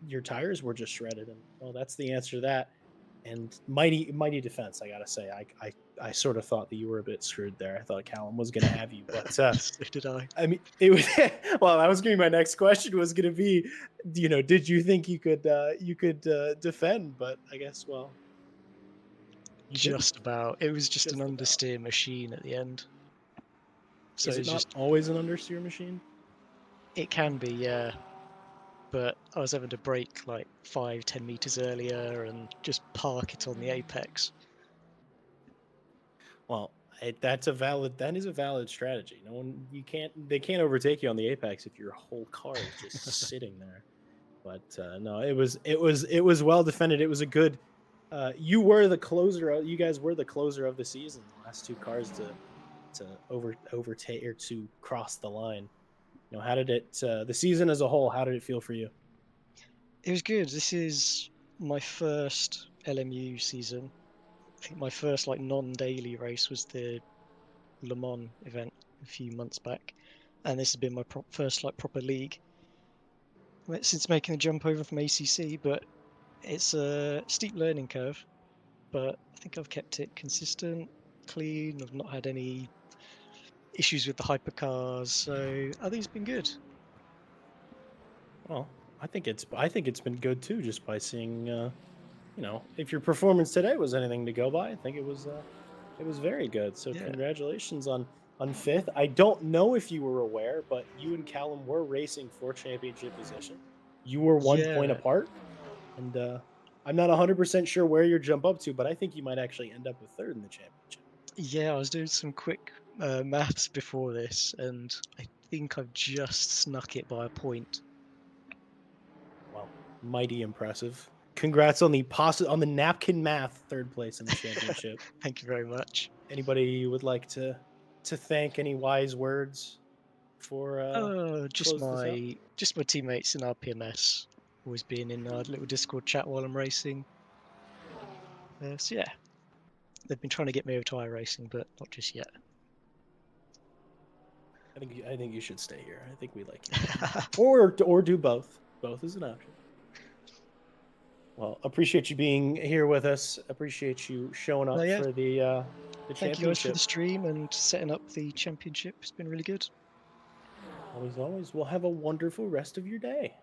your tires were just shredded. And well, that's the answer to that. And mighty defense, I gotta say. I sort of thought that you were a bit screwed there. I thought Callum was gonna have you, but So did I. I mean, it was well. That was gonna be my next question. Was gonna be, did you think you could defend? But I guess, well, you didn't. Just about. It was just Just an about. understeer machine at the end. So Is it it's not just, always an understeer machine? it can be, yeah. But I was having to brake like 5-10 meters earlier and just park it on the apex. Well, that is a valid strategy. They can't overtake you on the apex if your whole car is just sitting there. But no, it was well defended. It was a good. You were the closer. You guys were the closer of the season. The last two cars to overtake or to cross the line. How did it? The season as a whole, how did it feel for you? It was good. This is my first LMU season. I think my first like non-daily race was the Le Mans event a few months back, and this has been my first like proper league since making the jump over from ACC. But it's a steep learning curve, but I think I've kept it consistent, clean. I've not had any issues with the hypercars, so I think it's been good. Well, I think it's been good too, just by seeing. If your performance today was anything to go by, I think it was very good. So Yeah. congratulations on fifth. I don't know if you were aware, but you and Callum were racing for championship position. You were 1 point Yeah. apart, and I'm not 100% sure where you jump up to, but I think you might actually end up with third in the championship. Yeah, I was doing some quick maths before this, and I think I've just snuck it by a point. Well, mighty impressive. Congrats on on the napkin math, third place in the championship. Thank you very much. Anybody you would like to thank? Any wise words for Just close this out? my teammates in RPMS, always being in our little Discord chat while I'm racing. So yeah, they've been trying to get me over to iRacing, but not just yet. I think you should stay here. I think we like you. or do both. Both is an option. Well, appreciate you being here with us. Appreciate you showing up Yeah. for the Thank you guys for championship. the stream and setting up the championship. It's been really good. Always. We'll have a wonderful rest of your day.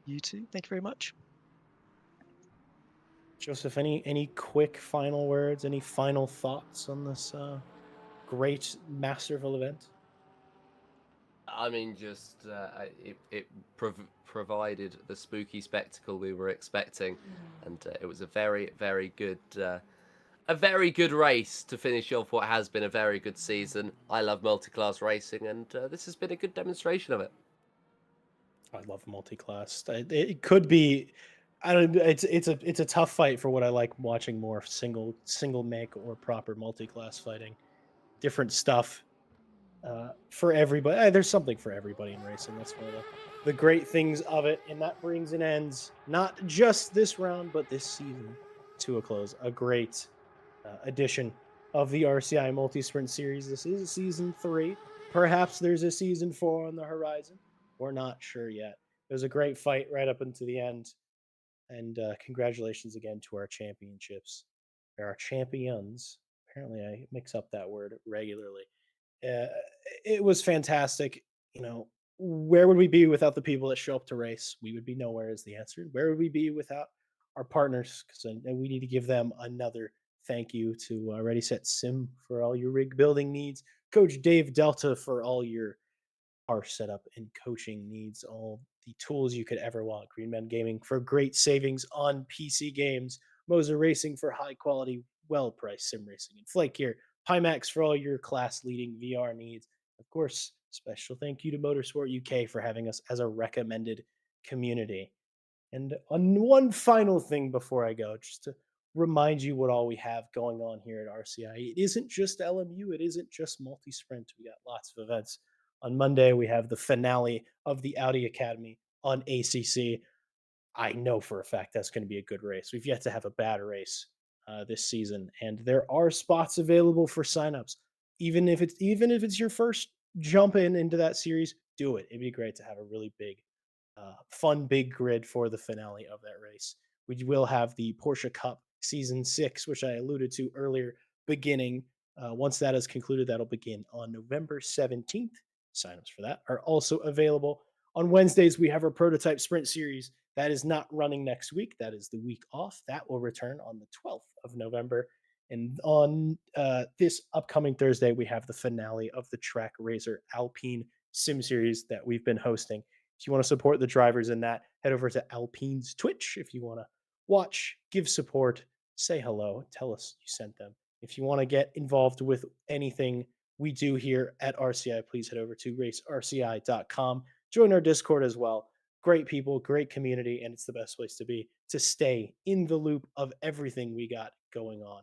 You too. Thank you very much. Joseph, any quick final words? Any final thoughts on this great Masterville event? I mean, just it provided the spooky spectacle we were expecting, and it was a very good race to finish off what has been a very good season. I love multi-class racing, and this has been a good demonstration of it. I love multi-class. It could be. I don't. It's a tough fight for what I like watching more single make or proper multi-class fighting. Different stuff for everybody. There's something for everybody in racing. That's one of the great things of it, and that brings an end not just this round but this season to a close. A great edition of the RCI Multi Sprint Series. This is season 3. Perhaps there's a season 4 on the horizon. We're not sure yet. It was a great fight right up until the end. And congratulations again to our championships. There are champions. Apparently, I mix up that word regularly. It was fantastic. where would we be without the people that show up to race? We would be nowhere is the answer. Where would we be without our partners? Because we need to give them another thank you to Ready Set Sim for all your rig building needs, Coach Dave Delta for all your our setup and coaching needs, all the tools you could ever want. Green Men Gaming for great savings on PC games, Moser Racing for high quality, well priced sim racing, and Flight Gear, Pimax for all your class leading VR needs. Of course, special thank you to Motorsport UK for having us as a recommended community. And on one final thing before I go, just to remind you what all we have going on here at RCI. It isn't just LMU, it isn't just multi sprint. We got lots of events. On Monday, we have the finale of the Audi Academy on ACC. I know for a fact that's going to be a good race. We've yet to have a bad race this season, and there are spots available for signups. Even if it's your first jump into that series, do it. It'd be great to have a really big fun big grid for the finale of that race. We will have the Porsche Cup Season 6, which I alluded to earlier, beginning. Once that is concluded, that'll begin on November 17th. Signups for that are also available. On Wednesdays, we have our Prototype Sprint Series. That is not running next week. That is the week off. That will return on the 12th of November. And on this upcoming Thursday, we have the finale of the Track Racer Alpine Sim Series that we've been hosting. If you want to support the drivers in that, head over to Alpine's Twitch. If you want to watch, give support, say hello, tell us you sent them. If you want to get involved with anything we do here at RCI, please head over to racerci.com. Join our Discord as well. Great people, great community, and it's the best place to be to stay in the loop of everything we got going on.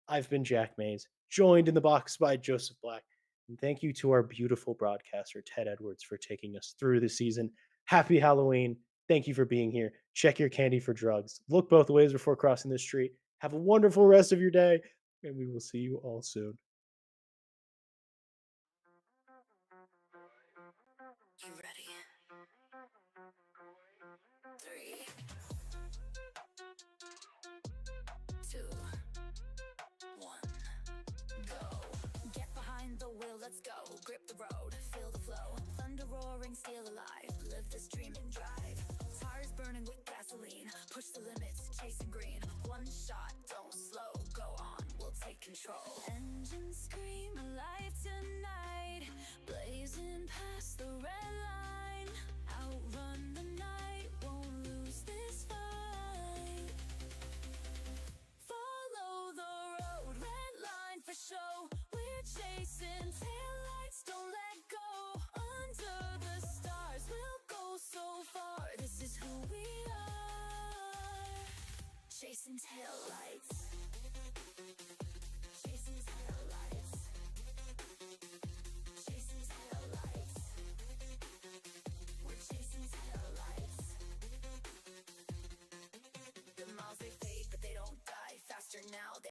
I've been Jack Mays, joined in the box by Joseph Black. And thank you to our beautiful broadcaster, Ted Edwards, for taking us through the season. Happy Halloween. Thank you for being here. Check your candy for drugs. Look both ways before crossing the street. Have a wonderful rest of your day, and we will see you all soon. You ready? 3, 2, 1, go. Get behind the wheel, let's go. Grip the road, feel the flow. Thunder roaring, steel alive. Live this dream and drive. Tires burning with gasoline. Push the limits, chasing green. One shot,